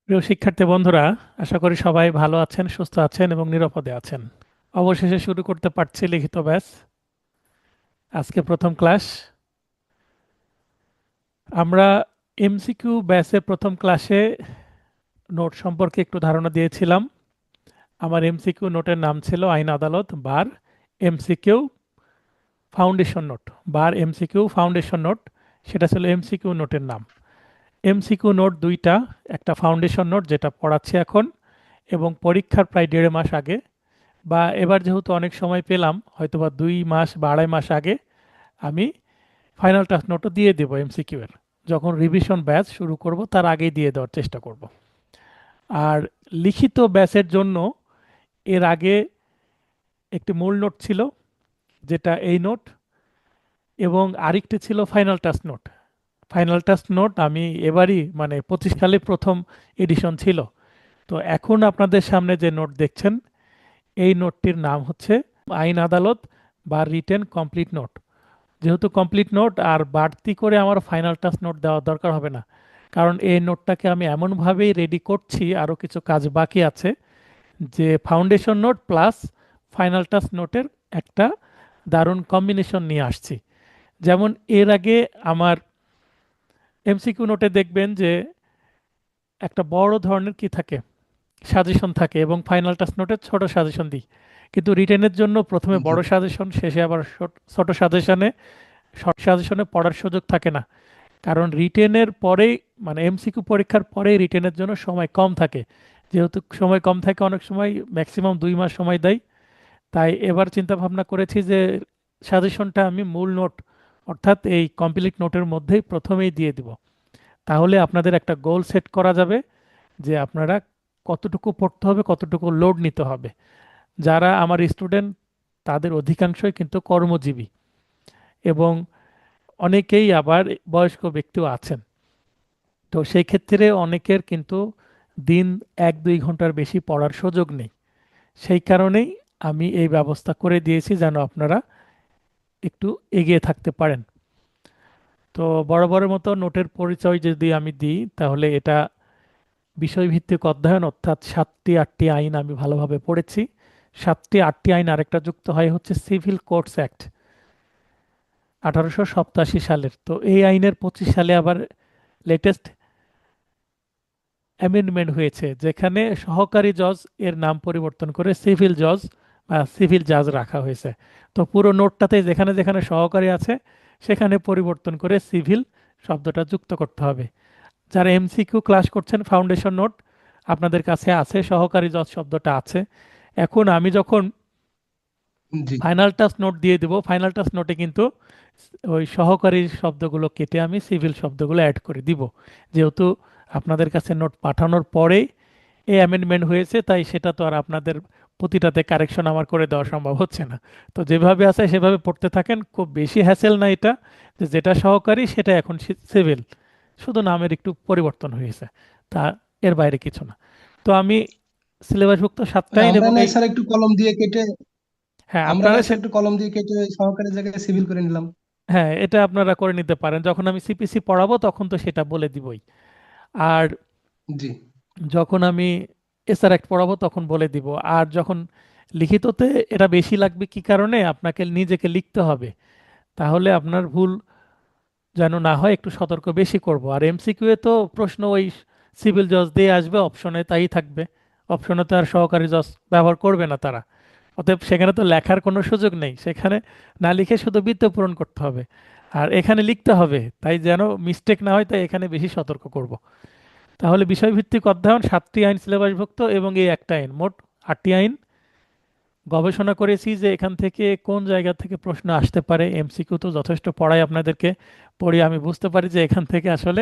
প্রিয় শিক্ষার্থী বন্ধুরা, আশা করি সবাই ভালো আছেন, সুস্থ আছেন এবং নিরাপদে আছেন। অবশেষে শুরু করতে পারছি লিখিত ব্যাচ। আজকে প্রথম ক্লাস। আমরা এমসিকিউ ব্যাচে প্রথম ক্লাসে নোট সম্পর্কে একটু ধারণা দিয়েছিলাম। আমার এমসিকিউ নোটের নাম ছিল আইন আদালত বার এমসিকিউ ফাউন্ডেশন নোট। বার এমসিকিউ ফাউন্ডেশন নোট, সেটা ছিল এমসিকিউ নোটের নাম। এমসিকিউ নোট দুইটা, একটা ফাউন্ডেশন নোট যেটা পড়াচ্ছি এখন, এবং পরীক্ষার প্রায় 1.5 মাস আগে বা এবার যেহেতু অনেক সময় পেলাম, হয়তোবা 2 মাস বা 2.5 মাস আগে আমি ফাইনাল টাস্ক নোটও দিয়ে দেবো এমসিকিউ এর। যখন রিভিশন ব্যাচ শুরু করব তার আগেই দিয়ে দেওয়ার চেষ্টা করব। আর লিখিত ব্যাচের জন্য এর আগে একটি মূল নোট ছিল, যেটা এই নোট, এবং আরেকটি ছিল final task note. Final task note আমি এবারই মানে 25 সালে প্রথম এডিশন ছিল। তো এখন আপনাদের সামনে যে নোট দেখছেন, এই নোটটির নাম হচ্ছে আইন আদালত বা রিটেন কমপ্লিট নোট। যেহেতু কমপ্লিট নোট, আর বাড়তি করে আমার ফাইনাল টাচ নোট দেওয়ার দরকার হবে না, কারণ এই নোটটাকে আমি এমনভাবেই রেডি করছি, আরও কিছু কাজ বাকি আছে, যে foundation note plus final touch নোটের একটা দারুণ কম্বিনেশন নিয়ে আসছি। যেমন এর আগে আমার এমসিকিউ নোটে দেখবেন যে একটা বড় ধরনের কি থাকে, সাজেশন থাকে, এবং ফাইনাল টাচ নোটে ছোট সাজেশন দিই। কিন্তু রিটেনের জন্য প্রথমে জি বড় সাজেশন, শেষে আবার ছোট সাজেশনে, শর্ট সাজেশনে পড়ার সুযোগ থাকে না। কারণ রিটেনের পরেই, মানে এমসিকিউ পরীক্ষার পরেই রিটেনের জন্য সময় কম থাকে। যেহেতু সময় কম থাকে, অনেক সময় ম্যাক্সিমাম 2 মাস সময় দেয়। তাই এবার চিন্তা ভাবনা করেছি যে সাজেশনটা আমি মূল নোট, অর্থাৎ এই কমপ্লিট নোটের মধ্যেই প্রথমেই দিয়ে দিব। তাহলে আপনাদের একটা গোল সেট করা যাবে যে আপনারা কতটুকু পড়তে হবে, কতটুকু লোড নিতে হবে। যারা আমার স্টুডেন্ট তাদের অধিকাংশই কিন্তু কর্মজীবী, এবং অনেকেই আবার বয়স্ক ব্যক্তিও আছেন। তো সেই ক্ষেত্রে অনেকের কিন্তু দিন 1-2 ঘন্টার বেশি পড়ার সুযোগ নেই। সেই কারণেই আমি এই ব্যবস্থা করে দিয়েছি যেন আপনারা একটু এগিয়ে থাকতে পারেন। তো বরাবরের মতো নোটের পরিচয় যদি আমি দিই, তাহলে এটা বিষয়ভিত্তিক অধ্যয়ন, অর্থাৎ 7টি 8টি আইন আমি ভালোভাবে পড়েছি। 7টি 8টি আইন আরেকটা যুক্ত হয় হচ্ছে সিভিল কোর্টস অ্যাক্ট 1887 সালের। তো এই আইনের 25 সালে আবার লেটেস্ট অ্যামেন্ডমেন্ট হয়েছে, যেখানে সহকারী জজ এর নাম পরিবর্তন করে সিভিল জজ বা সিভিল জাজ রাখা হয়েছে। তো পুরো নোটটাতে যেখানে যেখানে সহকারী আছে, সেখানে পরিবর্তন করে সিভিল শব্দটা যুক্ত করতে হবে। যারা এমসিকিউ ক্লাস করছেন, ফাউন্ডেশন নোট আপনাদের কাছে আছে, সহকারী জজ শব্দটা আছে। এখন আমি যখন জি ফাইনাল টাচ নোট দিয়ে দেব, ফাইনাল টাচ নোটে কিন্তু ওই সহকারী শব্দগুলো কেটে আমি সিভিল শব্দগুলো অ্যাড করে দিব। যেহেতু আপনাদের কাছে নোট পাঠানোর পরেই এই অ্যামেন্ডমেন্ট হয়েছে, তাই সেটা তো আর আপনাদের প্রতিটাতে কারেকশন আমার করে দেওয়া সম্ভব হচ্ছে না। তো যেভাবে আছে সেভাবে পড়তে থাকেন, খুব বেশি হ্যাসেল না এটা, যে যেটা সহকারী সেটা এখন সিভিল, শুধু নামের একটু পরিবর্তন হয়েছে, তা এর বাইরে কিছু না। তো আমি সিলেবাসভুক্ত 7টা আইন আমরা এবং নাই এই, স্যার একটু কলম দিয়ে কেটে হ্যাঁ আমরা আপনারা নাই স্যার একটু কলম দিয়ে কেটে সহকারী জায়গায় সিভিল করে নিলাম। হ্যাঁ এটা আপনারা করে নিতে পারেন, যখন আমি সিপিসি পড়াবো তখন তো সেটা বলে দিবই। আর জি যখন আমি এসআর অ্যাক্ট পড়াবো তখন বলে দিব। আর যখন লিখিততে এটা বেশি লাগবে, কি কারণে আপনাকে নিজেকে লিখতে হবে, তাহলে আপনার ভুল যেন না হয় একটু সতর্ক বেশি করব। আর এমসিকিউ এ তো প্রশ্ন ওই সিভিল জজ দিয়ে আসবে, অপশনে তাই থাকবে। অপশনে তো আর সহকারী জজ ব্যবহার করবে না তারা। অতএব সেখানে তো লেখার কোনো সুযোগ নেই, সেখানে না লিখে শুধু বৃত্ত পূরণ করতে হবে। আর এখানে লিখতে হবে, তাই যেন মিস্টেক না হয়, তাই এখানে বেশি সতর্ক করব। তাহলে বিষয়ভিত্তিক অধ্যয়ন 7টি আইন সিলেবাসভুক্ত এবং এই একটা আইন, মোট 8টি আইন। গবেষণা করেছি যে এখান থেকে কোন জায়গা থেকে প্রশ্ন আসতে পারে। এমসিকিউ তো যথেষ্ট পড়াই আপনাদেরকে, পড়ি আমি বুঝতে পারি যে এখান থেকে আসলে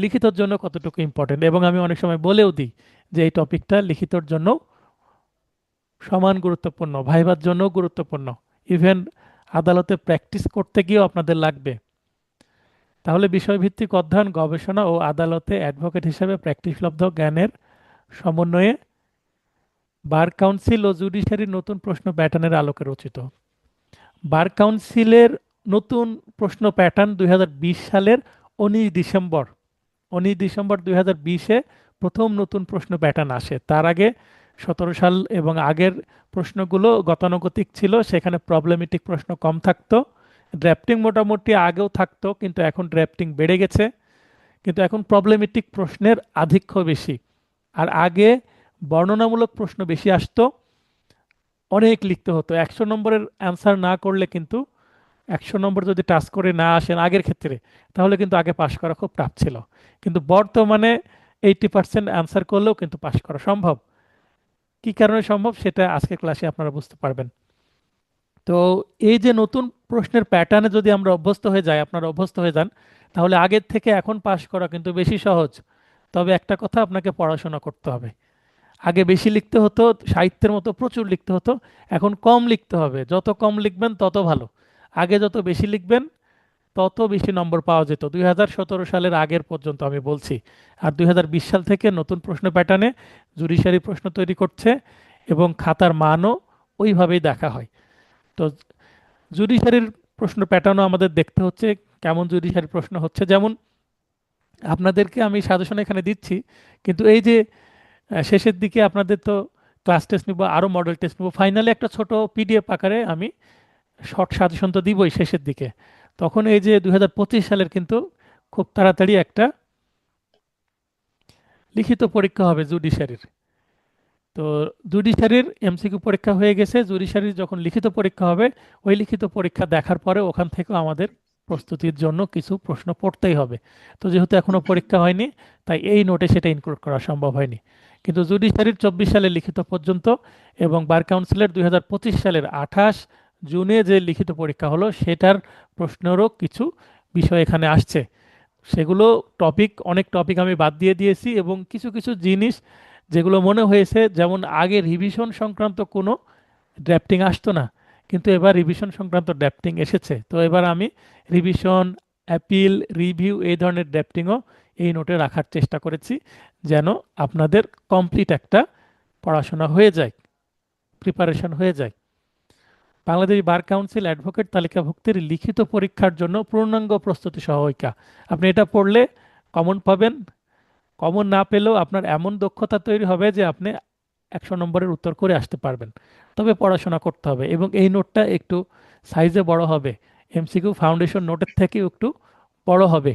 লিখিতর জন্য কতটুকু ইম্পর্টেন্ট, এবং আমি অনেক সময় বলেও দিই যে এই টপিকটা লিখিতর জন্য সমান গুরুত্বপূর্ণ, ভাইবার জন্য গুরুত্বপূর্ণ, ইভেন আদালতে প্র্যাকটিস করতে গিয়েও আপনাদের লাগবে। তাহলে বিষয়ভিত্তিক অধ্যয়ন, গবেষণা ও আদালতে অ্যাডভোকেট হিসেবে প্র্যাকটিসলব্ধ জ্ঞানের সমন্বয়ে বার কাউন্সিল ও জুডিশিয়ারির নতুন প্রশ্ন প্যাটার্নের আলোকে রচিত। বার কাউন্সিলের নতুন প্রশ্ন প্যাটার্ন 2020 সালের 19 ডিসেম্বর, 19 ডিসেম্বর 2020-এ প্রথম নতুন প্রশ্ন প্যাটার্ন আসে। তার আগে 17 সাল এবং আগের প্রশ্নগুলো গতানুগতিক ছিল, সেখানে প্রবলেমেটিক প্রশ্ন কম থাকতো। ড্রাফটিং মোটামুটি আগেও থাকতো, কিন্তু এখন ড্রাফটিং বেড়ে গেছে, কিন্তু এখন প্রবলেমেটিক প্রশ্নের আধিক্য বেশি। আর আগে বর্ণনামূলক প্রশ্ন বেশি আসতো, অনেক লিখতে হতো। 100 নম্বরের অ্যান্সার না করলে কিন্তু, 100 নম্বর যদি টাচ করে না আসেন আগের ক্ষেত্রে, তাহলে কিন্তু আগে পাশ করা খুব টাফ ছিল। কিন্তু বর্তমানে 80% অ্যান্সার করলেও কিন্তু পাশ করা সম্ভব। কি কারণে সম্ভব সেটা আজকের ক্লাসে আপনারা বুঝতে পারবেন। তো এই যে নতুন প্রশ্নের প্যাটার্নে যদি আমরা অভ্যস্ত হয়ে যাই, আপনারা অভ্যস্ত হয়ে যান, তাহলে আগের থেকে এখন পাশ করা কিন্তু বেশি সহজ। তবে একটা কথা, আপনাকে পড়াশোনা করতে হবে। আগে বেশি লিখতে হতো, সাহিত্যের মতো প্রচুর লিখতে হতো, এখন কম লিখতে হবে। যত কম লিখবেন তত ভালো। আগে যত বেশি লিখবেন তত বেশি নম্বর পাওয়া যেত, 2017 সালের আগের পর্যন্ত আমি বলছি। আর 2020 সাল থেকে নতুন প্রশ্ন প্যাটার্নে জুডিশিয়ারি প্রশ্ন তৈরি করছে, এবং খাতার মানও ওইভাবেই দেখা হয়। তো জুডিশিয়ারির প্রশ্ন প্যাটার্নও আমাদের দেখতে হচ্ছে, কেমন জুডিশিয়ারি প্রশ্ন হচ্ছে। যেমন আপনাদেরকে আমি সাজেশন এখানে দিচ্ছি, কিন্তু এই যে শেষের দিকে আপনাদের তো ক্লাস টেস্ট নিব, আরও মডেল টেস্ট নিব, ফাইনালি একটা ছোট পিডিএফ আকারে আমি শর্ট সাজেশন তো দিবই শেষের দিকে। তখন এই যে 2025 সালের কিন্তু খুব তাড়াতাড়ি একটা লিখিত পরীক্ষা হবে জুডিশিয়ারির। তো জুডিশিয়ারির এমসিকিউ পরীক্ষা হয়ে গেছে, জুডিশিয়ারির যখন লিখিত পরীক্ষা হবে, ওই লিখিত পরীক্ষা দেখার পরে ওখান থেকে আমাদের প্রস্তুতির জন্য কিছু প্রশ্ন পড়তেই হবে। তো যেহেতু এখনো পরীক্ষা হয়নি, তাই এই নোটে সেটা ইনক্লুড করা সম্ভব হয়নি। কিন্তু জুডিশিয়ারির 24 সালে লিখিত পর্যন্ত, এবং বার কাউন্সিলের 2025 সালের 28 জুনে যে লিখিত পরীক্ষা হলো, সেটার প্রশ্নেরও কিছু বিষয় এখানে আসছে। সেগুলো অনেক টপিক আমি বাদ দিয়ে দিয়েছি, এবং কিছু কিছু জিনিস যেগুলো মনে হয়েছে, যেমন আগে রিভিশন সংক্রান্ত কোনো ড্রাফটিং আসতো না, কিন্তু এবার রিভিশন সংক্রান্ত ড্রাফটিং এসেছে। তো এবার আমি রিভিশন, অ্যাপিল, রিভিউ এই ধরনের ড্রাফটিংও এই নোটে রাখার চেষ্টা করেছি, যেন আপনাদের কমপ্লিট একটা পড়াশোনা হয়ে যায়, প্রিপারেশন হয়ে যায়। বাংলাদেশ বার কাউন্সিল অ্যাডভোকেট তালিকাভুক্তির লিখিত পরীক্ষার জন্য পূর্ণাঙ্গ প্রস্তুতি সহায়িকা। আপনি এটা পড়লে কমন পাবেন। কমন না পেলেও আপনার এমন দক্ষতা তৈরি হবে যে আপনি 100 নম্বরের উত্তর করে আসতে পারবেন। তবে পড়াশোনা করতে হবে, এবং এই নোটটা একটু সাইজে বড় হবে, এমসিকিউ ফাউন্ডেশন নোটের থেকেও একটু বড় হবে।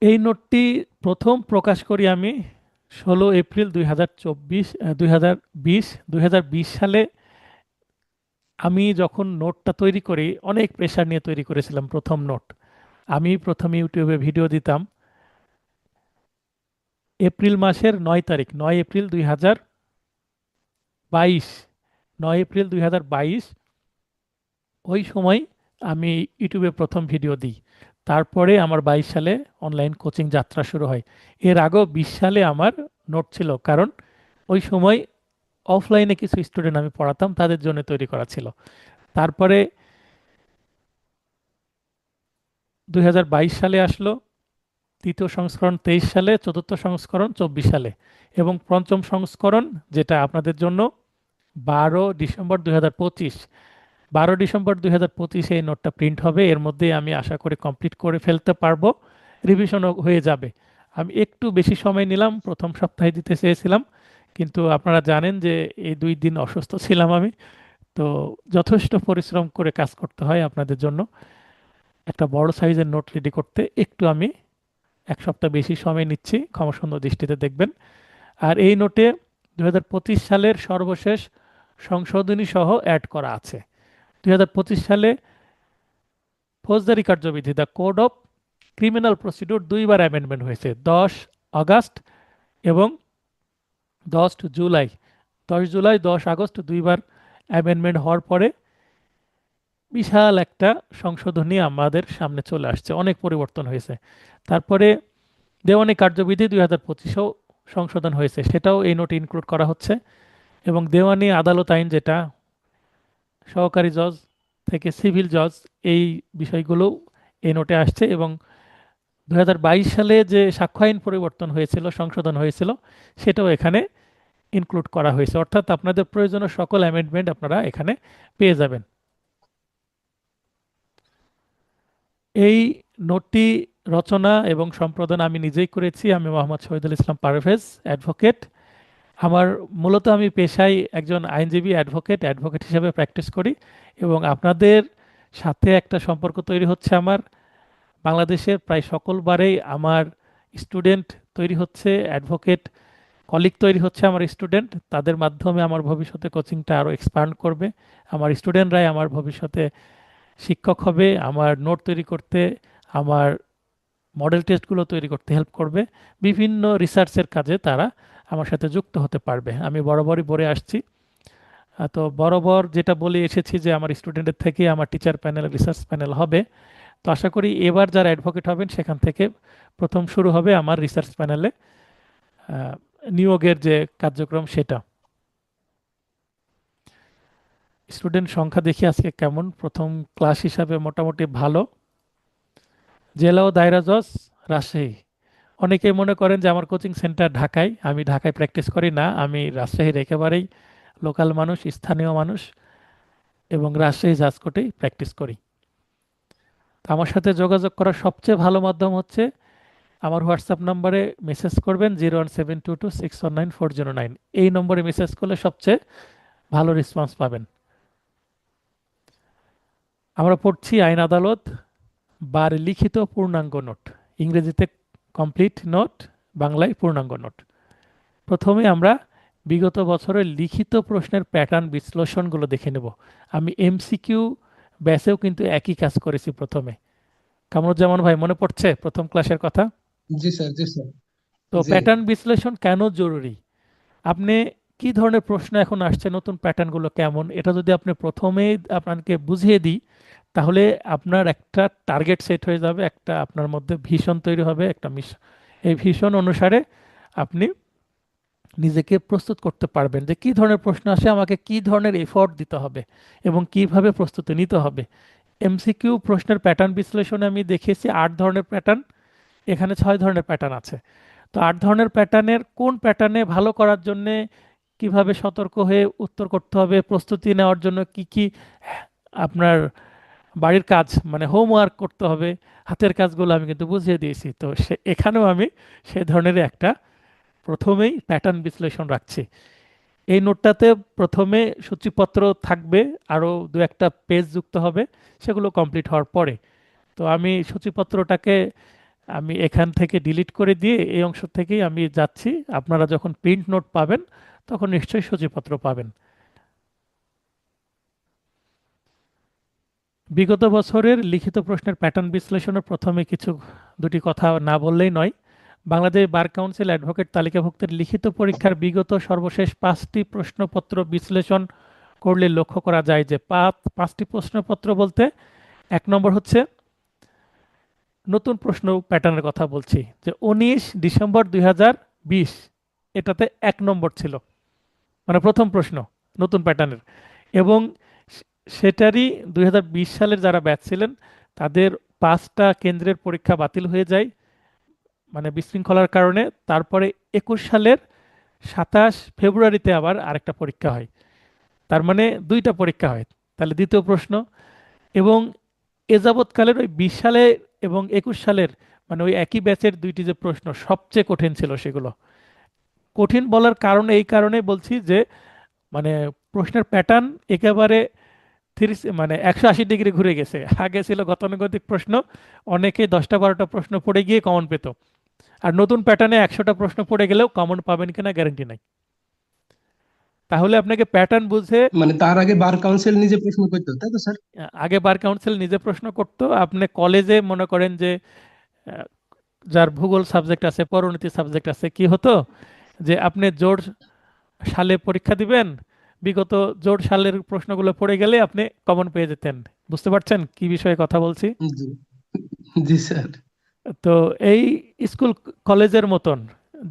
এই নোটটি প্রথম প্রকাশ করি আমি 16 এপ্রিল 2024, 2020 সালে। আমি যখন নোটটা তৈরি করি, অনেক প্রেশার নিয়ে তৈরি করেছিলাম প্রথম নোট। আমি প্রথম ইউটিউবে ভিডিও দিতাম এপ্রিল মাসের 9 তারিখ, 9 এপ্রিল 2022, 9 এপ্রিল 2022, ওই সময় আমি ইউটিউবে প্রথম ভিডিও দিই। তারপরে আমার 22 সালে অনলাইন কোচিং যাত্রা শুরু হয়। এর আগেও 20 সালে আমার নোট ছিল, কারণ ওই সময় অফলাইনে কিছু স্টুডেন্ট আমি পড়াতাম, তাদের জন্য তৈরি করা ছিল। তারপরে 2022 সালে আসলো তৃতীয় সংস্করণ, 23 সালে চতুর্থ সংস্করণ, 24 সালে, এবং পঞ্চম সংস্করণ যেটা আপনাদের জন্য 12 ডিসেম্বর 2025। 12 ডিসেম্বর 2025 এই নোটটা প্রিন্ট হবে। এর মধ্যে আমি আশা করি কমপ্লিট করে ফেলতে পারবো, রিভিশনও হয়ে যাবে। আমি একটু বেশি সময় নিলাম, প্রথম সপ্তাহে দিতে চেয়েছিলাম, কিন্তু আপনারা জানেন যে এই 2 দিন অসুস্থ ছিলাম আমি। তো যথেষ্ট পরিশ্রম করে কাজ করতে হয় আপনাদের জন্য। একটা বড় সাইজের নোট রেডি করতে একটু আমি 1 সপ্তাহ বেশি সময় নিচ্ছি, ক্ষমাসুন্দর দৃষ্টিতে দেখবেন। আর এই নোটে 2025 সালের সর্বশেষ সংশোধনী সহ অ্যাড করা আছে। 2025 সালে ফৌজদারি কার্যবিধি, the code of criminal procedure, 2বার অ্যামেন্ডমেন্ট হয়েছে, 10 আগস্ট এবং 10 জুলাই। 10 জুলাই, 10 আগস্ট 2বার অ্যামেন্ডমেন্ট হওয়ার পরে বিশাল একটা সংশোধনী আমাদের সামনে চলে আসছে, অনেক পরিবর্তন হয়েছে। তারপরে দেওয়ানি কার্যবিধি 2025-এও সংশোধন হয়েছে, সেটাও এই নোটে ইনক্লুড করা হচ্ছে। এবং দেওয়ানি আদালত আইন, যেটা সহকারী জজ থেকে সিভিল জজ, এই বিষয়গুলো এই নোটে আসছে। এবং 2022 সালে যে সাক্ষ্য আইন পরিবর্তন হয়েছিল, সংশোধন হয়েছিল, সেটাও এখানে ইনক্লুড করা হয়েছে, অর্থাৎ আপনাদের প্রয়োজনীয় সকল অ্যামেন্ডমেন্ট আপনারা এখানে পেয়ে যাবেন। এই নোটটি রচনা এবং সম্পাদনা আমি নিজেই করেছি। আমি মোহাম্মদ শহীদুল ইসলাম পারভেজ, অ্যাডভোকেট। আমার মূলত আমি পেশায় একজন আইনজীবী, অ্যাডভোকেট অ্যাডভোকেট হিসেবে প্র্যাকটিস করি, এবং আপনাদের সাথে একটা সম্পর্ক তৈরি হচ্ছে আমার। বাংলাদেশের প্রায় সকল বারেই আমার স্টুডেন্ট তৈরি হচ্ছে, অ্যাডভোকেট কলিগ তৈরি হচ্ছে আমার স্টুডেন্ট। তাদের মাধ্যমে আমার ভবিষ্যতে কোচিংটা আরও এক্সপান্ড করবে। আমার স্টুডেন্টরাই আমার ভবিষ্যতে শিক্ষক হবে, আমার নোট তৈরি করতে, আমার মডেল টেস্টগুলো তৈরি করতে হেল্প করবে। বিভিন্ন রিসার্চের কাজে তারা আমার সাথে যুক্ত হতে পারবে। আমি বরাবরই বলে আসছি, তো বরাবর যেটা বলে এসেছি যে আমার স্টুডেন্টের থেকে আমার টিচার প্যানেল, রিসার্চ প্যানেল হবে। তো আশা করি এবার যারা অ্যাডভোকেট হবেন সেখান থেকে প্রথম শুরু হবে আমার রিসার্চ প্যানেলে নিয়োগের যে কার্যক্রম সেটা। স্টুডেন্ট সংখ্যা দেখি আজকে কেমন। প্রথম ক্লাস হিসাবে মোটামুটি ভালো। জেলা ও দায়রা জজ রাজশাহী। অনেকেই মনে করেন যে আমার কোচিং সেন্টার ঢাকায়, আমি ঢাকায় প্র্যাকটিস করি না, আমি রাজশাহীর একেবারেই লোকাল মানুষ, স্থানীয় মানুষ, এবং রাজশাহী জাজ কোর্টেই প্র্যাকটিস করি। তো আমার সাথে যোগাযোগ করার সবচেয়ে ভালো মাধ্যম হচ্ছে আমার হোয়াটসঅ্যাপ নাম্বারে মেসেজ করবেন, 01722619409। এই নম্বরে মেসেজ করলে সবচেয়ে ভালো রেসপন্স পাবেন। আমরা পড়ছি আইন আদালত বার লিখিত পূর্ণাঙ্গ নোট, ইংরেজিতে কমপ্লিট নোট, বাংলায় পূর্ণাঙ্গ নোট। প্রথমে আমরা বিগত বছরের লিখিত প্রশ্নের প্যাটার্ন বিশ্লেষণগুলো দেখে নেব। আমি এমসিকিউ ব্যাচেও কিন্তু একই কাজ করেছি প্রথমে। কামরুজ্জামান ভাই, মনে পড়ছে প্রথম ক্লাসের কথা? জি স্যার, জি স্যার। তো জি প্যাটার্ন বিশ্লেষণ কেন জরুরি, আপনি কি ধরনের প্রশ্ন এখন আসছে, নতুন প্যাটার্নগুলো কেমন, এটা যদি আপনি প্রথমেই আপনাকে বুঝিয়ে দিই, তাহলে আপনার একটা টার্গেট সেট হয়ে যাবে, একটা আপনার মধ্যে ভিশন তৈরি হবে, একটা মিশন। এই ভিশন অনুসারে আপনি নিজেকে প্রস্তুত করতে পারবেন যে কী ধরনের প্রশ্ন আসে, আমাকে কী ধরনের এফোর্ট দিতে হবে এবং কিভাবে প্রস্তুতি নিতে হবে। এমসিকিউ প্রশ্নের প্যাটার্ন বিশ্লেষণে আমি দেখিয়েছি 8 ধরনের প্যাটার্ন, এখানে 6 ধরনের প্যাটার্ন আছে। তো 8 ধরনের প্যাটার্নের কোন প্যাটার্নে ভালো করার জন্যে কিভাবে সতর্ক হয়ে উত্তর করতে হবে, প্রস্তুতি নেওয়ার জন্য কি কি আপনার বাড়ির কাজ মানে হোমওয়ার্ক করতে হবে, হাতের কাজগুলো আমি কিন্তু বুঝিয়ে দিয়েছি। তো এখানেও আমি সে ধরনের একটা প্রথমেই প্যাটার্ন বিশ্লেষণ রাখছি। এই নোটটাতে প্রথমে সূচিপত্র থাকবে, আরও দু একটা পেজ যুক্ত হবে, সেগুলো কমপ্লিট হওয়ার পরে। তো আমি সূচিপত্রটাকে আমি এখান থেকে ডিলিট করে দিয়ে এই অংশ থেকেই আমি যাচ্ছি। আপনারা যখন প্রিন্ট নোট পাবেন তখন নিশ্চয়ই সূচিপত্র পাবেন। বিগত বছরের লিখিত প্রশ্নের প্যাটার্ন বিশ্লেষণের প্রথমে কিছু দুটি কথা না বললেই নয়। বাংলাদেশ বার কাউন্সিল অ্যাডভোকেট তালিকাভুক্তের লিখিত পরীক্ষার বিগত সর্বশেষ 5টি প্রশ্নপত্র বিশ্লেষণ করলে লক্ষ্য করা যায় যে 5টি প্রশ্নপত্র বলতে 1 নম্বর হচ্ছে নতুন প্রশ্ন প্যাটার্নের কথা বলছি, যে 19 ডিসেম্বর 2020, এটাতে 1 নম্বর ছিল, মানে প্রথম প্রশ্ন নতুন প্যাটার্নের। এবং সেটারই 2020 সালের যারা ব্যাচ ছিলেন তাদের 5টা কেন্দ্রের পরীক্ষা বাতিল হয়ে যায়, মানে বিশৃঙ্খলার কারণে। তারপরে 21 সালের 27 ফেব্রুয়ারিতে আবার আরেকটা পরীক্ষা হয়, তার মানে 2টা পরীক্ষা হয়। তাহলে দ্বিতীয় প্রশ্ন। এবং এ যাবৎকালের ওই 20 সালে এবং 21 সালের, মানে ওই একই ব্যাচের 2টি যে প্রশ্ন সবচেয়ে কঠিন ছিল, সেগুলো কঠিন বলার কারণে এই কারণে বলছি যে মানে প্রশ্নের প্যাটার্ন একেবারে মানে 180 ডিগ্রি ঘুরে গেছে। আগে ছিল গতানুগতিক প্রশ্ন, অনেকে 10টা 12টা প্রশ্ন পড়ে গিয়ে কমন পেত, আর নতুন প্যাটার্নে 100টা প্রশ্ন পড়ে গেলেও কমন পাবেন কিনা গ্যারান্টি নাই। তাহলে আপনাকে প্যাটার্ন বুঝে মানে তার আগে বার কাউন্সিল নিজে প্রশ্ন করতো, তাই তো স্যার? আগে বার কাউন্সিল নিজে প্রশ্ন করতো। আপনি কলেজে মনে করেন যে আহ, যার ভূগোল সাবজেক্ট আছে, পরিণতি সাবজেক্ট আছে, কি হতো যে আপনি জোর সালে পরীক্ষা দিবেন, বিগত জোর সালের প্রশ্নগুলো পড়ে গেলে আপনি কমন পেয়ে যেতেন। বুঝতে পারছেন কি বিষয়ে কথা বলছি? জি, জি স্যার। তো এই স্কুল কলেজের মতন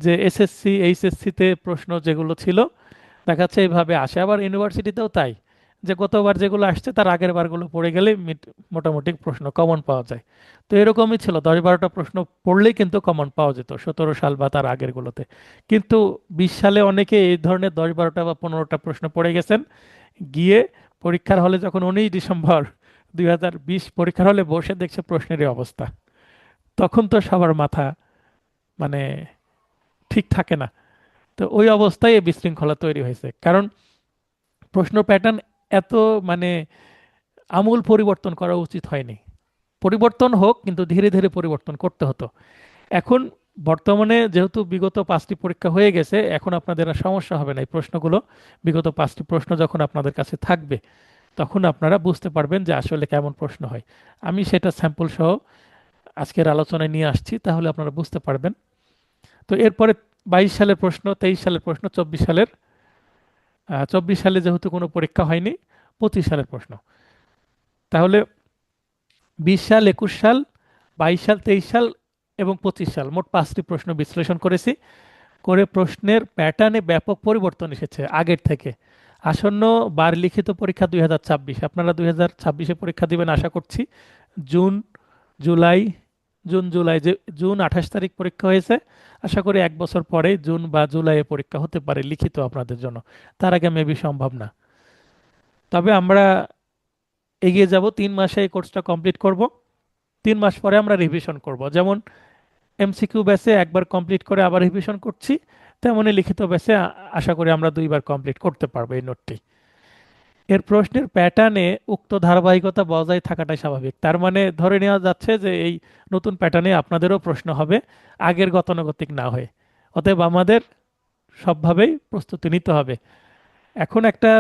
যে এসএসসি এইচএসসিতে প্রশ্ন যেগুলো ছিল দেখা যাচ্ছে এইভাবে আসে, আবার ইউনিভার্সিটিতেও তাই, যে গতবার যেগুলো আসছে তার আগের বারগুলো পড়ে গেলে মোটামুটি প্রশ্ন কমন পাওয়া যায়। তো এরকমই ছিল, 10-12টা প্রশ্ন পড়লেই কিন্তু কমন পাওয়া যেত 17 সাল বা তার আগেরগুলোতে। কিন্তু 20 সালে অনেকে এই ধরনের 10-12টা বা 15টা প্রশ্ন পড়ে গেছেন, গিয়ে পরীক্ষার হলে যখন 19 ডিসেম্বর 2020 পরীক্ষার হলে বসে দেখছে প্রশ্নেরই অবস্থা, তখন তো সবার মাথা মানে ঠিক থাকে না। তো ওই অবস্থায় এই বিশৃঙ্খলা তৈরি হয়েছে, কারণ প্রশ্ন প্যাটার্ন এত মানে আমূল পরিবর্তন করা উচিত হয়নি। পরিবর্তন হোক, কিন্তু ধীরে ধীরে পরিবর্তন করতে হতো। এখন বর্তমানে যেহেতু বিগত 5টি পরীক্ষা হয়ে গেছে, এখন আপনাদের আর সমস্যা হবে না। এই প্রশ্নগুলো, বিগত 5টি প্রশ্ন যখন আপনাদের কাছে থাকবে, তখন আপনারা বুঝতে পারবেন যে আসলে কেমন প্রশ্ন হয়। আমি সেটা স্যাম্পল সহ আজকের আলোচনায় নিয়ে আসছি, তাহলে আপনারা বুঝতে পারবেন। তো এরপরে 22 সালের প্রশ্ন, 23 সালের প্রশ্ন, 24 সালের, 24 সালে যেহেতু কোনো পরীক্ষা হয়নি, 25 সালের প্রশ্ন। তাহলে 20 সাল, 21 সাল, 22 সাল, 23 সাল এবং 25 সাল, মোট 5টি প্রশ্ন বিশ্লেষণ করেছি। করে প্রশ্নের প্যাটার্নে ব্যাপক পরিবর্তন এসেছে আগের থেকে। আসন্ন বার লিখিত পরীক্ষা 2026, আপনারা 2026-এ পরীক্ষা দিবেন আশা করছি। জুন, জুলাই, জুলাই, যে জুন 28 তারিখ পরীক্ষা হয়েছে, আশা করি 1 বছর পরে জুন বা জুলাইয়ে পরীক্ষা হতে পারে লিখিত আপনাদের জন্য। তার আগে মেবি সম্ভব না। তবে আমরা এগিয়ে যাব, 3 মাসে এই কোর্সটা কমপ্লিট করব। 3 মাস পরে আমরা রিভিশন করব। যেমন এমসিকিউ ব্যাচে একবার কমপ্লিট করে আবার রিভিশন করছি, তেমনি লিখিত ব্যাচে আশা করি আমরা 2বার কমপ্লিট করতে পারবো এই নোটটি। এর প্রশ্নের প্যাটার্নে উক্ত ধারাবাহিকতা বজায় থাকাটাই স্বাভাবিক। তার মানে ধরে নেওয়া যাচ্ছে যে এই নতুন প্যাটার্নে আপনাদেরও প্রশ্ন হবে, আগের গতানুগতিক না হয়ে। অতএব আমাদের সবভাবেই প্রস্তুতি নিতে হবে। এখন একটা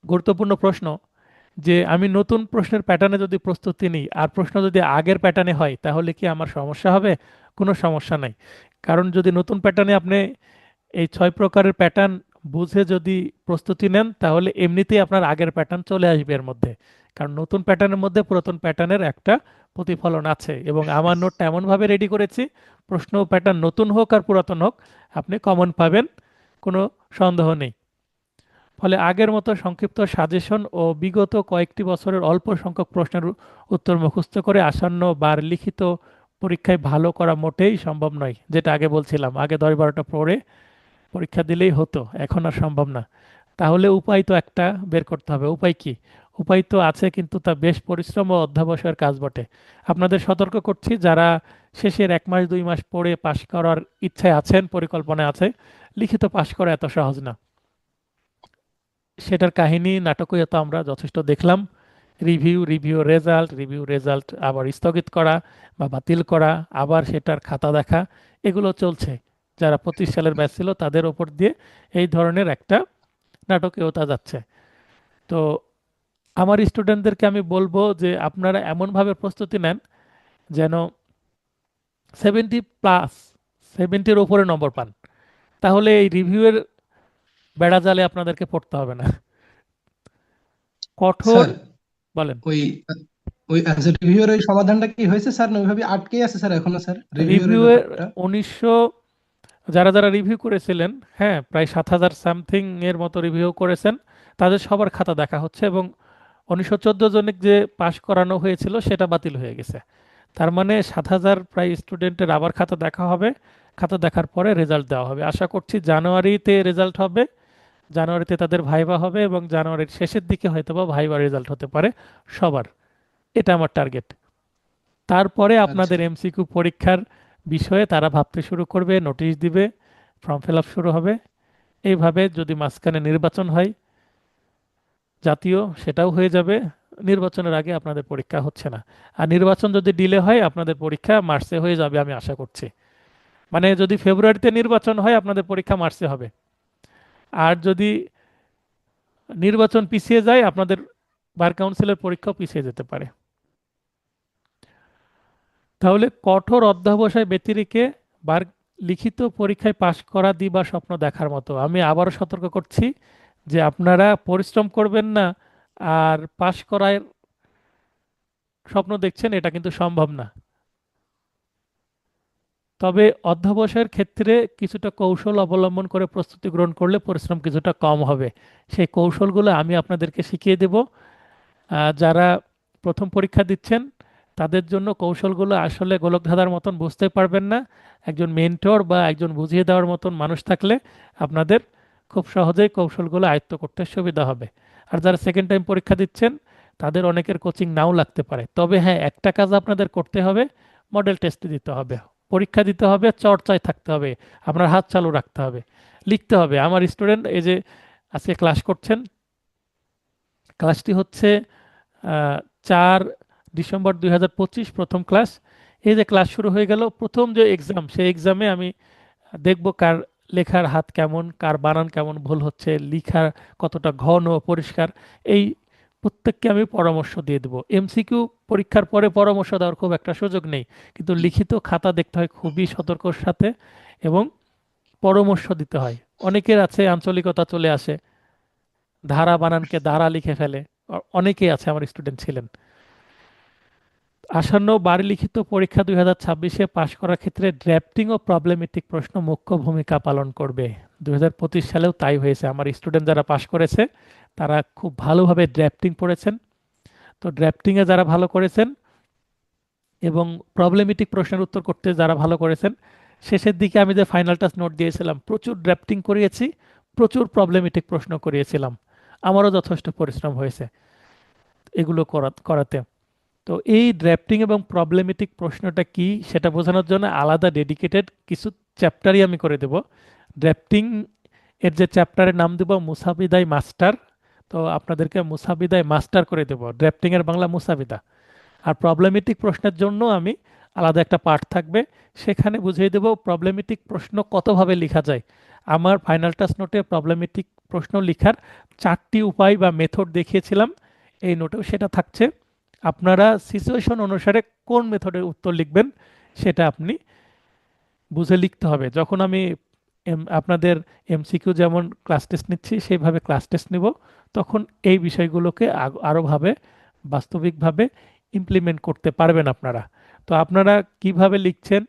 গুরুত্বপূর্ণ প্রশ্ন, যে আমি নতুন প্রশ্নের প্যাটার্নে যদি প্রস্তুতি নিই আর প্রশ্ন যদি আগের প্যাটার্নে হয়, তাহলে কি আমার সমস্যা হবে? কোনো সমস্যা নাই। কারণ যদি নতুন প্যাটার্নে আপনি এই 6 প্রকারের প্যাটার্ন বুঝে যদি প্রস্তুতি নেন, তাহলে এমনিতেই আপনার আগের প্যাটার্ন চলে আসবে এর মধ্যে। কারণ নতুন প্যাটার্নের মধ্যে পুরাতন প্যাটার্নের একটা প্রতিফলন আছে, এবং আমার নোটটা এমনভাবে রেডি করেছি, প্রশ্ন প্যাটার্ন নতুন হোক আর পুরাতন হোক, আপনি কমন পাবেন, কোনো সন্দেহ নেই। ফলে আগের মতো সংক্ষিপ্ত সাজেশন ও বিগত কয়েকটি বছরের অল্প সংখ্যক প্রশ্নের উত্তর মুখস্থ করে আসন্ন বার লিখিত পরীক্ষায় ভালো করা মোটেই সম্ভব নয়। যেটা আগে বলছিলাম, আগে 10-12টা পড়ে পরীক্ষা দিলেই হতো, এখন আর সম্ভব না। তাহলে উপায় তো একটা বের করতে হবে। উপায় কি? উপায় তো আছে, কিন্তু তা বেশ পরিশ্রম ও অধ্যবসায়ের কাজ বটে। আপনাদের সতর্ক করছি, যারা শেষের 1 মাস 2 মাস পড়ে পাশ করার ইচ্ছায় আছেন, পরিকল্পনা আছে, লিখিত পাশ করা এত সহজ না। সেটার কাহিনী নাটকীয়তা আমরা যথেষ্ট দেখলাম। রিভিউ, রিভিউ রেজাল্ট আবার স্থগিত করা বা বাতিল করা, আবার সেটার খাতা দেখা, এগুলো চলছে। যারা 25 সালের ব্যাচ ছিল তাদের ওপর দিয়ে এই ধরনের একটা নাটকীয়তা যাচ্ছে। তো আমার স্টুডেন্টদেরকে আমি বলবো যে আপনারা এমনভাবে প্রস্তুতি নেন যেন 70+, 70-র উপরে নম্বর পান। তাহলে এই রিভিউয়ের বেড়াজালে আপনাদেরকে পড়তে হবে না। কঠোর, স্যার, বলেন। ওই ওই রিভিউর ওই সমাধানটা কি হয়েছে স্যার, না ওইভাবে আটকে আছে স্যার এখনো স্যার, রিভিউর ওই রিভিউয়ের ব্যাপারটা? 1900, যারা যারা রিভিউ করেছিলেন, হ্যাঁ, প্রায় 7,000 সামথিং এর মতো রিভিউ করেছেন, তাদের সবার খাতা দেখা হচ্ছে, এবং 1914 জনের যে পাশ করানো হয়েছিল সেটা বাতিল হয়ে গেছে। তার মানে 7,000 প্রায় স্টুডেন্টের আবার খাতা দেখা হবে। খাতা দেখার পরে রেজাল্ট দেওয়া হবে। আশা করছি জানুয়ারিতে রেজাল্ট হবে। জানুয়ারিতে তাদের ভাইবা হবে, এবং জানুয়ারির শেষের দিকে হয়তোবা ভাইবা রেজাল্ট হতে পারে সবার। এটা আমার টার্গেট। তারপরে আচ্ছা। আপনাদের এমসিকিউ পরীক্ষার বিষয়ে তারা ভাবতে শুরু করবে, নোটিশ দিবে, ফর্ম ফিল আপ শুরু হবে। এইভাবে যদি মাঝখানে নির্বাচন হয় জাতীয়, সেটাও হয়ে যাবে। নির্বাচনের আগে আপনাদের পরীক্ষা হচ্ছে না। আর নির্বাচন যদি ডিলে হয়, আপনাদের পরীক্ষা মার্চে হয়ে যাবে আমি আশা করছি। মানে যদি ফেব্রুয়ারিতে নির্বাচন হয়, আপনাদের পরীক্ষা মার্চে হবে। আর যদি নির্বাচন পিছিয়ে যায়, আপনাদের বার কাউন্সিলের পরীক্ষাও পিছিয়ে যেতে পারে। তাহলে কঠোর অধ্যবসায় ব্যতিরেকে বার লিখিত পরীক্ষায় পাশ করা দিবা স্বপ্ন দেখার মতো। আমি আবারও সতর্ক করছি যে আপনারা পরিশ্রম করবেন না আর পাশ করার স্বপ্ন দেখছেন, এটা কিন্তু সম্ভব না। তবে অধ্যবসায়ের ক্ষেত্রে কিছুটা কৌশল অবলম্বন করে প্রস্তুতি গ্রহণ করলে পরিশ্রম কিছুটা কম হবে। সেই কৌশলগুলো আমি আপনাদেরকে শিখিয়ে দেব। যারা প্রথম পরীক্ষা দিচ্ছেন তাদের জন্য কৌশলগুলো আসলে গোলকধাঁধার মতন বুঝতে পারবেন না। একজন মেন্টর বা একজন বুঝিয়ে দেওয়ার মতন মানুষ থাকলে আপনাদের খুব সহজেই কৌশলগুলো আয়ত্ত করতে সুবিধা হবে। আর যারা সেকেন্ড টাইম পরীক্ষা দিচ্ছেন তাদের অনেকের কোচিং নাও লাগতে পারে, তবে হ্যাঁ একটা কাজ আপনাদের করতে হবে, মডেল টেস্ট দিতে হবে, পরীক্ষা দিতে হবে, চর্চায় থাকতে হবে, আপনার হাত চালু রাখতে হবে, লিখতে হবে। আমার স্টুডেন্ট এই যে আজকে ক্লাস করছেন, ক্লাসটি হচ্ছে 4 ডিসেম্বর 2025 প্রথম ক্লাস। এই যে ক্লাস শুরু হয়ে গেল, প্রথম যে এক্সাম সেই এক্সামে আমি দেখব কার লেখার হাত কেমন, কার বানান কেমন ভুল হচ্ছে, লেখা কতটা ঘন ও পরিষ্কার। এই প্রত্যেককে আমি পরামর্শ দিয়ে দেবো। এমসিকিউ পরীক্ষার পরে পরামর্শ দেওয়ার খুব একটা সুযোগ নেই, কিন্তু লিখিত খাতা দেখতে হয় খুবই সতর্কর সাথে, এবং পরামর্শ দিতে হয়। অনেকের আছে আঞ্চলিকতা চলে আসে, ধারা বানানকে দ্বারা লিখে ফেলে, অনেকেই আছে, আমার স্টুডেন্ট ছিলেন। আসন্ন বাড়ি লিখিত পরীক্ষা 2026-এ পাশ করার ক্ষেত্রে ড্রাফটিং ও প্রবলেমেটিক প্রশ্ন মুখ্য ভূমিকা পালন করবে। 2025 সালেও তাই হয়েছে। আমার স্টুডেন্ট যারা পাশ করেছে তারা খুব ভালোভাবে ড্রাফটিং পড়েছেন। তো ড্রাফটিংয়ে যারা ভালো করেছেন এবং প্রবলেমেটিক প্রশ্নের উত্তর করতে যারা ভালো করেছেন, শেষের দিকে আমি যে ফাইনাল টাচ নোট দিয়েছিলাম, প্রচুর ড্রাফটিং করিয়েছি, প্রচুর প্রবলেমেটিক প্রশ্ন করিয়েছিলাম। আমারও যথেষ্ট পরিশ্রম হয়েছে এগুলো করাতে। তো এই ড্রাফটিং এবং প্রবলেমেটিক প্রশ্নটা কি সেটা বোঝানোর জন্য আলাদা ডেডিকেটেড কিছু চ্যাপ্টারই আমি করে দেব। ড্রাফটিং এর যে চ্যাপ্টারের নাম দেব মুসাবিদাই মাস্টার, তো আপনাদেরকে মুসাবিদাই মাস্টার করে দেব, ড্রাফটিং এর বাংলা মুসাবিদা। আর প্রবলেমেটিক প্রশ্নের জন্য আমি আলাদা একটা পার্ট থাকবে, সেখানে বুঝিয়ে দেব প্রবলেমেটিক প্রশ্ন কতভাবে লেখা যায়। আমার ফাইনাল টাচ নোটে প্রবলেমেটিক প্রশ্ন লেখার 4টি উপায় বা মেথড দেখিয়েছিলাম, এই নোটেও সেটা থাকছে। আপনারা সিচুয়েশন অনুসারে কোন মেথডের উত্তর লিখবেন সেটা আপনি বুঝে লিখতে হবে। যখন আমি আপনাদের এমসিকিউ যেমন ক্লাস টেস্ট নিচ্ছি সেইভাবে ক্লাস টেস্ট নিব, তখন এই বিষয়গুলোকে আরোভাবে বাস্তবিকভাবে ইমপ্লিমেন্ট করতে পারবেন আপনারা। তো আপনারা কিভাবে লিখছেন,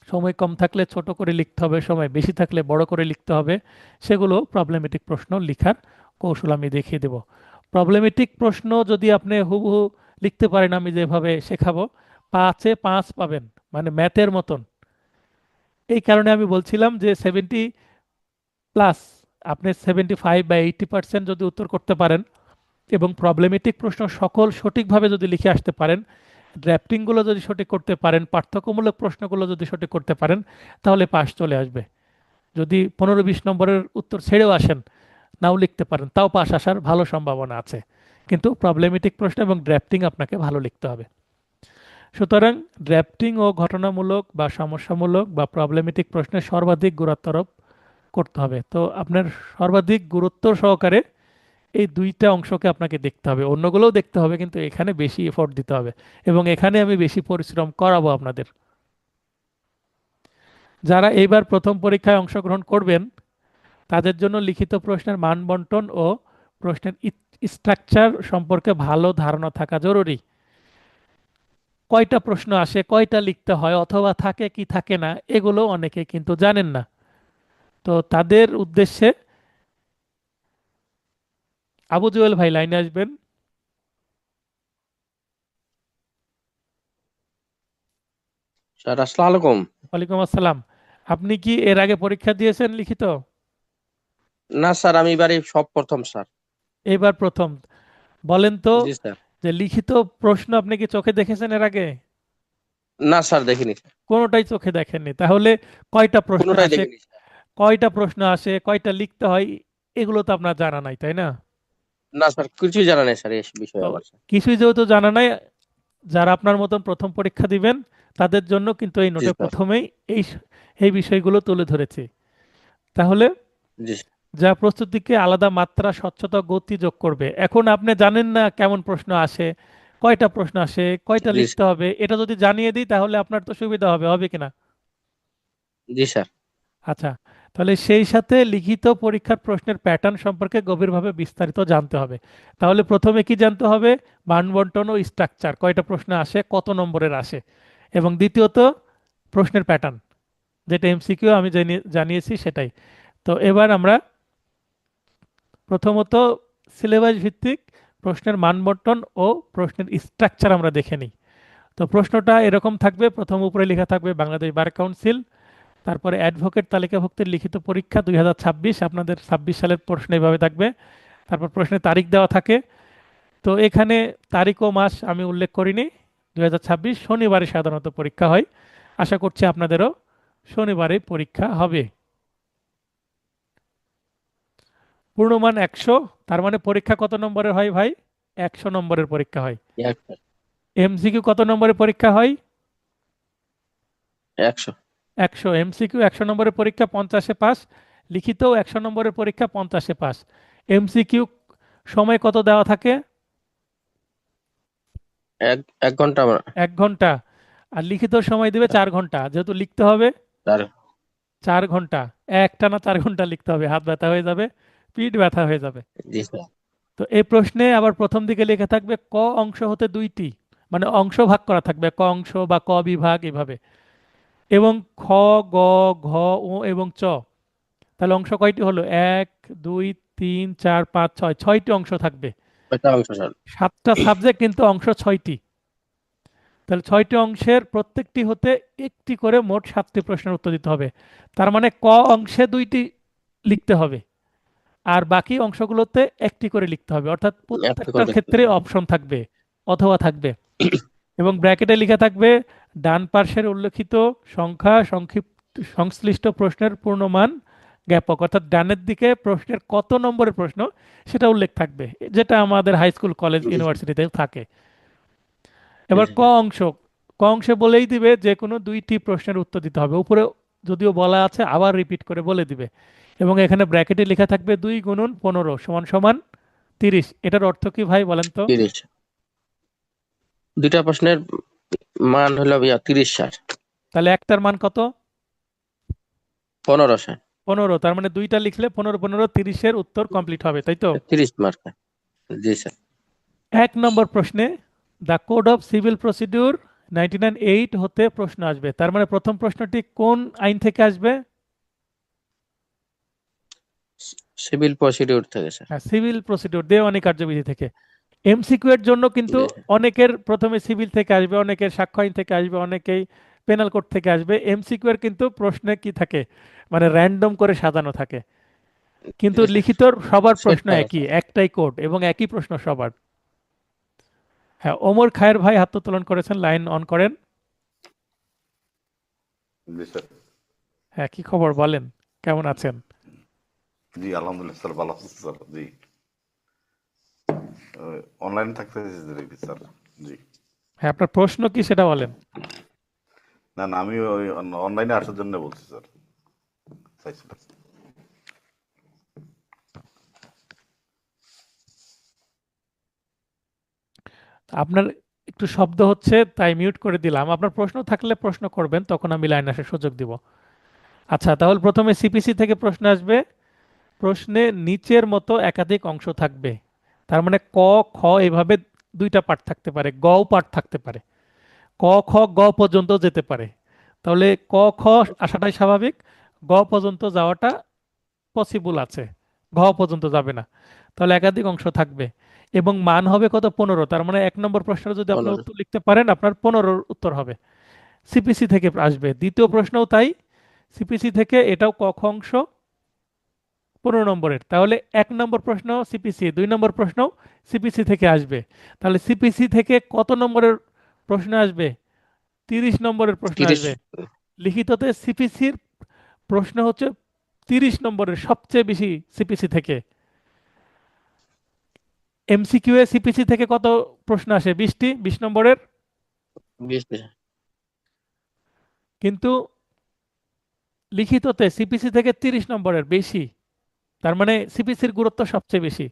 সময় কম থাকলে ছোট করে লিখতে হবে, সময় বেশি থাকলে বড় করে লিখতে হবে, সেগুলো প্রবলেমেটিক প্রশ্ন লেখার কৌশল আমি দেখিয়ে দেব। প্রবলেমেটিক প্রশ্ন যদি আপনি হুবহু লিখতে পারেন আমি যেভাবে শেখাবো, 5-এ 5 পাবেন, মানে ম্যাথের মতন। এই কারণে আমি বলছিলাম যে 70+, আপনি 75 বা 80% যদি উত্তর করতে পারেন এবং প্রবলেমেটিক প্রশ্ন সকল সঠিকভাবে যদি লিখে আসতে পারেন, ড্রাফটিংগুলো যদি সঠিক করতে পারেন, পার্থক্যমূলক প্রশ্নগুলো যদি সঠিক করতে পারেন, তাহলে পাস চলে আসবে। যদি 15-20 নম্বরের উত্তর ছেড়েও আসেন, নাও লিখতে পারেন, তাও পাস আসার ভালো সম্ভাবনা আছে। কিন্তু প্রবলেমেটিক প্রশ্ন এবং ড্রাফটিং আপনাকে ভালো লিখতে হবে। সুতরাং ড্রাফটিং ও ঘটনামূলক বা সমস্যামূলক বা প্রবলেমেটিক প্রশ্নে সর্বাধিক গুরুত্ব আরোপ করতে হবে। তো আপনার সর্বাধিক গুরুত্ব সহকারে এই দুইটা অংশকে আপনাকে দেখতে হবে, অন্যগুলোও দেখতে হবে, কিন্তু এখানে বেশি এফোর্ট দিতে হবে এবং এখানে আমি বেশি পরিশ্রম করাবো আপনাদের। যারা এইবার প্রথম পরীক্ষায় অংশগ্রহণ করবেন তাদের জন্য লিখিত প্রশ্নের মান বন্টন ও প্রশ্নের স্ট্রাকচার সম্পর্কে ভালো ধারণা থাকা জরুরি। কয়টা প্রশ্ন আসে, কয়টা লিখতে হয়, অথবা থাকে কি থাকে না, এগুলো অনেকে কিন্তু জানেন না। তো তাদের উদ্দেশ্যে আবু জুয়েল ভাই লাইনে আসবেন। স্যার আসসালামু আলাইকুম। ওয়ালাইকুম আসসালাম। আপনি কি এর আগে পরীক্ষা দিয়েছেন লিখিত? না স্যার, আমি এবারে সব প্রথম স্যার। এইবার প্রথম? বলেন তো, জি স্যার। যে লিখিত প্রশ্ন আপনি কি চোখে দেখেছেন এর আগে? না স্যার, দেখিনি স্যার। কোনোটাই চোখে দেখেননি? তাহলে কয়টা প্রশ্ন কোনোটাই আসে, দেখিনি স্যার। কয়টা প্রশ্ন আসে, কয়টা লিখতে হয়, এগুলো তো আপনার জানা নাই, তাই না? না স্যার, কিছুই জানা নেই স্যার এই তো বিষয়ে আবার স্যার। কিছুই যেহেতু জানা নাই, যারা আপনার মতন প্রথম পরীক্ষা দিবেন তাদের জন্য কিন্তু এই জি নোটে স্যার। প্রথমেই এই এই বিষয়গুলো তুলে ধরেছি। তাহলে জি যা প্রস্তুতিকে আলাদা মাত্রা, স্বচ্ছতা, গতি যোগ করবে। এখন আপনি জানেন না কেমন প্রশ্ন আসে, কয়টা প্রশ্ন আসে, কয়টা জি লিখতে হবে, এটা যদি জানিয়ে দিই তাহলে আপনার তো সুবিধা হবে, হবে কিনা? জি স্যার। আচ্ছা, তাহলে সেই সাথে লিখিত পরীক্ষার প্রশ্নের প্যাটার্ন সম্পর্কে গভীরভাবে বিস্তারিত জানতে হবে। তাহলে প্রথমে কি জানতে হবে? মান বন্টন ও স্ট্রাকচার, কয়টা প্রশ্ন আসে, কত নম্বরের আসে। এবং দ্বিতীয়ত প্রশ্নের প্যাটার্ন, যেটা এমসিকিউ আমি জানিয়েছি সেটাই। তো এবার আমরা প্রথমত সিলেবাস ভিত্তিক প্রশ্নের মানবন্টন ও প্রশ্নের স্ট্রাকচার আমরা দেখে নিই। তো প্রশ্নটা এরকম থাকবে, প্রথম উপরে লেখা থাকবে বাংলাদেশ বার কাউন্সিল, তারপরে অ্যাডভোকেট তালিকাভুক্তের লিখিত পরীক্ষা 2026, আপনাদের 26 সালের প্রশ্ন এইভাবে থাকবে। তারপর প্রশ্নের তারিখ দেওয়া থাকে। তো এখানে তারিখ ও মাস আমি উল্লেখ করিনি। 2026 শনিবারে সাধারণত পরীক্ষা হয়। আশা করছি আপনাদেরও শনিবারে পরীক্ষা হবে। পূর্ণমান 100, তার মানে পরীক্ষা কত নম্বরের হয় ভাই? 100 নম্বরের পরীক্ষা হয়। এমসিকিউ কত নম্বরের পরীক্ষা হয়? 100। 100। এমসিকিউ 100 নম্বরের পরীক্ষা 50-এ পাস, লিখিতও 100 নম্বরের পরীক্ষা 50-এ পাস। এমসিকিউ সময় কত দেওয়া থাকে? এক ঘন্টা 1 ঘন্টা। আর লিখিত সময় দিবে 4 ঘন্টা, যেহেতু লিখতে হবে তার 4 ঘন্টা। একটানা 4 ঘন্টা লিখতে হবে, হাত ব্যথা হয়ে যাবে, পিঠ ব্যথা হয়ে যাবে। জি স্যার। তো এই প্রশ্নে আবার প্রথম দিকে লেখা থাকবে ক অংশ হতে দুইটি, মানে অংশ ভাগ করা থাকবে, ক অংশ বা ক বিভাগ এভাবে, এবং খ, গ, ঘ, ও এবং চ। তাহলে অংশ কয়টি হলো? 1 2 3 4 5 6, 6টি অংশ থাকবে। কয়টা অংশ স্যার? 7টা সাবজেক্ট কিন্তু অংশ 6টি। তাহলে 6টি অংশের প্রত্যেকটি হতে একটি করে মোট 7টি প্রশ্নের উত্তর দিতে হবে। তার মানে ক অংশে 2টি লিখতে হবে, আর বাকি অংশগুলোতে একটি করে লিখতে হবে, অর্থাৎ একটা করে প্রত্যেকটার দেখতে ক্ষেত্রে হবে। অপশন থাকবে অথবা থাকবে। এবং ব্র্যাকেটে লেখা থাকবে ডান পার্শ্বের উল্লেখিত সংখ্যা সংশ্লিষ্ট প্রশ্নের পূর্ণমান জ্ঞাপক, অর্থাৎ ডানের দিকে প্রশ্নের কত নম্বরের প্রশ্ন সেটা উল্লেখ থাকবে, যেটা আমাদের হাই স্কুল কলেজ জি ইউনিভার্সিটিতে থাকে। জি এবার ক স্যার। অংশ, ক অংশে বলেই দিবে যে কোনো 2টি প্রশ্নের উত্তর দিতে হবে, উপরে যদিও বলা আছে আবার রিপিট করে বলে দিবে। এবং এখানে ব্র্যাকেটে লেখা থাকবে 2 গুণন 15 সমান সমান 30। এটার অর্থ কি ভাই বলেন তো? 30। দুইটা প্রশ্নের মান হলো 30 স্যার। তাহলে একটার মান কত? 15 স্যার। 15। তার মানে দুইটা লিখলে 15 15 30-এর উত্তর কমপ্লিট হবে, তাই তো? 30 মার্ক। জি স্যার। 1 নম্বর প্রশ্নে the code of civil procedure 1998 হতে প্রশ্ন আসবে। তার মানে প্রথম প্রশ্নটি কোন আইন থেকে আসবে? সিভিল প্রসিডিউর থেকে স্যার। হ্যাঁ, সিভিল প্রসিডিউর, দেওয়ানি কার্যবিধি থেকে। এমসিকিউ এর জন্য কিন্তু জি স্যার। অনেকের প্রথমে সিভিল থেকে আসবে, অনেকের সাক্ষ্য আইন থেকে আসবে, অনেকেই পেনাল কোড থেকে আসবে। এমসিকিউ এর কিন্তু প্রশ্নে কি থাকে, মানে র্যান্ডম করে সাজানো থাকে, কিন্তু জি স্যার। লিখিতর সবার প্রশ্ন সেটাই একই, স্যার। একটাই কোড এবং একই প্রশ্ন সবার। হ্যাঁ, ওমর খায়ের ভাই হাত উত্তোলন করেছেন, লাইন অন করেন। জি স্যার। হ্যাঁ, কি খবর বলেন, কেমন আছেন? জি আলহামদুলিল্লাহ স্যার, ভালো আছি স্যার। জি অনলাইনে থাকতে দেখি স্যার। জি হ্যাঁ, আপনার প্রশ্ন কি সেটা বলেন। না না, আমি ওই অনলাইনে আসার জন্য বলছি স্যার, চাইছিলাম। আপনার একটু শব্দ হচ্ছে, তাই মিউট করে দিলাম। আপনার প্রশ্ন থাকলে প্রশ্ন করবেন, তখন আমি লাইন আসার সুযোগ দিব। আচ্ছা, তাহলে প্রথমে সিপিসি থেকে প্রশ্ন আসবে। প্রশ্নে নিচের মতো একাধিক অংশ থাকবে। তার মানে ক, খ এভাবে দুইটা পার্ট থাকতে পারে, গও পার্ট থাকতে পারে, ক খ গ পর্যন্ত যেতে পারে। তাহলে ক খ আসাটাই স্বাভাবিক, গ পর্যন্ত যাওয়াটা পসিবল আছে, ঘ পর্যন্ত যাবে না। তাহলে একাধিক অংশ থাকবে এবং মান হবে কত? 15। তার মানে 1 নম্বর প্রশ্নের যদি আপনি 15। উত্তর লিখতে পারেন, আপনার 15 উত্তর হবে। সিপিসি থেকে আসবে দ্বিতীয় প্রশ্নও তাই, সিপিসি থেকে এটাও ক খ অংশ 15 নম্বরের। তাহলে 1 নম্বর প্রশ্ন সিপিসি, 2 নম্বর প্রশ্ন সিপিসি থেকে আসবে। তাহলে সিপিসি থেকে কত নম্বরের প্রশ্ন আসবে? 30 নম্বরের প্রশ্ন 30। আসবে। লিখিততে সিপিসির প্রশ্ন হচ্ছে 30 নম্বরের, সবচেয়ে বেশি সিপিসি থেকে। এমসিকিউ এ সিপিসি থেকে কত প্রশ্ন আসে? 20টি, 20 নম্বরের। 20। কিন্তু লিখিততে সিপিসি থেকে 30 নম্বরের বেশি। তার মানে সিপিসির গুরুত্ব সবচেয়ে বেশি।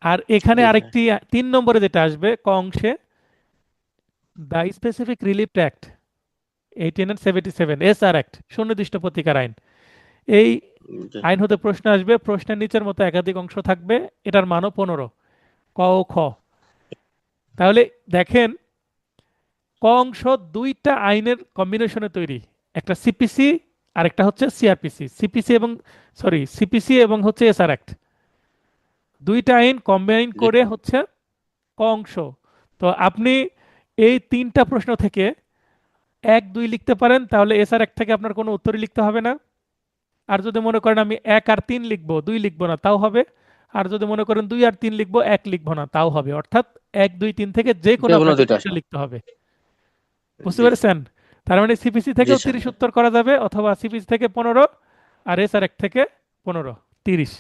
আর এখানে জি স্যার। আরেকটি 3 নম্বরে যেটা আসবে ক অংশে, the specific relief act 1877, SR act, সুনির্দিষ্ট প্রতিকার আইন। এই জি। আইন হতে প্রশ্ন আসবে, প্রশ্নের নিচের মতো একাধিক অংশ থাকবে, এটার মানও 15, ক ও খ। তাহলে দেখেন ক অংশ দুইটা আইনের কম্বিনেশনে তৈরি, একটা সিপিসি আর একটা হচ্ছে সিআরপিসি, সিপিসি এবং হচ্ছে এসআর অ্যাক্ট, দুইটা আইন কম্বাইন জি করে হচ্ছে ক অংশ। তো আপনি এই তিনটা প্রশ্ন থেকে 1 2 লিখতে পারেন, তাহলে এসআর অ্যাক্ট থেকে আপনার কোনো উত্তরই লিখতে হবে না। আর যদি মনে করেন আমি 1 আর 3 লিখবো, 2 লিখবো না, তাও হবে। আর যদি মনে করেন 2 আর 3 লিখবো, 1 লিখবো না, তাও হবে। অর্থাৎ 1 2 3 থেকে যে কোনো যে কোনো আপনাকে দুইটা দুইটা আসা। লিখতে হবে। বুঝতে জি পেরেছেন? তার মানে সিপিসি জি থেকেও স্যার। 30 উত্তর করা যাবে, অথবা সিপিসি থেকে 15, আর এসআর এক থেকে 15, 30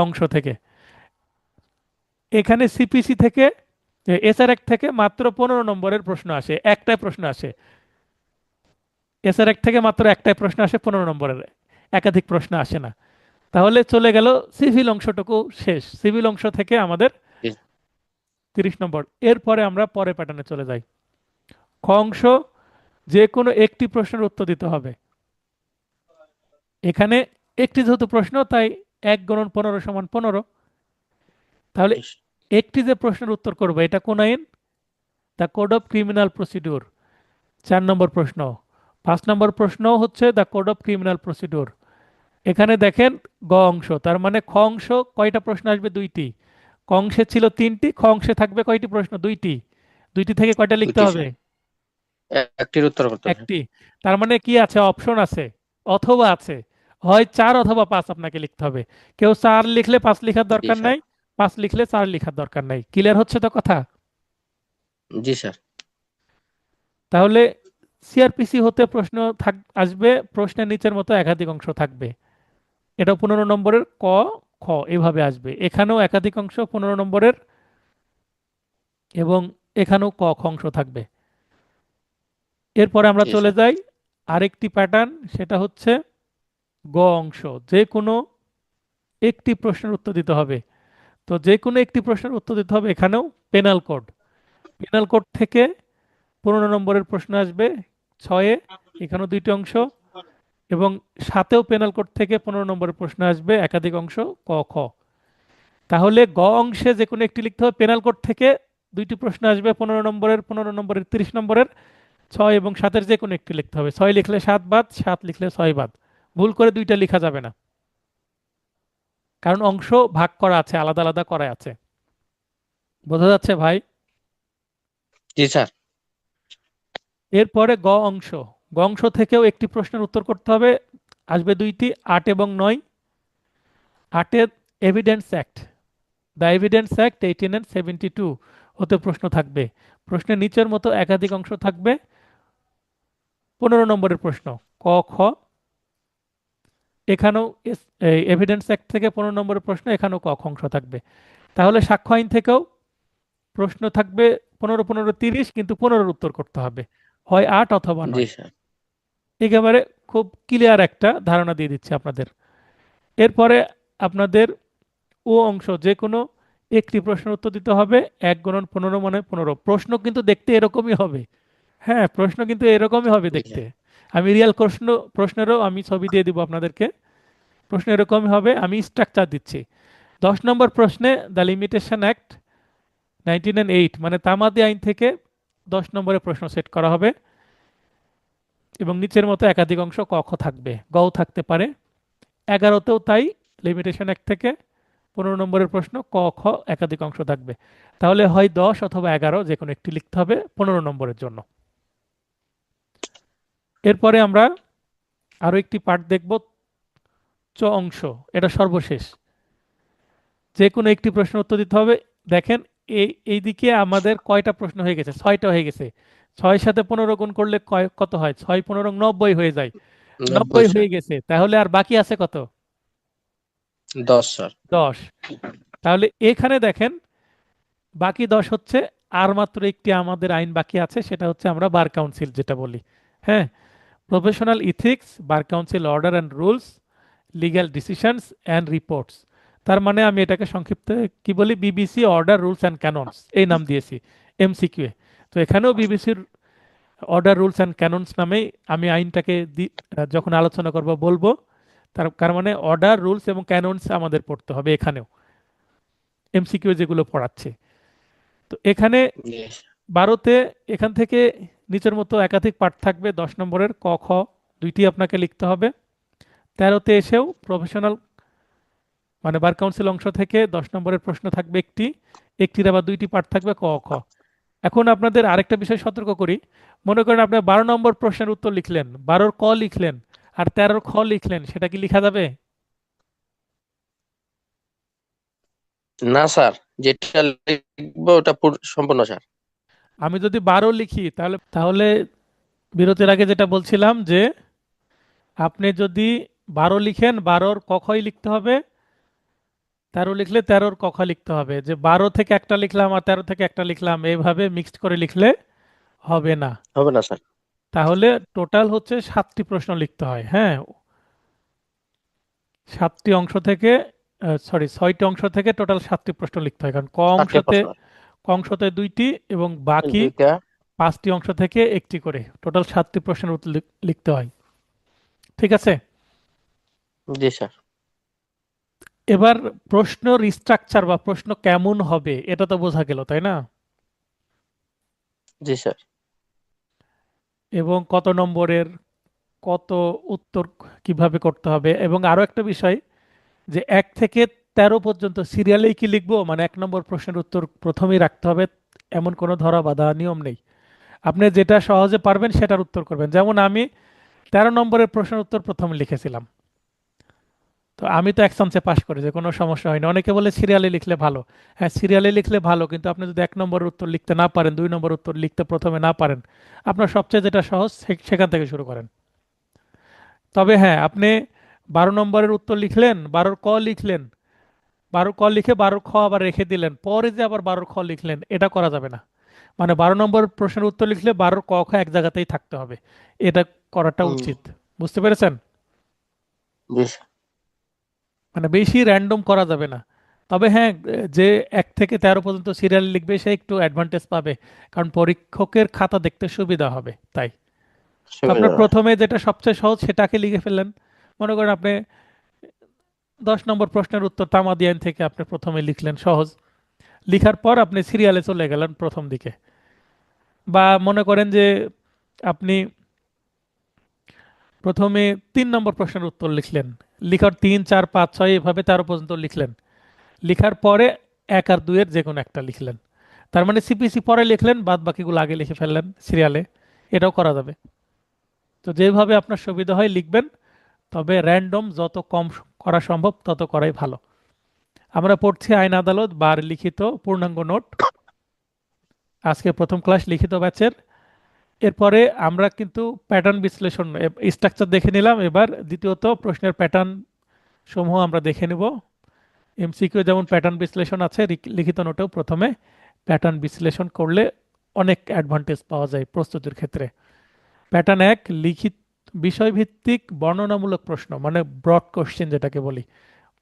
অংশ থেকে। এখানে সিপিসি থেকে, এসআর এক থেকে মাত্র 15 নম্বরের প্রশ্ন আসে, একটাই প্রশ্ন আসে। এসআর এক থেকে মাত্র একটাই প্রশ্ন আসে 15 নম্বরের, একাধিক প্রশ্ন আসে না। তাহলে চলে গেল সিভিল অংশটুকু শেষ। সিভিল অংশ থেকে আমাদের জি 30 নম্বর। এরপরে আমরা পরের প্যাটার্নে চলে যাই। খ অংশ, যে কোনো একটি প্রশ্নের উত্তর দিতে হবে। এখানে একটি যেহেতু প্রশ্ন, তাই 1 × 15 = 15। তাহলে জি একটি যে প্রশ্নের উত্তর করবো, এটা কোন আইন? The code of criminal procedure, 4 নম্বর প্রশ্ন। 5 নম্বর প্রশ্ন হচ্ছে the code of criminal procedure. এখানে দেখেন গ অংশ, তার মানে খ অংশ কয়টা প্রশ্ন আসবে? 2টি। ক অংশে ছিল 3টি, খ অংশে থাকবে কয়টি প্রশ্ন? 2টি। 2টি থেকে কয়টা লিখতে দুইটি হবে? স্যার। একটির উত্তর করতে হবে। একটি। তার মানে কি আছে? অপশন আছে, অথবা আছে। হয় 4 অথবা 5 আপনাকে লিখতে হবে। কেউ 4 লিখলে 5 লিখার জি দরকার স্যার। নাই, 5 লিখলে 4 লিখার দরকার নাই। ক্লিয়ার হচ্ছে তো কথা? জি স্যার। তাহলে সিআরপিসি হতে প্রশ্ন আসবে, প্রশ্নের নিচের মতো একাধিক অংশ থাকবে। এটা 15 নম্বরের ক খ এভাবে আসবে। এখানেও একাধিক অংশ 15 নম্বরের, এবং এখানেও ক খ অংশ থাকবে। এরপরে আমরা জি চলে স্যার। যাই আরেকটি প্যাটার্ন, সেটা হচ্ছে গ অংশ। যে কোনো একটি প্রশ্নের উত্তর দিতে হবে। তো যে কোনো একটি প্রশ্নের উত্তর দিতে হবে। এখানেও পেনাল কোড, পেনাল কোড থেকে 15 নম্বরের প্রশ্ন আসবে 6-এ, এখানেও 2টি অংশ। এবং 7-এও পেনাল কোড থেকে 15 নম্বরের প্রশ্ন আসবে, একাধিক অংশ, ক খ। তাহলে গ অংশে যে কোনো একটি লিখতে হবে। পেনাল কোড থেকে 2টি প্রশ্ন আসবে, 15 নম্বরের, 15 নম্বরের, 30 নম্বরের। 6 এবং 7-এর যে কোনো একটি লিখতে হবে। 6 লিখলে 7 বাদ, 7 লিখলে 6 বাদ। ভুল করে 2টা লেখা যাবে না, কারণ অংশ ভাগ করা আছে, আলাদা আলাদা করা আছে। বোঝা যাচ্ছে ভাই? জি স্যার। এরপরে গ অংশ। গ অংশ থেকেও একটি প্রশ্নের উত্তর করতে হবে, আসবে 2টি, 8 এবং 9। 8-এর evidence act, the evidence act 1872 হতে প্রশ্ন থাকবে। প্রশ্নের নিচের মতো একাধিক অংশ থাকবে। 15 নম্বরের প্রশ্ন ক খ। এখানেও এভিডেন্স অ্যাক্ট থেকে 15 নম্বরের প্রশ্ন, এখানেও ক খ অংশ থাকবে। তাহলে সাক্ষ্য আইন থেকেও প্রশ্ন থাকবে 15 15 30, কিন্তু 15-এর উত্তর করতে হবে, হয় 8 অথবা জি 9। স্যার। একেবারে খুব ক্লিয়ার একটা ধারণা দিয়ে দিচ্ছি আপনাদের। এরপরে আপনাদের ও অংশ, যে কোনো একটি প্রশ্নের উত্তর দিতে হবে। 1 × 15 মানে 15। প্রশ্ন কিন্তু দেখতে এরকমই হবে। হ্যাঁ, প্রশ্ন কিন্তু এরকমই হবে জি দেখতে। স্যার। আমি রিয়েল প্রশ্নেরও আমি ছবি দিয়ে দিব আপনাদেরকে। প্রশ্ন এরকমই হবে, আমি স্ট্রাকচার দিচ্ছি। 10 নম্বর প্রশ্নে দ্য লিমিটেশন অ্যাক্ট 1908 মানে তামাদি আইন থেকে 10 নম্বরের প্রশ্ন সেট করা হবে, এবং নিচের মতো একাধিক অংশ, ক খ থাকবে, গও থাকতে পারে। 11-তেও তাই, লিমিটেশন অ্যাক্ট থেকে 15 নম্বরের প্রশ্ন, ক খ একাধিক অংশ থাকবে। তাহলে হয় 10 অথবা 11, যে কোনো একটি লিখতে হবে 15 নম্বরের জন্য। এরপরে আমরা আরো একটি পার্ট দেখব, চ অংশ। এটা সর্বশেষ। যে কোনো একটি প্রশ্নের উত্তর দিতে হবে। দেখেন এইদিকে আমাদের কয়টা প্রশ্ন হয়ে গেছে? 6টা হয়ে গেছে। 6-এর সাথে 15 গুণ করলে কত হয়? 6 15 90 হয়ে যায়। 90 90 স্যার। হয়ে গেছে, তাহলে আর বাকি আছে কত? 10 স্যার। 10। তাহলে এখানে দেখেন বাকি 10 হচ্ছে, আর মাত্র একটি আমাদের আইন বাকি আছে, সেটা হচ্ছে আমরা বার কাউন্সিল যেটা বলি। হ্যাঁ, professional ethics, bar council order and rules, legal decisions and reports. তার মানে আমি এটাকে সংক্ষিপ্ত কি বলি? বিবিসি অর্ডার রুলস অ্যান্ড ক্যাননস, এই নাম দিয়েছি এমসিকিউ এ। তো এখানেও বিবিসির অর্ডার রুলস অ্যান্ড ক্যাননস নামেই আমি আইনটাকে যখন আলোচনা করব বলবো। তার মানে অর্ডার রুলস এবং ক্যাননস আমাদের পড়তে হবে এখানেও, এমসিকিউ যেগুলো পড়াচ্ছে। তো এখানে জি 12তে এখান থেকে নিচের মতো একাধিক পার্ট থাকবে, 10 নম্বরের ক খ দুইটি আপনাকে লিখতে হবে। 13তে এসেও প্রফেশনাল মানে বার কাউন্সিল অংশ থেকে 10 নম্বরের প্রশ্ন থাকবে একটি, একটির আবার দুইটি পার্ট থাকবে ক খ। এখন আপনাদের আরেকটা বিষয় সতর্ক করি, মনে করেন আপনি 12 নম্বর প্রশ্নের উত্তর লিখলেন, 12-র ক লিখলেন আর 13-র খ লিখলেন, সেটা কি লেখা যাবে? না স্যার, যেটা লিখবো ওটা সম্পূর্ণ স্যার। আমি যদি 12 লিখি তাহলে তাহলে বিরতির আগে যেটা বলছিলাম যে আপনি যদি 12 লিখেন 12-র ক খই লিখতে হবে, 13 লিখলে 13-র ক খ লিখতে হবে। যে 12 থেকে একটা লিখলাম আর 13 থেকে একটা লিখলাম এইভাবে মিক্সড করে লিখলে হবে না। হবে না স্যার। তাহলে টোটাল হচ্ছে 7টি প্রশ্ন লিখতে হয়। হ্যাঁ, 7টি অংশ থেকে, সরি 6টি অংশ থেকে টোটাল 7টি প্রশ্ন লিখতে হয়, কারণ চারটে প্রশ্ন, ক অংশতে দুইটি এবং বাকি দুইটা। 5টি অংশ থেকে একটি করে টোটাল 7টি প্রশ্নের উত্তর লিখতে হয়। ঠিক আছে? জি স্যার। এবার প্রশ্নের স্ট্রাকচার বা প্রশ্ন কেমন হবে এটা তো বোঝা গেল, তাই না? জি স্যার। এবং কত নম্বরের, কত উত্তর কিভাবে করতে হবে, এবং আরো একটা বিষয় যে 1 থেকে 13 পর্যন্ত সিরিয়ালেই কি লিখবো, মানে 1 নম্বর প্রশ্নের উত্তর প্রথমেই রাখতে হবে এমন কোনো ধরা বাঁধা নিয়ম নেই। আপনি যেটা সহজে পারবেন সেটার উত্তর করবেন। যেমন আমি 13 নম্বরের প্রশ্নের উত্তর প্রথমে লিখেছিলাম, তো আমি তো এক চান্সে পাশ করেছি, কোনো সমস্যা হয়নি। অনেকে বলে সিরিয়ালে লিখলে ভালো। হ্যাঁ, সিরিয়ালে লিখলে ভালো, কিন্তু আপনি যদি 1 নম্বরের উত্তর লিখতে না পারেন, 2 নম্বর উত্তর লিখতে প্রথমে না পারেন, আপনার সবচেয়ে যেটা সহজ সেখান থেকে শুরু করেন। তবে হ্যাঁ, আপনি 12 নম্বরের উত্তর লিখলেন, 12-র ক লিখলেন, 12 ক লিখে 12 খ আবার রেখে দিলেন, পরে যে আবার 12 খ লিখলেন, এটা করা যাবে না। মানে 12 নম্বর প্রশ্নের উত্তর লিখলে 12 ক খ এক জায়গাতেই থাকতে হবে, এটা করাটা হুম। উচিত। বুঝতে পেরেছেন? জি স্যার। মানে বেশি র্যান্ডম করা যাবে না। তবে হ্যাঁ, যে 1 থেকে 13 পর্যন্ত সিরিয়াল লিখবে সে একটু অ্যাডভান্টেজ পাবে, কারণ পরীক্ষকের খাতা দেখতে সুবিধা হবে তাই। তো আপনার সুবিধা। প্রথমে যেটা সবচেয়ে সহজ সেটাকে লিখে ফেললেন। মনে করেন আপনি 10 নম্বর প্রশ্নের উত্তর তামাদিয়ান থেকে আপনি প্রথমে লিখলেন, সহজ। লিখার পর আপনি সিরিয়ালে চলে গেলেন প্রথম দিকে। বা মনে করেন যে আপনি প্রথমে 3 নম্বর প্রশ্নের উত্তর লিখলেন, লিখার 3, 4, 5, 6 এভাবে 13 পর্যন্ত লিখলেন। লিখার পরে 1 আর 2 এর যে কোনো একটা লিখলেন। তার মানে সিপিসি পরে লিখলেন, বাদ বাকিগুলো আগে লিখে ফেললেন সিরিয়ালে। এটাও করা যাবে। তো যেভাবে আপনার সুবিধা হয় লিখবেন, তবে র্যান্ডম যত কম করা সম্ভব তত করাই ভালো। আমরা পড়ছি আইন আদালত বার লিখিত পূর্ণাঙ্গ নোট, আজকে প্রথম ক্লাস লিখিত ব্যাচের। এরপরে আমরা কিন্তু প্যাটার্ন বিশ্লেষণ স্ট্রাকচার দেখে নিলাম, এবার দ্বিতীয়ত প্রশ্নের প্যাটার্ন সমূহ আমরা দেখে নেব। এমসিকিউ যেমন প্যাটার্ন বিশ্লেষণ আছে, লিখিত নোটেও প্রথমে প্যাটার্ন বিশ্লেষণ করলে অনেক অ্যাডভান্টেজ পাওয়া যায় প্রস্তুতির ক্ষেত্রে। প্যাটার্ন 1, লিখিত বিষয়ভিত্তিক বর্ণনামূলক প্রশ্ন, মানে ব্রড কোশ্চেন যেটাকে বলি,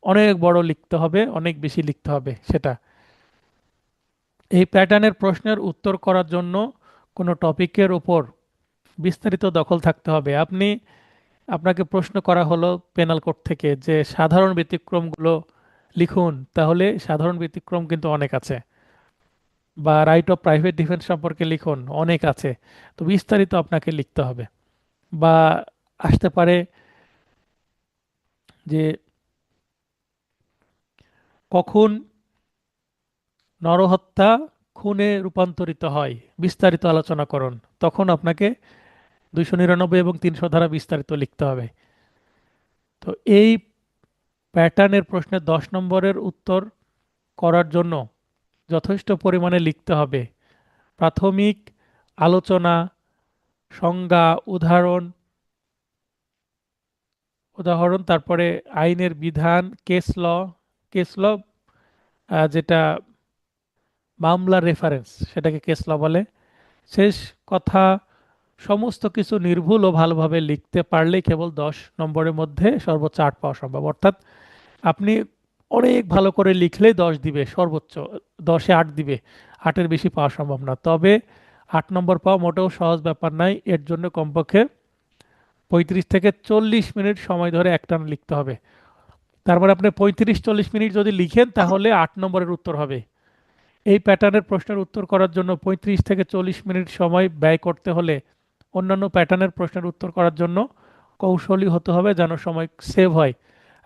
অনেক বড় লিখতে হবে, অনেক বেশি লিখতে হবে সেটা। এই প্যাটার্নের প্রশ্নের উত্তর করার জন্য কোনো টপিকের উপর বিস্তারিত দখল থাকতে হবে। আপনাকে প্রশ্ন করা হলো পেনাল কোড থেকে যে সাধারণ ব্যতিক্রমগুলো লিখুন, তাহলে সাধারণ ব্যতিক্রম কিন্তু অনেক আছে। বা রাইট অফ প্রাইভেট ডিফেন্স সম্পর্কে লিখুন, অনেক আছে। তো বিস্তারিত আপনাকে লিখতে হবে। বা আসতে পারে যে কখন নরহত্যা খুনে রূপান্তরিত হয়, বিস্তারিত আলোচনা করুন, তখন আপনাকে 299 এবং 300 ধারা বিস্তারিত লিখতে হবে। তো এই প্যাটার্নের প্রশ্নে 10 নম্বরের উত্তর করার জন্য যথেষ্ট পরিমাণে লিখতে হবে। প্রাথমিক আলোচনা, সংজ্ঞা, উদাহরণ উদাহরণ তারপরে আইনের বিধান, কেস ল যেটা মামলার রেফারেন্স, সেটাকে কেস ল বলে। শেষ কথা, সমস্ত কিছু নির্ভুল ও ভালোভাবে লিখতে পারলেই কেবল 10 নম্বরের মধ্যে সর্বোচ্চ 8 পাওয়া সম্ভব। অর্থাৎ আপনি অনেক ভালো করে লিখলেই 10 দিবে সর্বোচ্চ, 10-এ 8 দিবে, 8-এর বেশি পাওয়া সম্ভব না। তবে 8 নম্বর পাওয়া মোটেও সহজ ব্যাপার নাই, এর জন্য কমপক্ষে 35 থেকে 40 মিনিট সময় ধরে একটানা লিখতে হবে। তারপরে আপনি 35-40 মিনিট যদি লিখেন তাহলে 8 নম্বরের উত্তর হবে। এই প্যাটার্নের প্রশ্নের উত্তর করার জন্য 35 থেকে 40 মিনিট সময় ব্যয় করতে হলে অন্যান্য প্যাটার্নের প্রশ্নের উত্তর করার জন্য কৌশলী হতে হবে যেন সময় সেভ হয়।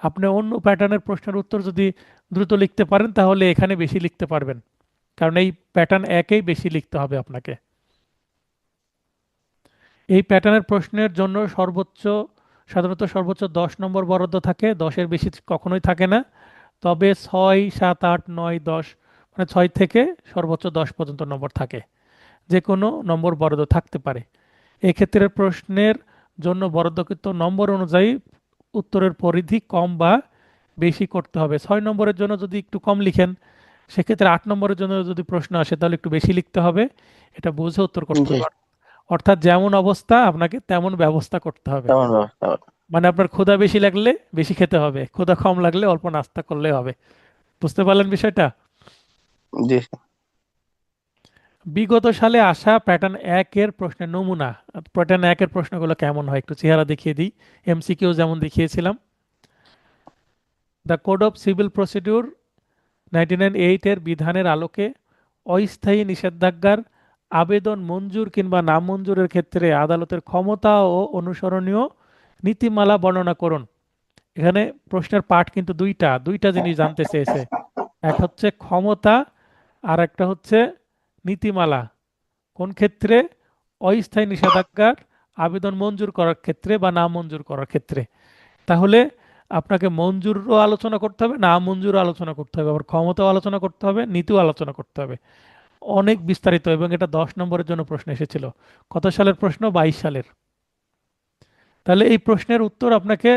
আপনি অন্য প্যাটার্নের প্রশ্নের উত্তর যদি দ্রুত লিখতে পারেন তাহলে এখানে বেশি লিখতে পারবেন, কারণ এই প্যাটার্ন একেই বেশি লিখতে হবে আপনাকে। এই প্যাটার্নের প্রশ্নের জন্য সাধারণত সর্বোচ্চ 10 নম্বর বরাদ্দ থাকে, 10-এর বেশি কখনোই থাকে না। তবে 6, 7, 8, 9, 10 মানে 6 থেকে সর্বোচ্চ 10 পর্যন্ত নম্বর থাকে, যে কোনো নম্বর বরাদ্দ থাকতে পারে। এক্ষেত্রে প্রশ্নের জন্য বরাদ্দকৃত নম্বর অনুযায়ী উত্তরের পরিধি কম বা বেশি করতে হবে। 6 নম্বরের জন্য যদি একটু কম লিখেন, সেক্ষেত্রে 8 নম্বরের জন্য যদি প্রশ্ন আসে তাহলে একটু বেশি লিখতে হবে। এটা বুঝে উত্তর করতে জি, হবে। অর্থাৎ যেমন অবস্থা আপনাকে তেমন ব্যবস্থা করতে হবে। তেমন ব্যবস্থা হবে। মানে আপনার ক্ষুধা বেশি লাগলে বেশি খেতে হবে, ক্ষুধা কম লাগলে অল্প নাস্তা করলে হবে। বুঝতে পারলেন বিষয়টা? জি বিগত সালে আসা প্যাটার্ন 1-এর প্রশ্নের নমুনা। প্যাটার্ন 1-এর প্রশ্নগুলো কেমন হয় একটু চেহারা দেখিয়ে দিই। এমসিকিউ যেমন দেখিয়েছিলাম। The code of civil procedure 1908-এর বিধানের আলোকে অস্থায়ী নিষেধাজ্ঞার আবেদন মঞ্জুর কিংবা নামঞ্জুরের ক্ষেত্রে আদালতের ক্ষমতা ও অনুসরণীয় নীতিমালা বর্ণনা করুন। এখানে প্রশ্নের পার্ট কিন্তু দুইটা জিনিস জানতে চেয়েছে। এক হচ্ছে ক্ষমতা, আর একটা হচ্ছে নীতিমালা। কোন ক্ষেত্রে? অস্থায়ী নিষেধাজ্ঞার আবেদন মঞ্জুর করার ক্ষেত্রে বা না মঞ্জুর করার ক্ষেত্রে। তাহলে আপনাকে মঞ্জুরও আলোচনা করতে হবে, না মঞ্জুরও আলোচনা করতে হবে, আবার ক্ষমতাও আলোচনা করতে হবে, নীতিও আলোচনা করতে হবে। অনেক বিস্তারিত, এবং এটা 10 নম্বরের জন্য প্রশ্ন এসেছিল। কত সালের প্রশ্ন? 22 সালের। তাহলে এই প্রশ্নের উত্তর আপনাকে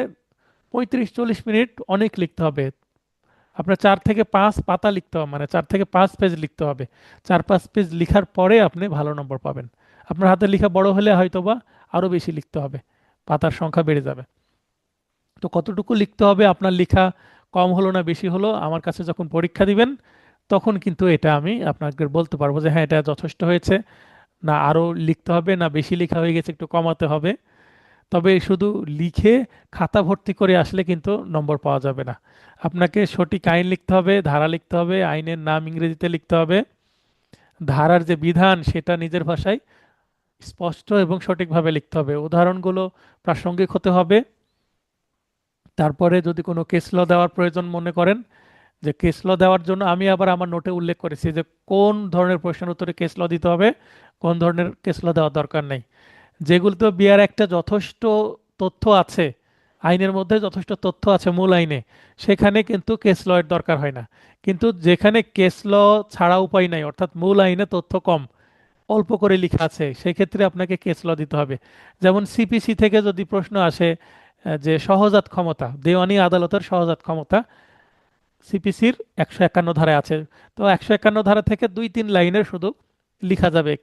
35-40 মিনিট অনেক লিখতে হবে। আপনার 4 থেকে 5 পাতা লিখতে হবে, মানে 4 থেকে 5 পেজ লিখতে হবে। 4-5 পেজ লিখার পরে আপনি ভালো নম্বর পাবেন। আপনার হাতে লেখা বড় হলে হয়তোবা আরো বেশি লিখতে হবে, পাতার সংখ্যা বেড়ে যাবে। তো কতটুকু লিখতে হবে, আপনার লেখা কম হলো না বেশি হলো, আমার কাছে যখন পরীক্ষা দিবেন তখন কিন্তু এটা আমি আপনাকে বলতে পারবো যে হ্যাঁ এটা যথেষ্ট হয়েছে, না আরো লিখতে হবে, না বেশি লেখা হয়ে গেছে একটু কমাতে হবে। তবে শুধু লিখে খাতা ভর্তি করে আসলে কিন্তু নম্বর পাওয়া যাবে না। আপনাকে সঠিক আইন লিখতে হবে, ধারা লিখতে হবে, আইনের নাম ইংরেজিতে লিখতে হবে, ধারার যে বিধান সেটা নিজের ভাষায় স্পষ্ট এবং সঠিকভাবে লিখতে হবে, উদাহরণগুলো প্রাসঙ্গিক হতে হবে। তারপরে যদি কোনো কেস ল দেওয়ার প্রয়োজন মনে করেন, যে কেস ল দেওয়ার জন্য আমি আবার আমার নোটে উল্লেখ করেছি যে কোন ধরনের প্রশ্নের উত্তরে কেস ল দিতে হবে, কোন ধরনের কেস ল দেওয়ার দরকার নেই। যেগুলোতে বিয়ার একটা যথেষ্ট তথ্য আছে, আইনের মধ্যে যথেষ্ট তথ্য আছে মূল আইনে, সেখানে কিন্তু কেস ল এর দরকার হয় না। কিন্তু যেখানে কেস ল ছাড়া উপায় নাই, অর্থাৎ মূল আইনে তথ্য কম, অল্প করে লেখা আছে, সেক্ষেত্রে আপনাকে কেস ল দিতে হবে। যেমন সিপিসি থেকে যদি প্রশ্ন আসে যে সহজাত ক্ষমতা, দেওয়ানি আদালতের সহজাত ক্ষমতা সিপিসির 151 ধারায় আছে, তো 151 ধারা থেকে 2-3 লাইনের শুধু লেখা যাবে।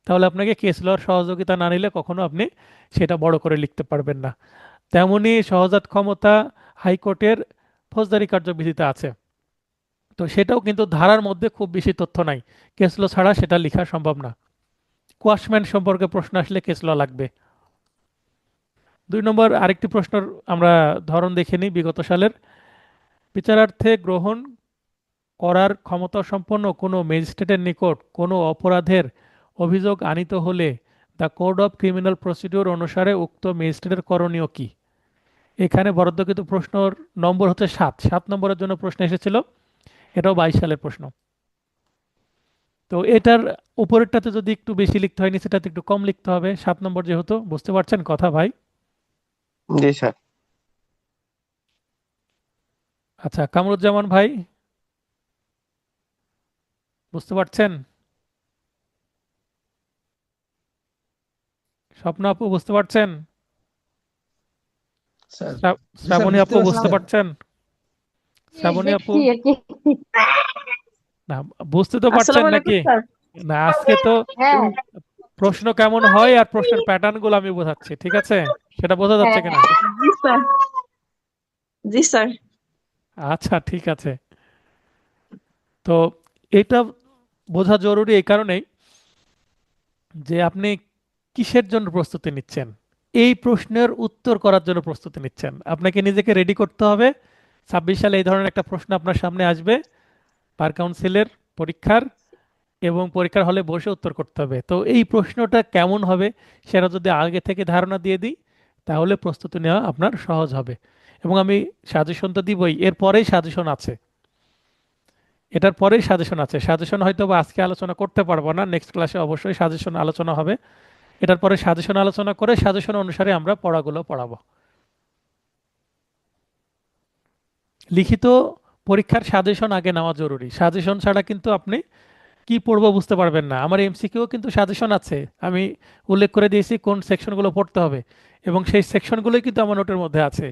তাহলে আপনাকে কেস লর সহযোগিতা না নিলে কখনো আপনি সেটা বড় করে লিখতে পারবেন না। তেমনি সহজাত ক্ষমতা হাইকোর্টের ফৌজদারি কার্যবিধিতে আছে, তো সেটাও কিন্তু ধারার মধ্যে খুব বেশি তথ্য নাই, কেস ল ছাড়া সেটা লেখা সম্ভব না। কোয়াশম্যান সম্পর্কে প্রশ্ন আসলে কেস ল লাগবে। 2 নম্বর আরেকটি প্রশ্নের আমরা ধরন দেখে নিই বিগত সালের। বিচারার্থে গ্রহণ করার ক্ষমতা সম্পন্ন কোনো ম্যাজিস্ট্রেটের নিকট কোনো অপরাধের অভিযোগ আনিত হলে the code of criminal procedure অনুসারে উক্ত ম্যাজিস্ট্রেটের করণীয় কি? এখানে বরাদ্দকৃত প্রশ্নর নম্বর হচ্ছে 7 নম্বরের জন্য প্রশ্ন এসেছিল, এটাও 22 সালের প্রশ্ন। তো এটার উপরেরটাতে যদি একটু বেশি লিখতে হয়, নিচেটাতে একটু কম লিখতে হবে, 7 নম্বর যেহেতু। বুঝতে পারছেন কথা ভাই? জি স্যার। আচ্ছা, কামরুজ্জামান ভাই বুঝতে পারছেন? স্বপ্ন আপু বুঝতে পারছেন? স্যার। জি স্যার, শ্রাবণী বুঝতে আপু পারছি বুঝতে স্যার। পারছেন? এই শ্রাবণী আপু, দেখছি আর কি। না বুঝতে তো পারছেন আসসালামু আলাইকুম নাকি? স্যার। না, আজকে তো হ্যাঁ প্রশ্ন কেমন হয় আর প্রশ্নের প্যাটার্ন গুলো আমি বোঝাচ্ছি, ঠিক আছে? সেটা বোঝা যাচ্ছে হ্যাঁ কিনা? জি স্যার। জি স্যার। আচ্ছা ঠিক আছে। তো এটা বোঝা জরুরি এই কারণেই যে আপনি কিসের জন্য প্রস্তুতি নিচ্ছেন, এই প্রশ্নের উত্তর করার জন্য প্রস্তুতি নিচ্ছেন। আপনাকে নিজেকে রেডি করতে হবে। 26 সালে এই ধরনের একটা প্রশ্ন আপনার সামনে আসবে বার কাউন্সিলের পরীক্ষার, এবং পরীক্ষার হলে বসে উত্তর করতে হবে। তো এই প্রশ্নটা কেমন হবে সেটা যদি আগে থেকে ধারণা দিয়ে দিই তাহলে প্রস্তুতি নেওয়া আপনার সহজ হবে। এবং আমি সাজেশন তো দিবই, এরপরেই সাজেশন আছে, এটার পরেই সাজেশন আছে। সাজেশন হয়তো বা আজকে আলোচনা করতে পারবো না, নেক্সট ক্লাসে অবশ্যই সাজেশন আলোচনা হবে। এটার পরে সাজেশন আলোচনা করে সাজেশন অনুসারে আমরা পড়াগুলো পড়াবো। লিখিত পরীক্ষার সাজেশন আগে নেওয়া জরুরি, সাজেশন ছাড়া কিন্তু আপনি কি পড়বো বুঝতে পারবেন না। আমার এমসিকিউ কিন্তু সাজেশন আছে, আমি উল্লেখ করে দিয়েছি কোন সেকশনগুলো পড়তে হবে এবং সেই সেকশনগুলোই কিন্তু আমার নোটের মধ্যে আছে।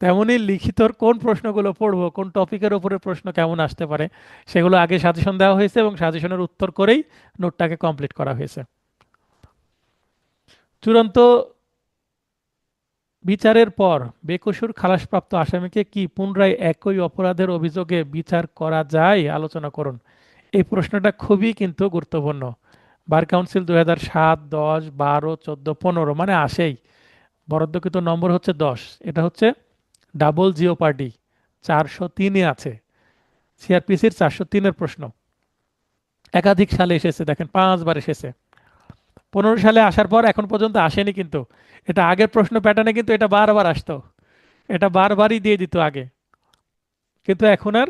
তেমনই লিখিতর কোন প্রশ্নগুলো পড়বো, কোন টপিকের উপরে প্রশ্ন কেমন আসতে পারে সেগুলো আগে সাজেশন দেওয়া হয়েছে এবং সাজেশনের উত্তর করেই নোটটাকে কমপ্লিট করা হয়েছে। চূড়ান্ত বিচারের পর বেকসুর খালাসপ্রাপ্ত আসামিকে কি পুনরায় একই অপরাধের অভিযোগে বিচার করা যায়, আলোচনা করুন। এই প্রশ্নটা খুবই কিন্তু গুরুত্বপূর্ণ। বার কাউন্সিল 2007, 10, 12, 14, 15 মানে আসেই, বরাদ্দকৃত নম্বর হচ্ছে 10। এটা হচ্ছে ডাবল জিওপার্ডি, 403-এ আছে, সিআরপিসির 403-এর প্রশ্ন। একাধিক সালে এসেছে, দেখেন 5 বার এসেছে। 15 সালে আসার পর এখন পর্যন্ত আসেনি, কিন্তু এটা আগের প্রশ্ন প্যাটার্নে কিন্তু এটা বারবার আসতো, এটা বারবারই দিয়ে দিত আগে, কিন্তু এখন আর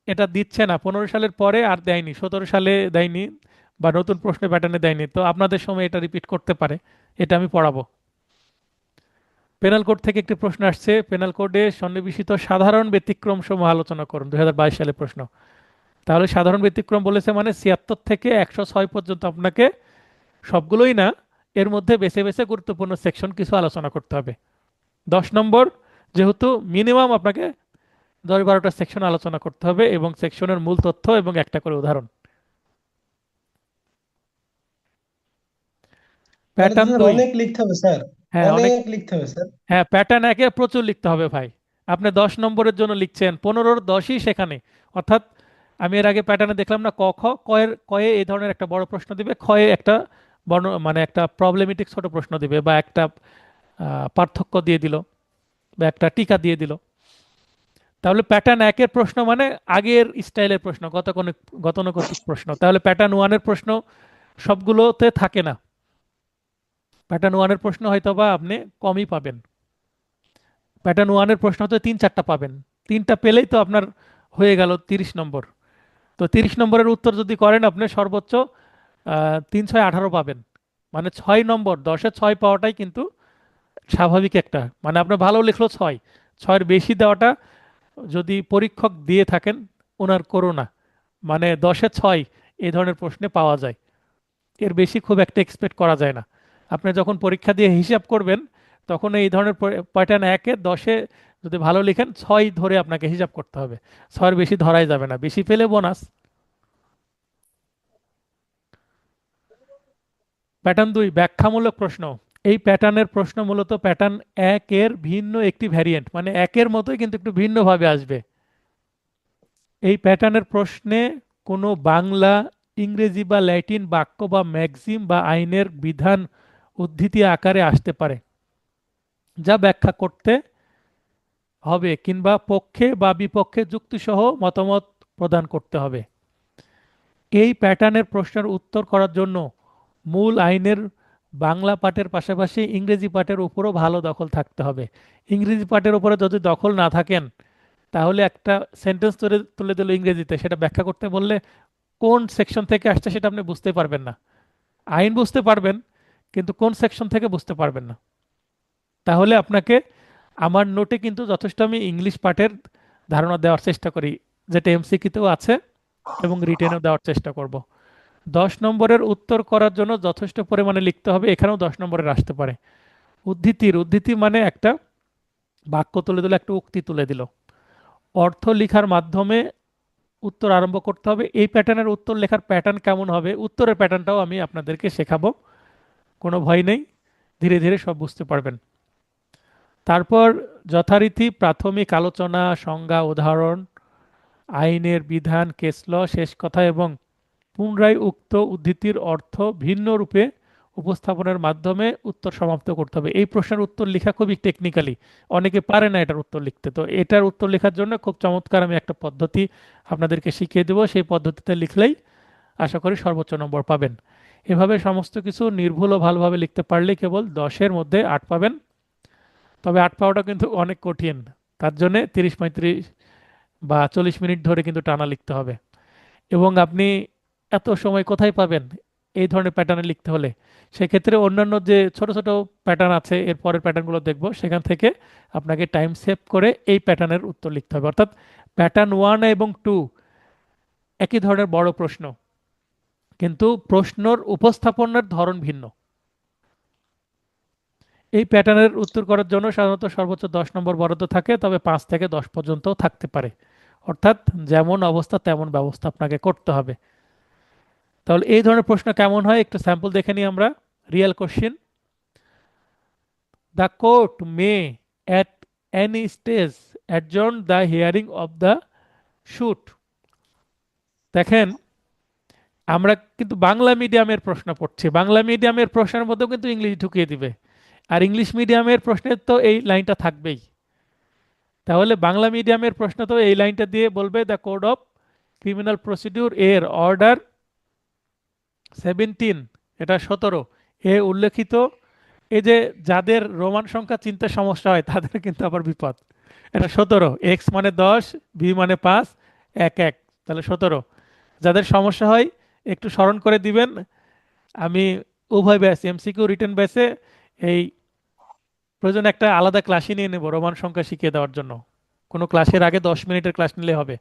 এটা দিচ্ছে না। 15 সালের পরে আর দেয়নি, 17 সালে দেয়নি বা নতুন প্রশ্ন প্যাটার্নে দেয়নি। তো আপনাদের সময় এটা রিপিট করতে পারে, এটা আমি পড়াবো। পেনাল কোড থেকে একটি প্রশ্ন আসছে, পেনাল কোডে সন্নিবেশিত সাধারণ ব্যতিক্রম সমূহ আলোচনা করুন, 2022 সালের প্রশ্ন। তাহলে সাধারণ ব্যতিক্রম বলেছে মানে 76 থেকে 106 পর্যন্ত আপনাকে সবগুলোই না, এর মধ্যে বেছে বেছে গুরুত্বপূর্ণ সেকশন কিছু আলোচনা করতে হবে। 10 নম্বর, যেহেতু মিনিমাম আপনাকে 10-12টা সেকশন আলোচনা করতে হবে এবং সেকশনের মূল তথ্য এবং একটা করে উদাহরণ। তাহলে তো প্যাটার্ন স্যার 2, অনেক লিখতে হবে স্যার, হ্যাঁ অনেক, অনেক লিখতে হবে স্যার। হ্যাঁ প্যাটার্ন 1-এ প্রচুর লিখতে হবে ভাই। আপনি 10 নম্বরের জন্য লিখছেন, 15-র 10ই সেখানে। অর্থাৎ আমি এর আগে প্যাটার্নে দেখলাম না, ক খ, কয়ে এই ধরনের একটা বড় প্রশ্ন দিবে, খয়ে একটা মানে একটা প্রবলেমেটিক ছোট প্রশ্ন দিবে বা একটা পার্থক্য দিয়ে দিল বা একটা টিকা দিয়ে দিল। তাহলে প্যাটার্ন 1-এর প্রশ্ন মানে আগের স্টাইলের প্রশ্ন, গতানুগতিক প্রশ্ন। তাহলে প্যাটার্ন 1-এর প্রশ্ন সবগুলোতে থাকে না, প্যাটার্ন 1-এর প্রশ্ন হয়তো বা আপনি কমই পাবেন। প্যাটার্ন 1-এর প্রশ্ন হয়তো 3-4টা পাবেন, 3টা পেলেই তো আপনার হয়ে গেল 30 নম্বর। তো 30 নম্বরের উত্তর যদি করেন আপনি সর্বোচ্চ 3-6-18 পাবেন, মানে 6 নম্বর, 10-এ 6 পাওয়াটাই কিন্তু স্বাভাবিক একটা, মানে আপনার ভালো লিখলো 6, 6-এর বেশি দেওয়াটা যদি পরীক্ষক দিয়ে থাকেন ওনার করোনা, মানে 10-এ 6 এই ধরনের প্রশ্নে পাওয়া যায়, এর বেশি খুব একটা এক্সপেক্ট করা যায় না। আপনি যখন পরীক্ষা দিয়ে হিসাব করবেন তখন এই ধরনের প্যাটার্ন 1-এ 10-এ যদি ভালো লিখেন 6 ধরে আপনাকে হিসাব করতে হবে, 6-এর বেশি ধরাই যাবে না, বেশি পেলে বোনাস। প্যাটার্ন 2, ব্যাখ্যামূলক প্রশ্ন। এই প্যাটার্নের প্রশ্ন মূলত প্যাটার্ন 1-এর ভিন্ন একটি ভ্যারিয়েন্ট, মানে 1-এর মতোই কিন্তু একটু ভিন্নভাবে আসবে। এই প্যাটার্নের প্রশ্নে কোনো বাংলা, ইংরেজি বা ল্যাটিন বাক্য বা ম্যাক্সিম বা আইনের বিধান উদ্ধৃতি আকারে আসতে পারে, যা ব্যাখ্যা করতে হবে কিংবা পক্ষে বা বিপক্ষে যুক্তিসহ মতামত প্রদান করতে হবে। এই প্যাটার্নের প্রশ্নের উত্তর করার জন্য মূল আইনের বাংলা পাঠের পাশাপাশি ইংরেজি পাঠের উপরও ভালো দখল থাকতে হবে। ইংরেজি পাঠের উপরে যদি দখল না থাকেন তাহলে একটা সেন্টেন্স তুলে তুলে দিল ইংরেজিতে, সেটা ব্যাখ্যা করতে বললে কোন সেকশন থেকে আসছে সেটা আপনি বুঝতে পারবেন না। আইন বুঝতে পারবেন কিন্তু কোন সেকশন থেকে বুঝতে পারবেন না। তাহলে আপনাকে, আমার নোটে কিন্তু যথেষ্ট আমি ইংলিশ পাঠের ধারণা দেওয়ার চেষ্টা করি, যেটা এমসিকিউতেও আছে এবং রিটেনেও দেওয়ার চেষ্টা করব। 10 নম্বরের উত্তর করার জন্য যথেষ্ট পরিমাণে লিখতে হবে, এখানেও 10 নম্বরের আসতে পারে। উদ্ধৃতি মানে একটা বাক্য তুলে দিল, একটা উক্তি তুলে দিল। অর্থ লেখার মাধ্যমে উত্তর আরম্ভ করতে হবে। এই প্যাটার্নের উত্তর লেখার প্যাটার্ন কেমন হবে, উত্তরের প্যাটার্নটাও আমি আপনাদেরকে শেখাবো, কোনো ভয় নেই, ধীরে ধীরে সব বুঝতে পারবেন। তারপর যথারীতি প্রাথমিক আলোচনা, সংজ্ঞা, উদাহরণ, আইনের বিধান, কেস ল, শেষ কথা এবং পুনরায় উক্ত উদ্ধৃতির অর্থ ভিন্ন রূপে উপস্থাপনের মাধ্যমে উত্তর সমাপ্ত করতে হবে। এই প্রশ্নের উত্তর লেখা খুবই টেকনিক্যালি, অনেকে পারে না এটার উত্তর লিখতে। তো এটার উত্তর লেখার জন্য খুব চমৎকার আমি একটা পদ্ধতি আপনাদেরকে শিখিয়ে দেবো, সেই পদ্ধতিতে লিখলেই আশা করি সর্বোচ্চ নম্বর পাবেন। এভাবে সমস্ত কিছু নির্ভুল ও ভালোভাবে লিখতে পারলে কেবল 10-এর মধ্যে 8 পাবেন। তবে 8 পাওয়াটা কিন্তু অনেক কঠিন। তার জন্যে 30-35 বা 40 মিনিট ধরে কিন্তু টানা লিখতে হবে। এবং আপনি এত সময় কোথায় পাবেন এই ধরনের প্যাটার্নে লিখতে হলে? সেক্ষেত্রে অন্যান্য যে ছোট ছোট প্যাটার্ন আছে, এর পরের প্যাটার্নগুলো দেখব, সেখান থেকে আপনাকে টাইম সেভ করে এই প্যাটার্নের উত্তর লিখতে হবে। অর্থাৎ প্যাটার্ন 1 এবং 2 একই ধরনের বড় প্রশ্ন, কিন্তু প্রশ্নর উপস্থাপনের ধরন ভিন্ন। এই প্যাটার্নের উত্তর করার জন্য সাধারণত সর্বোচ্চ 10 নম্বর বরাদ্দ থাকে, তবে 5 থেকে 10 পর্যন্ত থাকতে পারে। অর্থাৎ যেমন অবস্থা তেমন ব্যবস্থা আপনাকে করতে হবে। তাহলে এই ধরনের প্রশ্ন কেমন হয় একটু স্যাম্পল দেখে নিই আমরা। Real question: the court may at any stage adjourn the hearing of the suit. দেখেন, আমরা কিন্তু বাংলা মিডিয়ামের প্রশ্ন পড়ছি, বাংলা মিডিয়ামের প্রশ্নের মধ্যেও কিন্তু ইংলিশ ঢুকিয়ে দিবে, আর ইংলিশ মিডিয়ামের প্রশ্নের তো এই লাইনটা থাকবেই। তাহলে বাংলা মিডিয়ামের প্রশ্ন তো এই লাইনটা দিয়ে বলবে the code of criminal procedure এর অর্ডার 17, এটা 17 এ উল্লেখিত। এই যে যাদের রোমান সংখ্যা চিনতে সমস্যা হয় তাদের কিন্তু আবার বিপদ। এটা 17, এক্স মানে 10, ভি মানে 5, 1 1, তাহলে 17। যাদের সমস্যা হয় একটু স্মরণ করে দিবেন। আমি উভয় ব্যাচ, এমসিকিউ রিটেন ব্যাচে, এই প্রয়োজন একটা আলাদা ক্লাসই নিয়ে নেব রোমান সংখ্যা শিখিয়ে দেওয়ার জন্য। কোনো ক্লাসের আগে 10 মিনিটের ক্লাস নিলে হবে,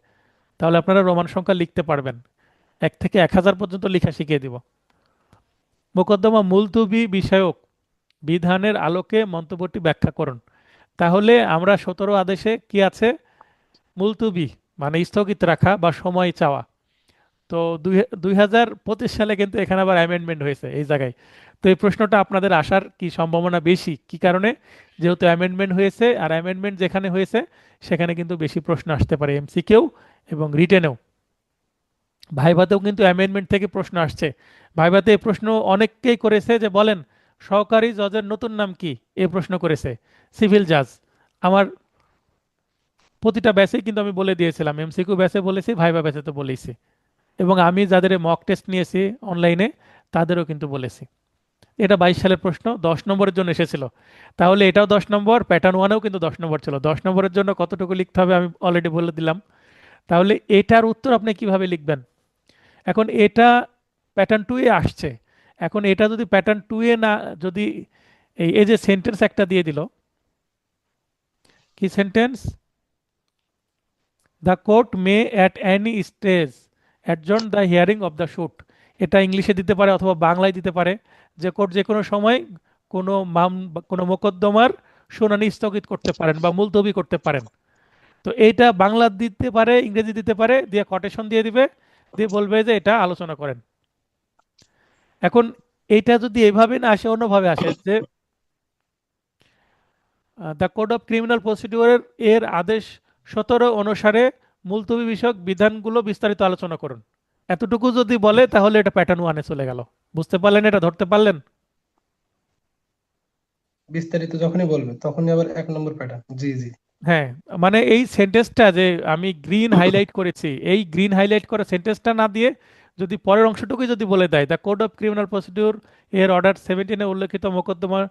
তাহলে আপনারা রোমান সংখ্যা লিখতে পারবেন। 1 থেকে 1000 পর্যন্ত লেখা শিখিয়ে দিব। মোকদ্দমা মুলতবি বিষয়ক বিধানের আলোকে মন্তব্যটি ব্যাখ্যা করুন। তাহলে আমরা 17 আদেশে কি আছে? মুলতবি মানে স্থগিত রাখা বা সময় চাওয়া। তো 2025 সালে কিন্তু এখানে আবার অ্যামেন্ডমেন্ট হয়েছে এই জায়গায়। তো এই প্রশ্নটা আপনাদের আসার কি সম্ভাবনা বেশি? কি কারণে? যেহেতু অ্যামেন্ডমেন্ট হয়েছে, আর অ্যামেন্ডমেন্ট যেখানে হয়েছে সেখানে কিন্তু বেশি প্রশ্ন আসতে পারে, এমসিকিউ এবং রিটেনেও। ভাইভাতেও কিন্তু অ্যামেন্ডমেন্ট থেকে প্রশ্ন আসছে। ভাইভাতে এই প্রশ্ন অনেককেই করেছে যে বলেন সহকারী জজের নতুন নাম কি, এই প্রশ্ন করেছে সিভিল জাজ। আমার প্রতিটা ব্যাচে কিন্তু আমি বলে দিয়েছিলাম, এমসিকিউ ব্যাচে বলেছি, ভাইভা ব্যাচে তো বলেছি, এবং আমি যাদের মক টেস্ট নিয়েছি অনলাইনে তাদেরও কিন্তু বলেছি। এটা 22 সালের প্রশ্ন, 10 নম্বরের জন্য এসেছিল। তাহলে এটাও 10 নম্বর, প্যাটার্ন 1-এও কিন্তু 10 নম্বর ছিল। 10 নম্বরের জন্য কতটুকু লিখতে হবে আমি অলরেডি বলে দিলাম। তাহলে এটার উত্তর আপনি কিভাবে লিখবেন? এখন এটা প্যাটার্ন 2-এ আসছে। এখন এটা যদি প্যাটার্ন 2-এ না, যদি এই যে সেন্টেন্স একটা দিয়ে দিল, কি sentence? The court may at any stage adjourn the hearing of the suit. এটা ইংলিশে দিতে পারে অথবা বাংলায় দিতে পারে, যে কোর্ট যে কোনো সময় কোনো কোনো মোকদ্দমার শুনানি স্থগিত করতে পারেন বা মুলতবি করতে পারেন। তো এইটা বাংলা দিতে পারে, ইংরেজি দিতে পারে, দিয়ে কোটেশন দিয়ে দিবে, দিয়ে বলবে যে এটা আলোচনা করেন। এখন এইটা যদি এইভাবে না আসে, অন্যভাবে আসে যে দ্য কোড অফ ক্রিমিনাল প্রসিডিওরের এর আদেশ 17 অনুসারে মুলতবি বিষয়ক বিধানগুলো বিস্তারিত আলোচনা করুন, এতটুকু যদি বলে তাহলে এটা প্যাটার্ন 1-এ চলে গেল। বুঝতে পারলেন? এটা ধরতে পারলেন? বিস্তারিত যখনই বলবে তখনই আবার 1 নম্বর প্যাটার্ন। জি জি। হ্যাঁ, মানে এই সেন্টেন্সটা যে আমি গ্রিন হাইলাইট করেছি, এই গ্রিন হাইলাইট করা সেন্টেন্সটা না দিয়ে যদি পরের অংশটুকুই যদি বলে দেয় the code of criminal procedure এর অর্ডার 17-এ উল্লেখিত মোকদ্দমার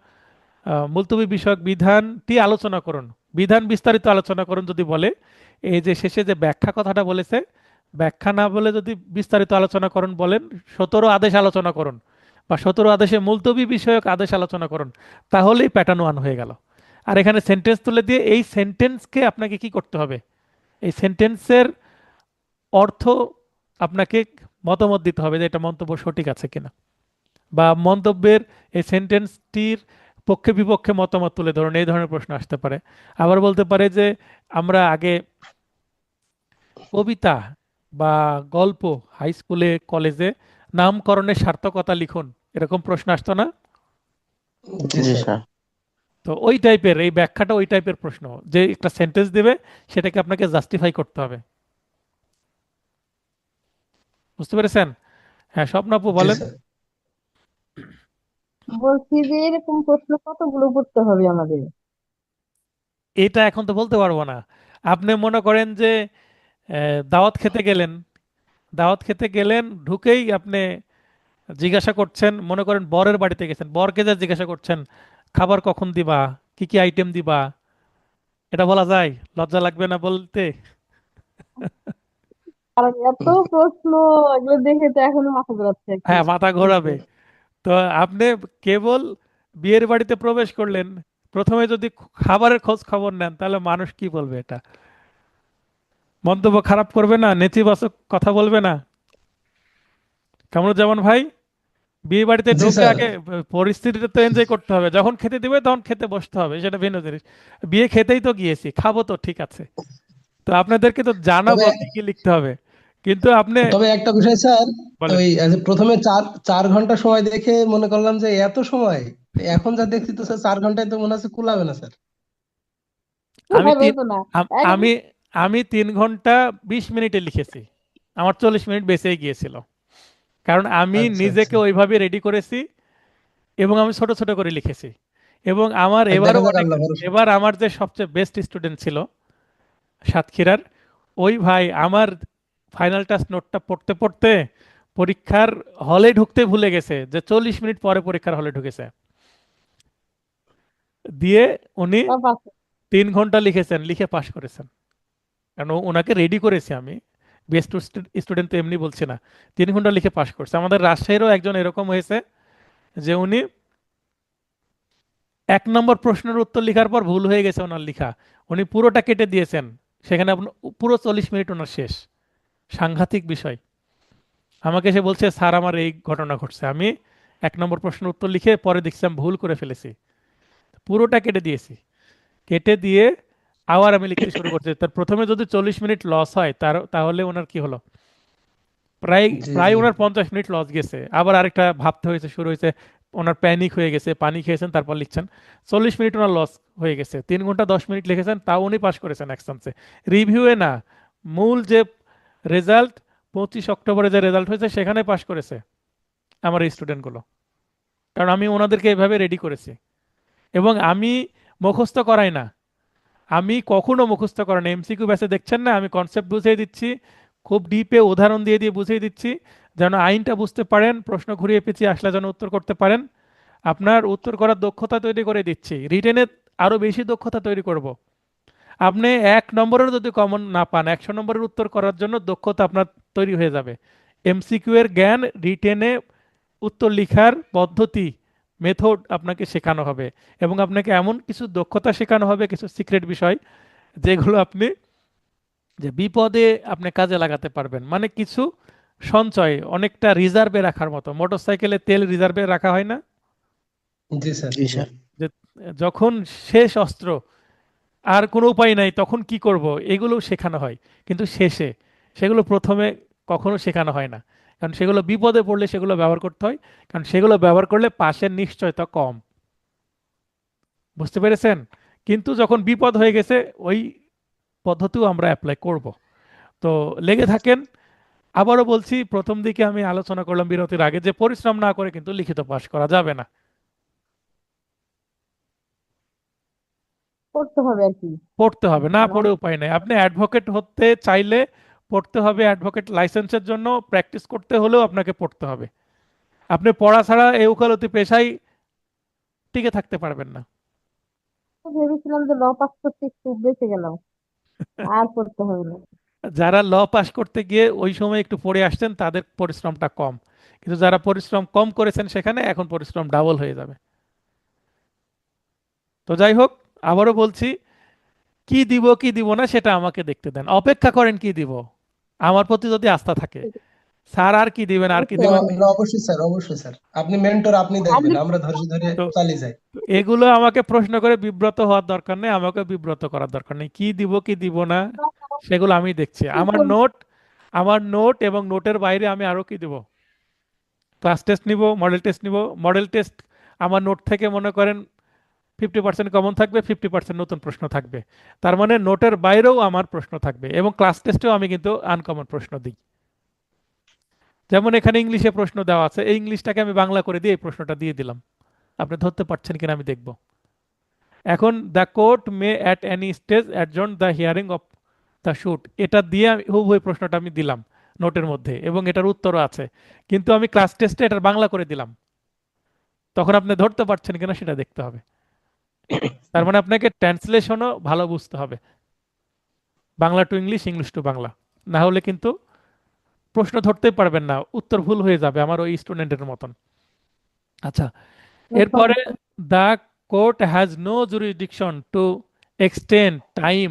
মুলতবি বিষয়ক বিধানটি আলোচনা করুন, বিধান বিস্তারিত আলোচনা করুন যদি বলে, এই যে শেষে যে ব্যাখ্যা কথাটা বলেছে, ব্যাখ্যা না বলে যদি বিস্তারিত আলোচনা করুন বলেন, 17 আদেশ আলোচনা করুন বা 17 আদেশে মুলতবি বিষয়ক আদেশ আলোচনা করুন, তাহলেই প্যাটার্ন 1 হয়ে গেল। আর এখানে সেন্টেন্স তুলে দিয়ে এই সেন্টেন্সকে আপনাকে কি করতে হবে? এই সেন্টেন্সের অর্থ আপনাকে মতামত দিতে হবে যে এটা মন্তব্য সঠিক আছে কিনা, বা মন্তব্যের এই সেন্টেন্সটির পক্ষে বিপক্ষে মতামত তুলে ধরুন, এই ধরনের প্রশ্ন আসতে পারে। আবার বলতে পারে যে আমরা আগে কবিতা বা গল্প হাই স্কুলে কলেজে নামকরণের সার্থকতা লিখুন, এরকম প্রশ্ন আসতো না? জি জি স্যার। স্যার। তো ওই টাইপের এই ব্যাখ্যাটা ওই টাইপের প্রশ্ন, যে একটা সেন্টেন্স দেবে সেটাকে আপনাকে জাস্টিফাই করতে হবে। বুঝতে পেরেছেন? হ্যাঁ, স্বপ্ন আপু জি বলেন। স্যার। বলছি যে এরকম প্রশ্ন কতগুলো করতে হবে আমাদের? এটা এখন তো বলতে পারবো না। আপনি মনে করেন যে দাওয়াত খেতে গেলেন, দাওয়াত খেতে গেলেন, ঢুকেই আপনি জিজ্ঞাসা করছেন, মনে করেন বরের বাড়িতে গেছেন, বরকে যা জিজ্ঞাসা করছেন খাবার কখন দিবা, কি কি আইটেম দিবা, এটা বলা যায়? লজ্জা লাগবে না বলতে? আর এত প্রশ্ন, এগুলো দেখে তো এখনো মাথা ঘোরাচ্ছে আর কি। হ্যাঁ, মাথা ঘোরাবে। তো আপনি কেবল বিয়ের বাড়িতে প্রবেশ করলেন, প্রথমে যদি খাবারের খোঁজ খবর নেন, তাহলে মানুষ কি বলবে? এটা মন্তব্য খারাপ করবে না, নেতিবাচক কথা বলবে না? কামরুজ্জামান ভাই, বিয়ে বাড়িতে জি ঢুকে স্যার। আগে পরিস্থিতিটা তো এনজয় করতে হবে, যখন খেতে দিবে তখন খেতে বসতে হবে, সেটা ভিন্ন জিনিস। বিয়ে খেতেই তো গিয়েছি, খাবো তো, ঠিক আছে। তো আপনাদেরকে তো জানাবো তবে কি কি লিখতে হবে, কিন্তু আপনি তবে একটা বিষয় স্যার, বলেন। ওই প্রথমে 4 ঘন্টা সময় দেখে মনে করলাম যে এত সময়, এখন যা দেখছি তো স্যার 4 ঘন্টায় তো মনে হচ্ছে কুলাবে না স্যার। আমি হবে তিন তো না আম- এখন। আমি আমি 3 ঘন্টা 20 মিনিটে লিখেছি, আমার 40 মিনিট বেঁচেই গিয়েছিল, কারণ আমি আচ্ছা আচ্ছা। নিজেকে ওইভাবে রেডি করেছি এবং আমি ছোট ছোট করে লিখেছি। এবং আমার এবারও দেখা যাক, অনেক, আল্লাহ ভরসা। এবার আমার যে সবচেয়ে বেস্ট স্টুডেন্ট ছিল সাতক্ষীরার, ওই ভাই আমার ফাইনাল টাচ নোটটা পড়তে পড়তে পরীক্ষার হলে ঢুকতে ভুলে গেছে, যে 40 মিনিট পরে পরীক্ষার হলে ঢুকেছে। দিয়ে উনি সব আছে। 3 ঘন্টা লিখেছেন, লিখে পাশ করেছেন। কারণ ওনাকে রেডি করেছি আমি, বেস্ট স্টুডেন্ট তো এমনি বলছি না। 3 ঘন্টা লিখে পাশ করছে। আমাদের রাজশাহীরও একজন এরকম হয়েছে, যে উনি 1 নম্বর প্রশ্নের উত্তর লেখার পর ভুল হয়ে গেছে ওনার লেখা, উনি পুরোটা কেটে দিয়েছেন, সেখানে আপনার পুরো 40 মিনিট ওনার শেষ। সাংঘাতিক বিষয়। আমাকে এসে বলছে, স্যার আমার এই ঘটনা ঘটছে, আমি 1 নম্বর প্রশ্নের উত্তর লিখে পরে দেখছি আমি ভুল করে ফেলেছি, পুরোটা কেটে দিয়েছি। কেটে দিয়ে আবার আমি লিখতে শুরু করছি। তার প্রথমে যদি 40 মিনিট লস হয়, তাহলে ওনার কি হলো? প্রায় জি প্রায় জি। ওনার 50 মিনিট লস গেছে। আবার আরেকটা ভাবতে হয়েছে, শুরু হয়েছে, ওনার প্যানিক হয়ে গেছে, পানি খেয়েছেন তারপর লিখছেন। 40 মিনিট ওনার লস হয়ে গেছে। 3 ঘন্টা 10 মিনিট লিখেছেন, তাও উনি পাশ করেছেন এক চান্সে। রিভিউয়ে না, মূল যে রেজাল্ট, 25 অক্টোবরে যে রেজাল্ট হয়েছে সেখানে পাশ করেছে আমার এই স্টুডেন্টগুলো। কারণ আমি ওনাদেরকে এভাবে রেডি করেছি। এবং আমি মুখস্থ করাই না, আমি কখনো মুখস্থ করাই না। এমসিকিউ ব্যাচে দেখছেন না, আমি কনসেপ্ট বুঝিয়ে দিচ্ছি, খুব ডিপে উদাহরণ দিয়ে দিয়ে বুঝিয়ে দিচ্ছি, যেন আইনটা বুঝতে পারেন, প্রশ্ন ঘুরিয়ে পেঁচিয়ে আসলে যেন উত্তর করতে পারেন। আপনার উত্তর করার দক্ষতা তৈরি করে দিচ্ছি, রিটেনে আরো বেশি দক্ষতা তৈরি করব। আপনি 1 নম্বরের যদি কমন না পান, 100 নম্বরের উত্তর করার জন্য দক্ষতা আপনার তৈরি হয়ে যাবে। এমসিকিউ এর জ্ঞান, রিটেনে উত্তর লেখার পদ্ধতি, মেথড আপনাকে শেখানো হবে। এবং আপনাকে এমন কিছু দক্ষতা শেখানো হবে, কিছু সিক্রেট বিষয়, যেগুলো আপনি যে বিপদে আপনি কাজে লাগাতে পারবেন। মানে কিছু সঞ্চয়, অনেকটা রিজার্ভে রাখার মতো, মোটরসাইকেলে তেল রিজার্ভে রাখা হয় না, জি স্যার। জি জি। স্যার। যে যখন শেষ অস্ত্র, আর কোনো উপায় নাই, তখন কি করব, এগুলো শেখানো হয়। কিন্তু শেষে সেগুলো প্রথমে কখনো শেখানো হয় না, কারণ সেগুলো বিপদে পড়লে সেগুলো ব্যবহার করতে হয়, কারণ সেগুলো ব্যবহার করলে পাশের নিশ্চয়তা কম। বুঝতে পেরেছেন? কিন্তু যখন বিপদ হয়ে গেছে, ওই পদ্ধতিও আমরা অ্যাপ্লাই করব। তো লেগে থাকেন। আবারও বলছি, প্রথম দিকে আমি আলোচনা করলাম বিরতির আগে, যে পরিশ্রম না করে কিন্তু লিখিত পাশ করা যাবে না। করতে হবে আর কি। পড়তে হবে, না মানে পড়ে উপায় নাই। আপনি অ্যাডভোকেট হতে চাইলে পড়তে হবে, অ্যাডভোকেট লাইসেন্সের জন্য প্র্যাকটিস করতে হলেও আপনাকে পড়তে হবে। আপনি পড়া ছাড়া এই ওকালতি পেশায় টিকে থাকতে পারবেন না। ভেবেছিলাম যে ল পাস করতে একটু বেঁচে গেলাম, আর করতে হবে না। যারা ল পাস করতে গিয়ে ওই সময় একটু পড়ে আসছেন, তাদের পরিশ্রমটা কম। কিন্তু যারা পরিশ্রম কম করেছেন, সেখানে এখন পরিশ্রম ডাবল হয়ে যাবে। তো যাই হোক, আবারও বলছি, কি দিব কি দিব না সেটা আমাকে দেখতে দেন, অপেক্ষা করেন কি দিব, আমার প্রতি যদি আস্থা থাকে। স্যার আর কি দিবেন, আর কি অবশ্যই দিবেন, অবশ্যই। না, অবশ্যই স্যার, অবশ্যই স্যার। আপনি মেন্টর, আপনি দেখবেন, হান্ড্রেড। আমরা ধৈর্য ধরে তো চালিয়ে যাই। তো এগুলো আমাকে প্রশ্ন করে বিব্রত হওয়ার দরকার নেই, আমাকে বিব্রত করার দরকার নেই। কি দিব কি দিব না সেগুলো আমি দেখছি। আমার নোট এবং নোটের বাইরে আমি আরো কি দিব, ক্লাস টেস্ট নিব, মডেল টেস্ট নিব। মডেল টেস্ট আমার নোট থেকে মনে করেন 50% কমন থাকবে, 50% নতুন প্রশ্ন থাকবে। তার মানে নোটের বাইরেও আমার প্রশ্ন থাকবে, এবং ক্লাস টেস্টেও আমি কিন্তু আনকমন প্রশ্ন দিই। যেমন এখানে ইংলিশে প্রশ্ন দেওয়া আছে, এই ইংলিশটাকে আমি বাংলা করে দিয়ে এই প্রশ্নটা দিয়ে দিলাম, আপনি ধরতে পারছেন কিনা আমি দেখব। এখন the court may at any stage adjourn the hearing of the suit, এটা দিয়ে আমি হুবহু এই প্রশ্নটা আমি দিলাম। নোটের মধ্যে এবং এটার উত্তরও আছে, কিন্তু আমি ক্লাস টেস্টে এটার বাংলা করে দিলাম। তখন আপনি ধরতে পারছেন কিনা সেটা দেখতে হবে। তার মানে আপনাকে ট্রান্সলেশনও ভালো বুঝতে হবে, Bangla to English, English to Bangla. না হলে কিন্তু প্রশ্ন ধরতেই পারবেন না, উত্তর ভুল হয়ে যাবে আমার ওই স্টুডেন্টের মতন। আচ্ছা, এরপরে the court has no jurisdiction to extend time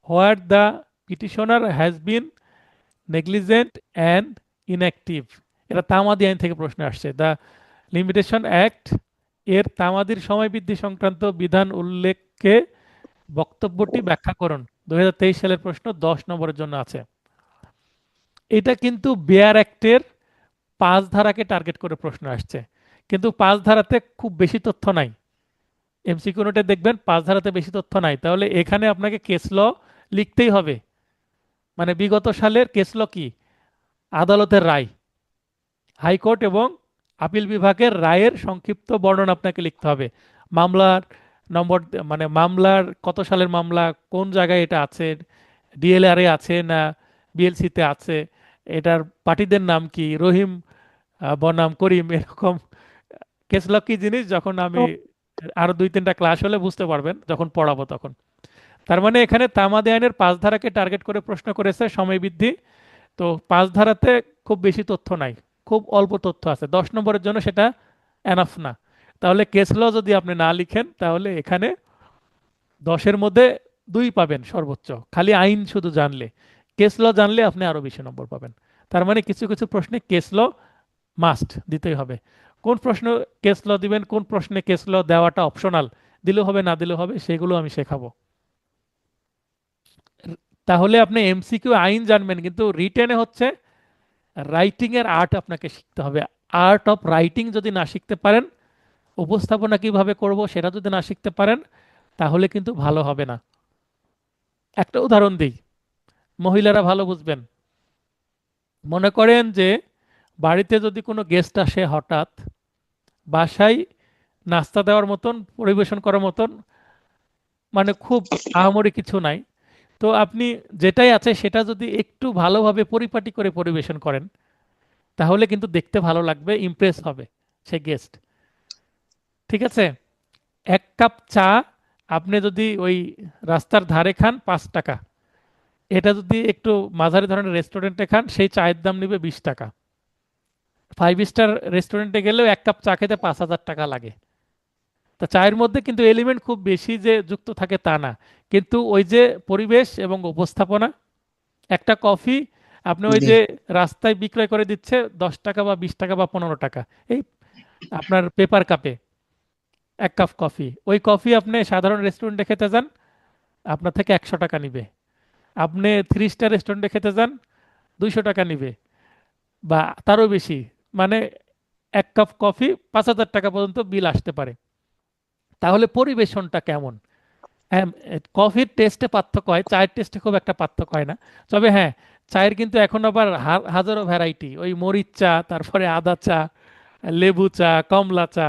where the petitioner has been negligent and inactive. এটা তামাদি আইন থেকে প্রশ্ন আসছে। দ্য লিমিটেশন অ্যাক্ট এর তামাদির সময় বৃদ্ধি সংক্রান্ত বিধান উল্লেখে বক্তব্যটি ব্যাখ্যা করুন। 2023 সালের প্রশ্ন, 10 নম্বরের জন্য আছে। এটা কিন্তু বেয়ার অ্যাক্টের 5 ধারাকে টার্গেট করে প্রশ্ন আসছে, কিন্তু 5 ধারাতে খুব বেশি তথ্য নাই। এমসিকিউ নোটে দেখবেন 5 ধারাতে বেশি তথ্য নাই, তাহলে এখানে আপনাকে কেস ল লিখতেই হবে। মানে বিগত সালের কেস ল কি, আদালতের রায়, হাইকোর্ট এবং আপিল বিভাগের রায়ের সংক্ষিপ্ত বর্ণনা আপনাকে লিখতে হবে। মামলার নম্বর, মানে মামলার কত সালের মামলা, কোন জায়গায় এটা আছে, ডিএলআর এ আছে না বিএলসিতে আছে, এটার পার্টিদের নাম কি, রহিম বনাম করিম, এরকম। কেস ল কি জিনিস যখন আমি আরো 2-3টা ক্লাস হলে বুঝতে পারবেন যখন পড়াবো তখন। তার মানে এখানে তামাদি আইনের 5 ধারাকে টার্গেট করে প্রশ্ন করেছে, সময় বৃদ্ধি। তো 5 ধারাতে খুব বেশি তথ্য নাই, খুব অল্প তথ্য আছে, 10 নম্বরের জন্য সেটা এনাফ না। তাহলে কেস ল যদি আপনি না লিখেন তাহলে এখানে 10-এর মধ্যে 2 পাবেন সর্বোচ্চ, খালি আইন শুধু জানলে। কেস ল জানলে আপনি আরো বেশি নম্বর পাবেন। তার মানে কিছু কিছু প্রশ্নে কেস ল মাস্ট দিতেই হবে। কোন প্রশ্ন কেস ল দিবেন, কোন প্রশ্নে কেস ল দেওয়াটা অপশনাল, দিলেও হবে না দিলেও হবে, সেগুলো আমি শেখাবো। তাহলে আপনি এমসিকিউ আইন জানবেন, কিন্তু রিটেনে হচ্ছে রাইটিং এর আর্ট আপনাকে শিখতে হবে। আর্ট অফ রাইটিং যদি না শিখতে পারেন, উপস্থাপনা কিভাবে করব সেটা যদি না শিখতে পারেন, তাহলে কিন্তু ভালো হবে না। একটা উদাহরণ দিই, মহিলারা ভালো বুঝবেন। মনে করেন যে বাড়িতে যদি কোনো গেস্ট আসে হঠাৎ, বাসায় নাস্তা দেওয়ার মতন, পরিবেশন করার মতন মানে খুব আহামরি কিছু নাই। তো আপনি যেটাই আছে সেটা যদি একটু ভালোভাবে পরিপাটি করে পরিবেশন করেন, তাহলে কিন্তু দেখতে ভালো লাগবে, ইমপ্রেস হবে সে গেস্ট। ঠিক আছে, 1 কাপ চা আপনি যদি ওই রাস্তার ধারে খান 5 টাকা, এটা যদি একটু মাঝারি ধরনের রেস্টুরেন্টে খান সেই চায়ের দাম নেবে 20 টাকা। 5 স্টার রেস্টুরেন্টে গেলেও 1 কাপ চা খেতে 5,000 টাকা লাগে। তা চায়ের মধ্যে কিন্তু এলিমেন্ট খুব বেশি যে যুক্ত থাকে তা না, কিন্তু ওই যে পরিবেশ এবং উপস্থাপনা। একটা কফি আপনি ওই জি যে রাস্তায় বিক্রয় করে দিচ্ছে 10 টাকা বা 20 টাকা বা 15 টাকা, এই আপনার পেপার কাপে 1 কাপ কফি, ওই কফি আপনি সাধারণ রেস্টুরেন্টে খেতে যান আপনার থেকে 100 টাকা নিবে। আপনি 3 স্টার রেস্টুরেন্টে খেতে যান 200 টাকা নিবে বা তারও বেশি। মানে 1 কাপ কফি 5,000 টাকা পর্যন্ত বিল আসতে পারে। তাহলে পরিবেশনটা কেমন? হ্যাঁ, কফির টেস্টে পার্থক্য হয়, চায়ের টেস্টে খুব একটা পার্থক্য হয় না। তবে হ্যাঁ, চায়ের কিন্তু এখন আবার হাজারো ভ্যারাইটি, ওই মরিচ চা, তারপরে আদা চা, লেবু চা, কমলা চা,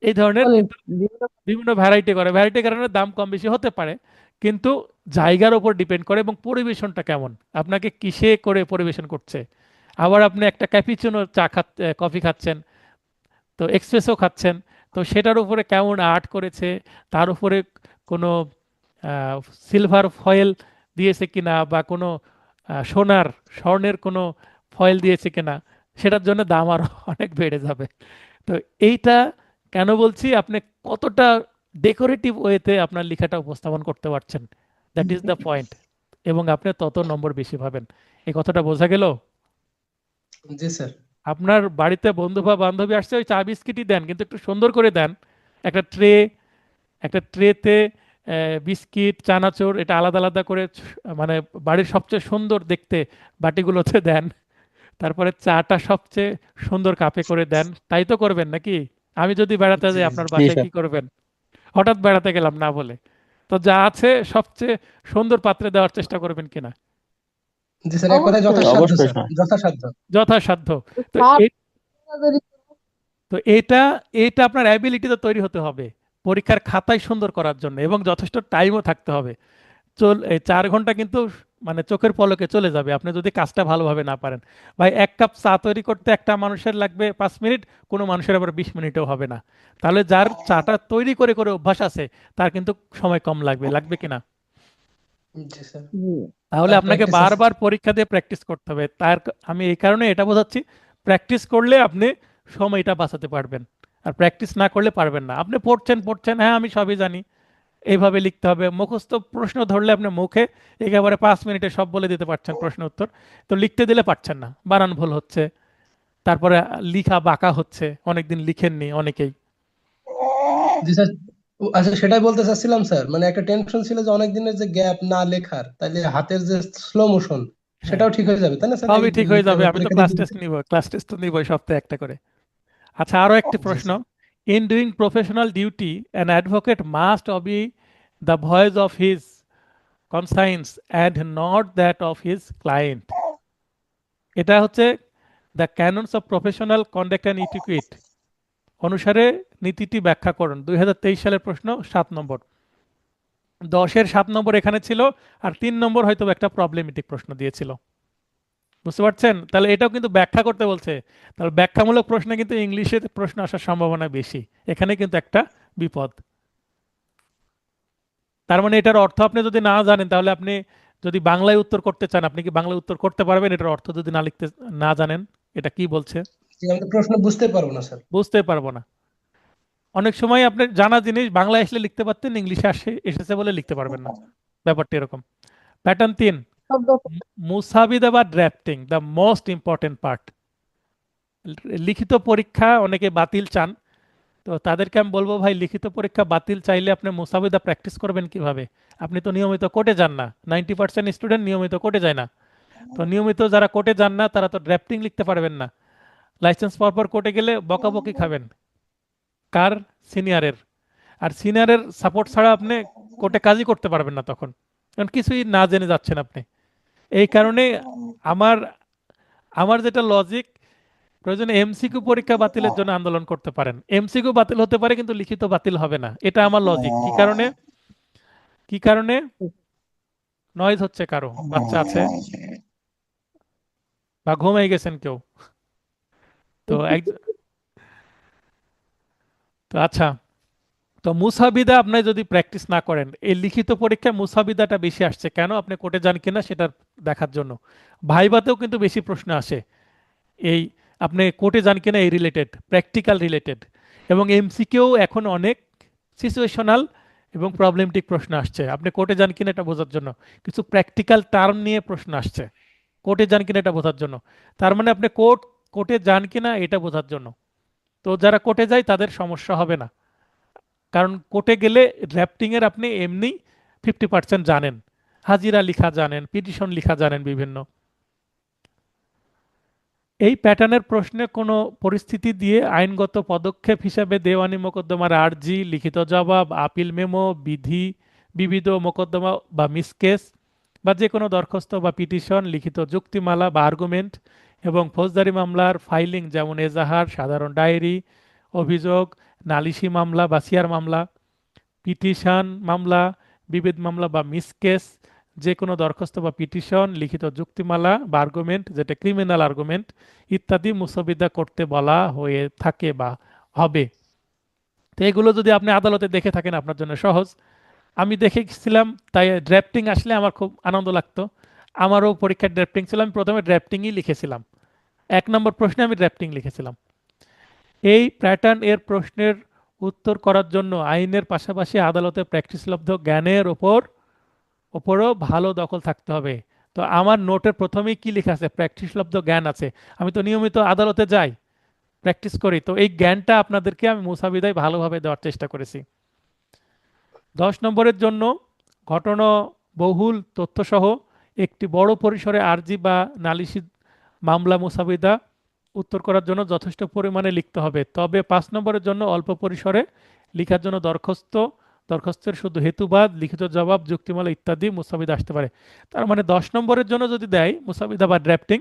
এই ধরনের অনেক কিন্তু বিভিন্ন বিভিন্ন ভ্যারাইটি করে, ভ্যারাইটির কারণে দাম কম বেশি হতে পারে। কিন্তু জায়গার উপর ডিপেন্ড করে এবং পরিবেশনটা কেমন, আপনাকে কিসে করে পরিবেশন করছে। আবার আপনি একটা ক্যাপিচিনো চা কফি খাচ্ছেন, তো এক্সপ্রেসও খাচ্ছেন, তো সেটার উপরে কেমন আর্ট করেছে, তার উপরে কোনো সিলভার ফয়েল দিয়েছে কিনা বা কোনো স্বর্ণের কোনো ফয়েল দিয়েছে কিনা, সেটার জন্য দাম আরো অনেক বেড়ে যাবে। তো এইটা কেন বলছি, আপনি কতটা ডেকোরেটিভ ওয়েতে আপনার লেখাটা উপস্থাপন করতে পারছেন, দ্যাট ইজ দ্য পয়েন্ট, এবং আপনি তত নম্বর বেশি পাবেন। এই কথাটা বোঝা গেল? জি স্যার। আপনার বাড়িতে বন্ধু বা বান্ধবী আসছে, ওই চা বিস্কিটই দেন, কিন্তু একটু সুন্দর করে দেন। একটা ট্রে, একটা ট্রেতে বিস্কিট, চানাচুর, এটা আলাদা আলাদা করে মানে বাড়ির সবচেয়ে সুন্দর দেখতে বাটিগুলোতে দেন। তারপরে চাটা সবচেয়ে সুন্দর কাপে করে দেন। তাই তো করবেন নাকি? আমি যদি বেড়াতে জি যাই আপনার জি বাসায় স্যার। কি করবেন? হঠাৎ বেড়াতে গেলাম না বলে, তো যা আছে সবচেয়ে সুন্দর পাত্রে দেওয়ার চেষ্টা করবেন কিনা? জি স্যার, এক কথায় অবশ্যই যথাসাধ্য অবশ্যই স্যার, স্যার। যথাসাধ্য। যথাসাধ্য। তো স্যার এই যদি তো এটা এটা আপনার অ্যাবিলিটি তো তৈরি হতে হবে পরীক্ষার খাতায় সুন্দর করার জন্য, এবং যথেষ্ট টাইমও থাকতে হবে। এই 4 ঘন্টা কিন্তু মানে চোখের পলকে চলে যাবে আপনি যদি কাজটা ভালোভাবে না পারেন। ভাই এক কাপ চা তৈরি করতে একটা মানুষের লাগবে 5 মিনিট, কোনো মানুষের আবার 20 মিনিটও হবে না। তাহলে যার চাটা তৈরি করে করে অভ্যাস আছে তার কিন্তু সময় কম লাগবে, লাগবে কিনা? জি স্যার। জি। তাহলে তার আপনাকে প্র্যাকটিস আছে। বারবার পরীক্ষা দিয়ে প্র্যাকটিস করতে হবে। আমি এই কারণে এটা বোঝাচ্ছি, প্র্যাকটিস করলে আপনি সময়টা বাঁচাতে পারবেন, আর প্র্যাকটিস না করলে পারবেন না। আপনি পড়ছেন পড়ছেন, হ্যাঁ আমি সবই জানি, এইভাবে লিখতে হবে, মুখস্থ প্রশ্ন ধরলে আপনি মুখে একেবারে 5 মিনিটে সব বলে দিতে পারছেন প্রশ্ন উত্তর, তো লিখতে দিলে পারছেন না, বানান ভুল হচ্ছে, তারপরে লিখা বাঁকা হচ্ছে, অনেকদিন লিখেননি অনেকেই। জি স্যার। আচ্ছা, সেটাই বলতে চাচ্ছিলাম স্যার, মানে একটা টেনশন ছিল যে অনেক দিনের যে গ্যাপ না লেখার, তাইলে হাতের যে স্লো মোশন হ্যাঁ, সেটাও ঠিক হয়ে যাবে তাই না স্যার, এই সবই ঠিক হয়ে যাবে, আমি তো পরীক্ষা ক্লাস দিতে টেস্ট দিতে? নিব, ক্লাস টেস্ট তো নিবই সপ্তাহে একটা করে। আচ্ছা, আরো একটি জি প্রশ্ন। Sir. In doing professional duty an advocate must be the voice of his conscience and not that of his client. এটা হচ্ছে the canons of professional conduct and etiquette অনুসারে নীতিটি ব্যাখ্যা করুন। 2023 সালের প্রশ্ন, 7 নম্বর। 10-এর 7 নম্বর এখানে ছিল, আর 3 নম্বর হয়তো একটা প্রবলেমেটিক প্রশ্ন দিয়েছিল। বুঝতে পারছেন? তাহলে এটাও কিন্তু ব্যাখ্যা করতে বলছে। তাহলে ব্যাখ্যামূলক প্রশ্নে কিন্তু ইংলিশে প্রশ্ন আসার সম্ভাবনা বেশি, এখানে কিন্তু একটা বিপদ। তার মানে এটার অর্থ আপনি যদি না জানেন, তাহলে আপনি যদি বাংলায় উত্তর করতে চান, আপনি কি বাংলায় উত্তর করতে পারবেন এটার অর্থ যদি না জানেন এটা কি বলছে? জি, আমি তো প্রশ্ন বুঝতে পারবো না স্যার। বুঝতে পারবো না। অনেক সময় আপনি জানা জিনিস বাংলায় আসলে লিখতে পারতেন, ইংলিশে এসেছে বলে লিখতে পারবেন না, ব্যাপারটা এরকম। প্যাটার্ন 3, শব্দ। মুসাবিদা বা drafting the most important part. লিখিত পরীক্ষা অনেকে বাতিল চান, তো তাদেরকে আমি বলবো, ভাই লিখিত পরীক্ষা বাতিল চাইলে আপনি মুসাবিদা প্র্যাকটিস করবেন কিভাবে? আপনি তো নিয়মিত কোর্টে যান না, 90% স্টুডেন্ট নিয়মিত কোর্টে যায় না। তো নিয়মিত যারা কোর্টে যান না তারা তো ড্রাফটিং লিখতে পারবেন না। লাইসেন্স পাওয়ার পর কোর্টে গেলে বকাবকি খাবেন, কার? সিনিয়রের। আর সিনিয়রের সাপোর্ট ছাড়া আপনি কোর্টে কাজই করতে পারবেন না তখন, কারণ কিছুই না জেনে যাচ্ছেন আপনি। এই কারণে আমার আমার যেটা লজিক, প্রয়োজনে এমসিকিউ পরীক্ষা বাতিলের জন্য আন্দোলন করতে পারেন। এমসিকিউ বাতিল হতে পারে কিন্তু লিখিত বাতিল হবে না, এটা আমার লজিক। কি কারণে? কি কারণে? নয়েজ হচ্ছে, কারো বাচ্চা আছে বা ঘুমিয়ে গেছেন কেউ? তো এক তো আচ্ছা, তো মুসাবিদা আপনি যদি প্র্যাকটিস না করেন, এই লিখিত পরীক্ষায় মুসাবিদাটা বেশি আসছে কেন, আপনি কোর্টে যান কিনা সেটা দেখার জন্য। ভাইভাতেও কিন্তু বেশি প্রশ্ন আসে এই, আপনি কোর্টে যান কিনা এই রিলেটেড, প্র্যাকটিক্যাল রিলেটেড। এবং এমসিকিউ এখন অনেক সিচুয়েশনাল এবং প্রবলেমেটিক প্রশ্ন আসছে, আপনি কোর্টে যান কিনা এটা বোঝার জন্য। কিছু প্র্যাকটিক্যাল টার্ম নিয়ে প্রশ্ন আসছে, কোর্টে যান কিনা এটা বোঝার জন্য। তার মানে আপনি কোর্টে যান কিনা এটা বোঝার জন্য। তো যারা কোর্টে যায় তাদের সমস্যা হবে না, কারণ কোর্টে গেলে ড্রাফটিংয়ের আপনি এমনি 50% জানেন, হাজিরা লিখা জানেন, পিটিশন লিখা জানেন বিভিন্ন। এই প্যাটার্নের প্রশ্নে কোনো পরিস্থিতি দিয়ে আইনগত পদক্ষেপ হিসাবে দেওয়ানি মোকদ্দমার আর্জি, লিখিত জবাব, আপিল মেমো, বিবিধ মোকদ্দমা বা মিসকেস, বা যে কোনো দরখাস্ত বা পিটিশন, লিখিত যুক্তিমালা বা আর্গুমেন্ট, এবং ফৌজদারি মামলার ফাইলিং যেমন এজাহার, সাধারণ ডায়েরি, অভিযোগ, নালিশি মামলা বা সিআর মামলা, পিটিশন মামলা, বিবিধ মামলা বা মিসকেস, যে কোনো দরখাস্ত বা পিটিশন, লিখিত যুক্তিমালা বা আর্গুমেন্ট যেটা ক্রিমিনাল আর্গুমেন্ট ইত্যাদি মুসবিদা করতে বলা হয়ে থাকে বা হবে। তো এগুলো যদি আপনি আদালতে দেখে থাকেন আপনার জন্য সহজ। আমি দেখেছিলাম, তাই ড্রাফটিং আসলে আমার খুব আনন্দ লাগতো। আমারও পরীক্ষার ড্রাফটিং ছিল, আমি প্রথমে ড্রাফটিংই লিখেছিলাম, 1 নম্বর প্রশ্নে আমি ড্রাফটিং লিখেছিলাম। এই প্যাটার্ন এর প্রশ্নের উত্তর করার জন্য আইনের পাশাপাশি আদালতে প্র্যাকটিসলব্ধ জ্ঞানের ওপরও ভালো দখল থাকতে হবে। তো আমার নোটের প্রথমেই কি লেখা আছে? প্র্যাকটিসলব্ধ জ্ঞান আছে। আমি তো নিয়মিত আদালতে যাই, প্র্যাকটিস করি, তো এই জ্ঞানটা আপনাদেরকে আমি মুসাবিদায় ভালোভাবে দেওয়ার চেষ্টা করেছি। 10 নম্বরের জন্য ঘটনা বহুল তথ্যসহ একটি বড় পরিসরে আর্জি বা নালিশি মামলা মুসাবিদা উত্তর করার জন্য যথেষ্ট পরিমাণে লিখতে হবে। তবে 5 নম্বরের জন্য অল্প পরিসরে লেখার জন্য দরখাস্তের শুধু হেতুবাদ, লিখিত জবাব, যুক্তিমালা ইত্যাদি মুসাবিদা আসতে পারে। তার মানে 10 নম্বরের জন্য যদি দেয় মুসাবিদা বা ড্রাফটিং,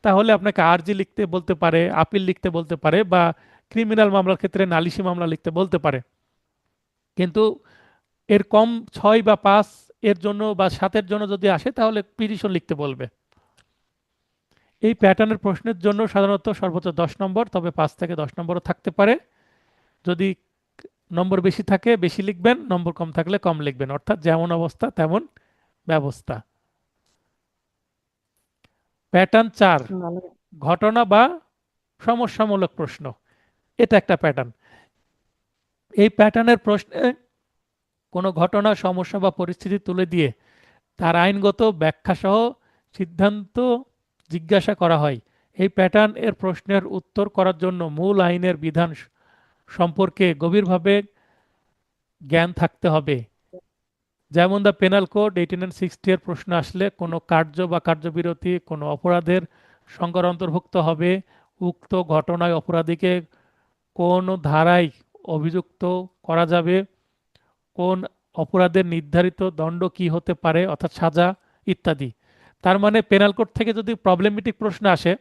তাহলে আপনাকে আরজি লিখতে বলতে পারে, আপিল লিখতে বলতে পারে, বা ক্রিমিনাল মামলার ক্ষেত্রে নালিশি মামলা লিখতে বলতে পারে। কিন্তু এর কম 6 বা 5 এর জন্য বা 7-এর জন্য যদি আসে তাহলে পিটিশন লিখতে বলবে। এই প্যাটার্নের প্রশ্নের জন্য সাধারণত সর্বোচ্চ 10 নম্বর, তবে 5 থেকে 10 নম্বরও থাকতে পারে। যদি নম্বর বেশি থাকে বেশি লিখবেন, নম্বর কম থাকলে কম লিখবেন, অর্থাৎ যেমন অবস্থা তেমন ব্যবস্থা। প্যাটার্ন 4, ভালো। ঘটনা বা সমস্যামূলক প্রশ্ন। এটা একটা প্যাটার্ন। এই প্যাটার্নের প্রশ্নে কোনো ঘটনা, সমস্যা বা পরিস্থিতি তুলে দিয়ে তার আইনগত ব্যাখ্যা সহ সিদ্ধান্ত জিজ্ঞাসা করা হয়। এই প্যাটার্ন এর প্রশ্নের উত্তর করার জন্য মূল আইনের বিধান সম্পর্কে গভীরভাবে জ্ঞান থাকতে হবে। যেমন দ্য পেনাল কোড 1860 এর প্রশ্ন আসলে কোনো কার্য বা কার্যবিরতি কোনো অপরাধের সংজ্ঞার অন্তর্ভুক্ত হবে। উক্ত ঘটনায় অপরাধীকে কোন ধারায় অভিযুক্ত করা যাবে, কোন অপরাধের নির্ধারিত দণ্ড কি হতে পারে অর্থাৎ সাজা ইত্যাদি। তার মানে পেনাল কোড থেকে যদি প্রবলেমেটিক প্রশ্ন আসে,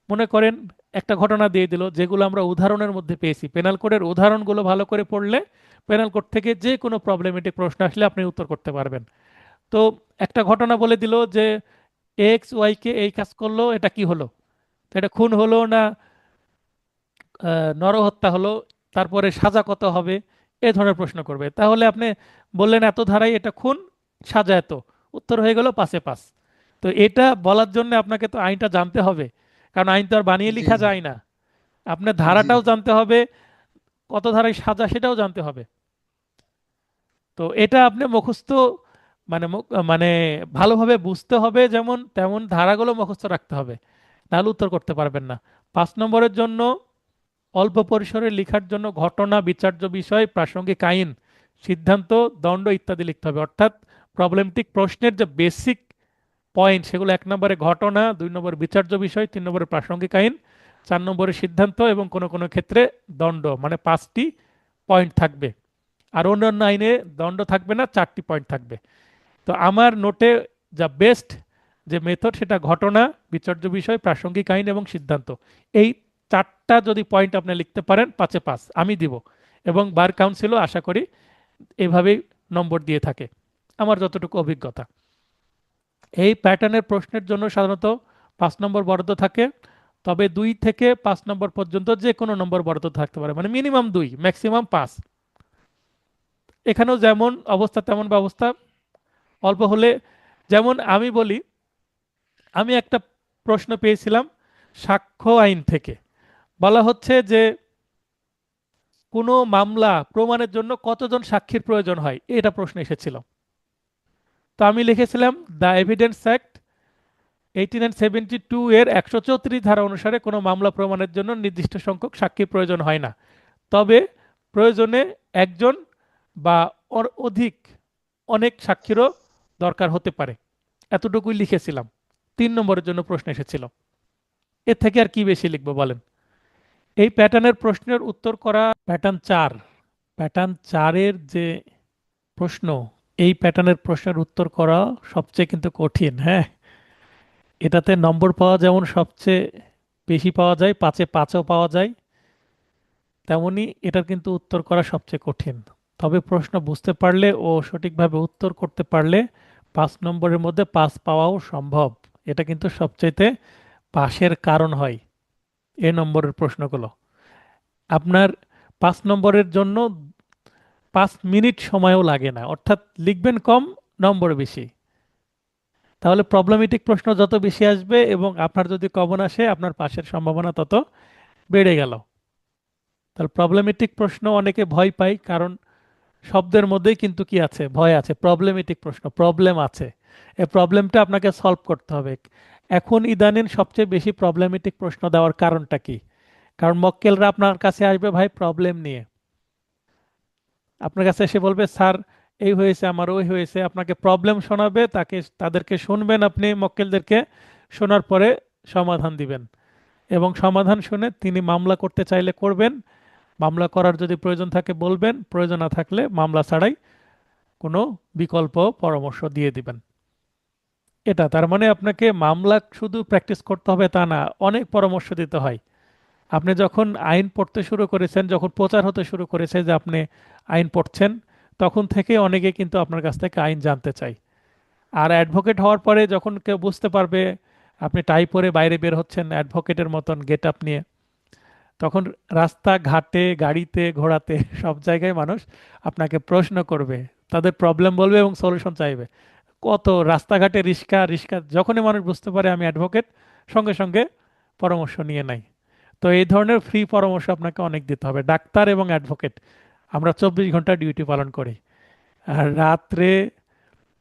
মনে করেন একটা ঘটনা দিয়ে দিল যেগুলো আমরা উদাহরণের মধ্যে পেয়েছি, পেনাল কোডের উদাহরণগুলো ভালো করে পড়লে পেনাল কোড থেকে যে কোনো প্রবলেমেটিক প্রশ্ন আসলে আপনি উত্তর করতে পারবেন। তো একটা ঘটনা বলে দিল যে এক্স ওয়াইকে এই কাজ করলো, এটা কি হলো? তো এটা খুন হলো না নরহত্যা হলো, তারপরে সাজা কত হবে, এ ধরনের প্রশ্ন করবে। তাহলে আপনি বললেন এত ধারায় এটা খুন, সাজা এত, উত্তর হয়ে গেল 5-এ 5। তো এটা বলার জন্য আপনাকে তো আইনটা জানতে হবে, কারণ আইন তো আর বানিয়ে জি লেখা জি যায় না। আপনার জি ধারাটাও জানতে হবে, কত ধারায় সাজা সেটাও জানতে হবে। তো এটা আপনি মুখস্থ মানে ভালোভাবে বুঝতে হবে, যেমন তেমন ধারাগুলো মুখস্থ রাখতে হবে, নাহলে উত্তর করতে পারবেন না। 5 নম্বরের জন্য অল্প পরিসরে লেখার জন্য ঘটনা, বিচার্য বিষয়, প্রাসঙ্গিক আইন, সিদ্ধান্ত, দণ্ড ইত্যাদি লিখতে হবে। অর্থাৎ প্রবলেমটিক প্রশ্নের যে বেসিক পয়েন্ট সেগুলো 1 নম্বরে ঘটনা, 2 নম্বরে বিচার্য বিষয়, 3 নম্বরে প্রাসঙ্গিক আইন, 4 নম্বরে সিদ্ধান্ত এবং কোনো কোনো ক্ষেত্রে দণ্ড, মানে 5টি পয়েন্ট থাকবে। আর অন্যান্য আইনে দণ্ড থাকবে না, 4টি পয়েন্ট থাকবে। তো আমার নোটে যা বেস্ট যে মেথড সেটা ঘটনা, বিচার্য বিষয়, প্রাসঙ্গিক আইন এবং সিদ্ধান্ত। এই 4টা যদি পয়েন্ট আপনি লিখতে পারেন 5-এ 5 আমি দিব, এবং বার কাউন্সিলও আশা করি এভাবেই নম্বর দিয়ে থাকে, আমার যতটুকু অভিজ্ঞতা। এই প্যাটার্নের প্রশ্নের জন্য সাধারণত 5 নম্বর বরাদ্দ থাকে, তবে 2 থেকে 5 নম্বর পর্যন্ত যে কোনো নম্বর বরাদ্দ থাকতে পারে, মানে মিনিমাম 2 ম্যাক্সিমাম 5। এখানেও যেমন অবস্থা তেমন ব্যবস্থা, অল্প হলে, যেমন আমি বলি, আমি একটা প্রশ্ন পেয়েছিলাম সাক্ষ্য আইন থেকে। বলা হচ্ছে যে কোনো মামলা প্রমাণের জন্য কতজন সাক্ষীর প্রয়োজন হয়, এটা প্রশ্ন এসেছিল। তো আমি লিখেছিলাম দ্য এভিডেন্স অ্যাক্ট 1872 এর 134 ধারা অনুসারে কোনো মামলা প্রমাণের জন্য নির্দিষ্ট সংখ্যক সাক্ষীর প্রয়োজন হয় না, তবে প্রয়োজনে একজন বা অধিক অনেক সাক্ষীরও দরকার হতে পারে। এতটুকুই লিখেছিলাম। 3 নম্বরের জন্য প্রশ্ন এসেছিল। এর থেকে আর কি বেশি লিখবো বলেন? এই প্যাটার্নের প্রশ্নের উত্তর করা প্যাটার্ন 4 এর যে প্রশ্ন, এই প্যাটার্নের প্রশ্নের উত্তর করা সবচেয়ে কিন্তু কঠিন। হ্যাঁ, এটাতে নম্বর পাওয়া যেমন সবচেয়ে বেশি পাওয়া যায়, 5-এ 5ও পাওয়া যায়, তেমনি এটার কিন্তু উত্তর করা সবচেয়ে কঠিন। তবে প্রশ্ন বুঝতে পারলে ও সঠিকভাবে উত্তর করতে পারলে 5 নম্বরের মধ্যে 5 পাওয়াও সম্ভব। এটা কিন্তু সবচাইতে পাশের কারণ হয় এ নম্বরের প্রশ্নগুলো। আপনার 5 নম্বরের জন্য 5 মিনিট সময়ও লাগে না, অর্থাৎ লিখবেন কম, নম্বর বেশি। তাহলে প্রবলেমেটিক প্রশ্ন যত বেশি আসবে এবং আপনার যদি কমন আসে আপনার পাশের সম্ভাবনা তত বেড়ে গেল। তাহলে প্রবলেমেটিক প্রশ্ন অনেকে ভয় পায়, কারণ শব্দের মধ্যেই কিন্তু কি আছে, ভয় আছে। প্রবলেমেটিক প্রশ্ন, প্রবলেম আছে, এই প্রবলেমটা আপনাকে সলভ করতে হবে। এখন ইদানিং সবচেয়ে বেশি প্রবলেমেটিক প্রশ্ন দেওয়ার কারণটা কি? কারণ মক্কেলরা আপনার কাছে আসবে ভাই প্রবলেম নিয়ে, আপনার কাছে এসে বলবে স্যার এই হয়েছে আমার, ওই হয়েছে, আপনাকে প্রবলেম শোনাবে, তাদেরকে শুনবেন আপনি মক্কেলদেরকে, শোনার পরে সমাধান দিবেন, এবং সমাধান শুনে তিনি মামলা করতে চাইলে করবেন, মামলা করার যদি প্রয়োজন থাকে বলবেন, প্রয়োজন না থাকলে মামলা ছাড়াই কোনো বিকল্প পরামর্শ দিয়ে দিবেন। এটা তার মানে আপনাকে মামলা শুধু প্র্যাকটিস করতে হবে তা না, অনেক পরামর্শ দিতে হয়। আপনি যখন আইন পড়তে শুরু করেছেন, যখন প্রচার হতে শুরু করেছে যে আপনি আইন পড়ছেন, তখন থেকে অনেকে কিন্তু আপনার কাছ থেকে আইন জানতে চায়। আর অ্যাডভোকেট হওয়ার পরে যখন কেউ বুঝতে পারবে আপনি টাই পরে বাইরে বের হচ্ছেন অ্যাডভোকেটের মতন গেট আপ নিয়ে, তখন রাস্তা ঘাটে গাড়িতে ঘোড়াতে সব জায়গায় মানুষ আপনাকে প্রশ্ন করবে, তাদের প্রবলেম বলবে এবং সলিউশন চাইবে। কত রাস্তাঘাটে রিক্সা রিক্সা যখনই মানুষ বুঝতে পারে আমি অ্যাডভোকেট, সঙ্গে সঙ্গে পরামর্শ নিয়ে নেয়। তো এই ধরনের ফ্রি পরামর্শ আপনাকে অনেক দিতে হবে। ডাক্তার এবং অ্যাডভোকেট আমরা 24 ঘন্টা ডিউটি পালন করি। আর রাত্রে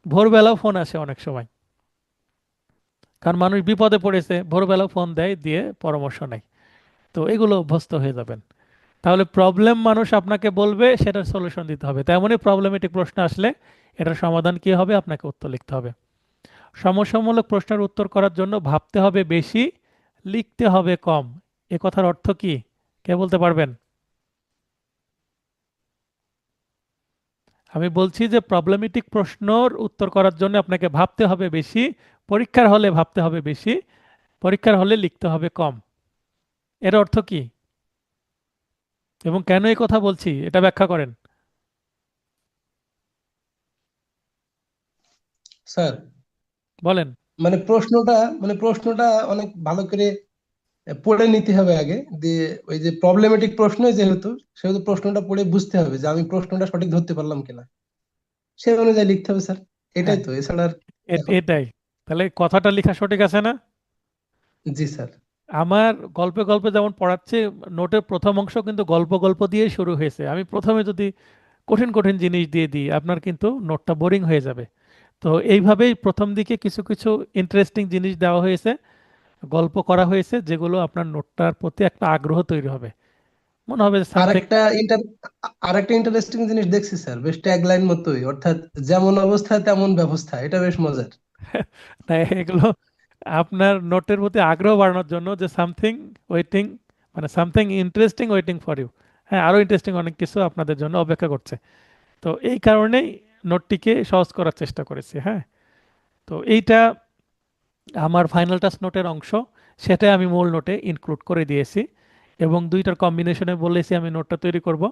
ভোরবেলাও ফোন আসে অনেক সময়, কারণ মানুষ বিপদে পড়েছে, ভোরবেলাও ফোন দেয়, দিয়ে পরামর্শ নেয়। তো এগুলো অভ্যস্ত হয়ে যাবেন। তাহলে প্রবলেম মানুষ আপনাকে বলবে, সেটার সলিউশন দিতে হবে। তেমনই প্রবলেমেটিক প্রশ্ন আসলে এটার সমাধান কি হবে, আপনাকে উত্তর লিখতে হবে। সমস্যামূলক প্রশ্নের উত্তর করার জন্য ভাবতে হবে বেশি, লিখতে হবে কম। এ কথার অর্থ কি, কে বলতে পারবেন? আমি বলছি যে প্রবলেমেটিক প্রশ্নর উত্তর করার জন্য আপনাকে ভাবতে হবে বেশি, পরীক্ষার হলে ভাবতে হবে বেশি, পরীক্ষার হলে লিখতে হবে কম। এর অর্থ কি এবং কেন এই কথা বলছি এটা ব্যাখ্যা করেন। স্যার, বলেন। প্রশ্নটা অনেক ভালো করে পড়ে নিতে হবে আগে, দিয়ে ওই যে প্রবলেমেটিক প্রশ্ন যেহেতু, সেহেতু প্রশ্নটা পড়ে বুঝতে হবে যে আমি প্রশ্নটা সঠিক ধরতে পারলাম কিনা, সেই অনুযায়ী লিখতে হবে স্যার। এটাই হ্যাঁ, তো, এছাড়া আর এখন। এটাই। তাহলে কথাটা লেখা সঠিক আছে না? জি স্যার। আমার গল্পে গল্পে যেমন পড়াচ্ছে, নোটের প্রথম অংশ কিন্তু গল্প গল্প দিয়ে শুরু হয়েছে। আমি প্রথমে যদি কঠিন কঠিন জিনিস দিয়ে দিই আপনার কিন্তু নোটটা বোরিং হয়ে যাবে। তো এইভাবেই প্রথম দিকে কিছু কিছু ইন্টারেস্টিং জিনিস দেওয়া হয়েছে, গল্প করা হয়েছে, যেগুলো আপনার নোটটার প্রতি একটা আগ্রহ তৈরি হবে, মনে হবে আর সামথিং। একটা ইন্টার আর একটা ইন্টারেস্টিং জিনিস দেখছি স্যার, বেশ ট্যাগলাইন মতোই, অর্থাৎ যেমন অবস্থা তেমন ব্যবস্থা, এটা বেশ মজার। না, এগুলো আপনার নোটের প্রতি আগ্রহ বাড়ানোর জন্য, যে সামথিং ওয়েটিং, মানে something interesting waiting for you. হ্যাঁ, আরো ইন্টারেস্টিং অনেক কিছু আপনাদের জন্য অপেক্ষা করছে। তো এই কারণেই নোটটিকে সহজ করার চেষ্টা করেছি। হ্যাঁ, তো এইটা আমার ফাইনাল টাচ নোটের অংশ, সেটা আমি মূল নোটে ইনক্লুড করে দিয়েছি এবং দুইটার কম্বিনেশনে বলেছি আমি নোটটা তৈরি করব।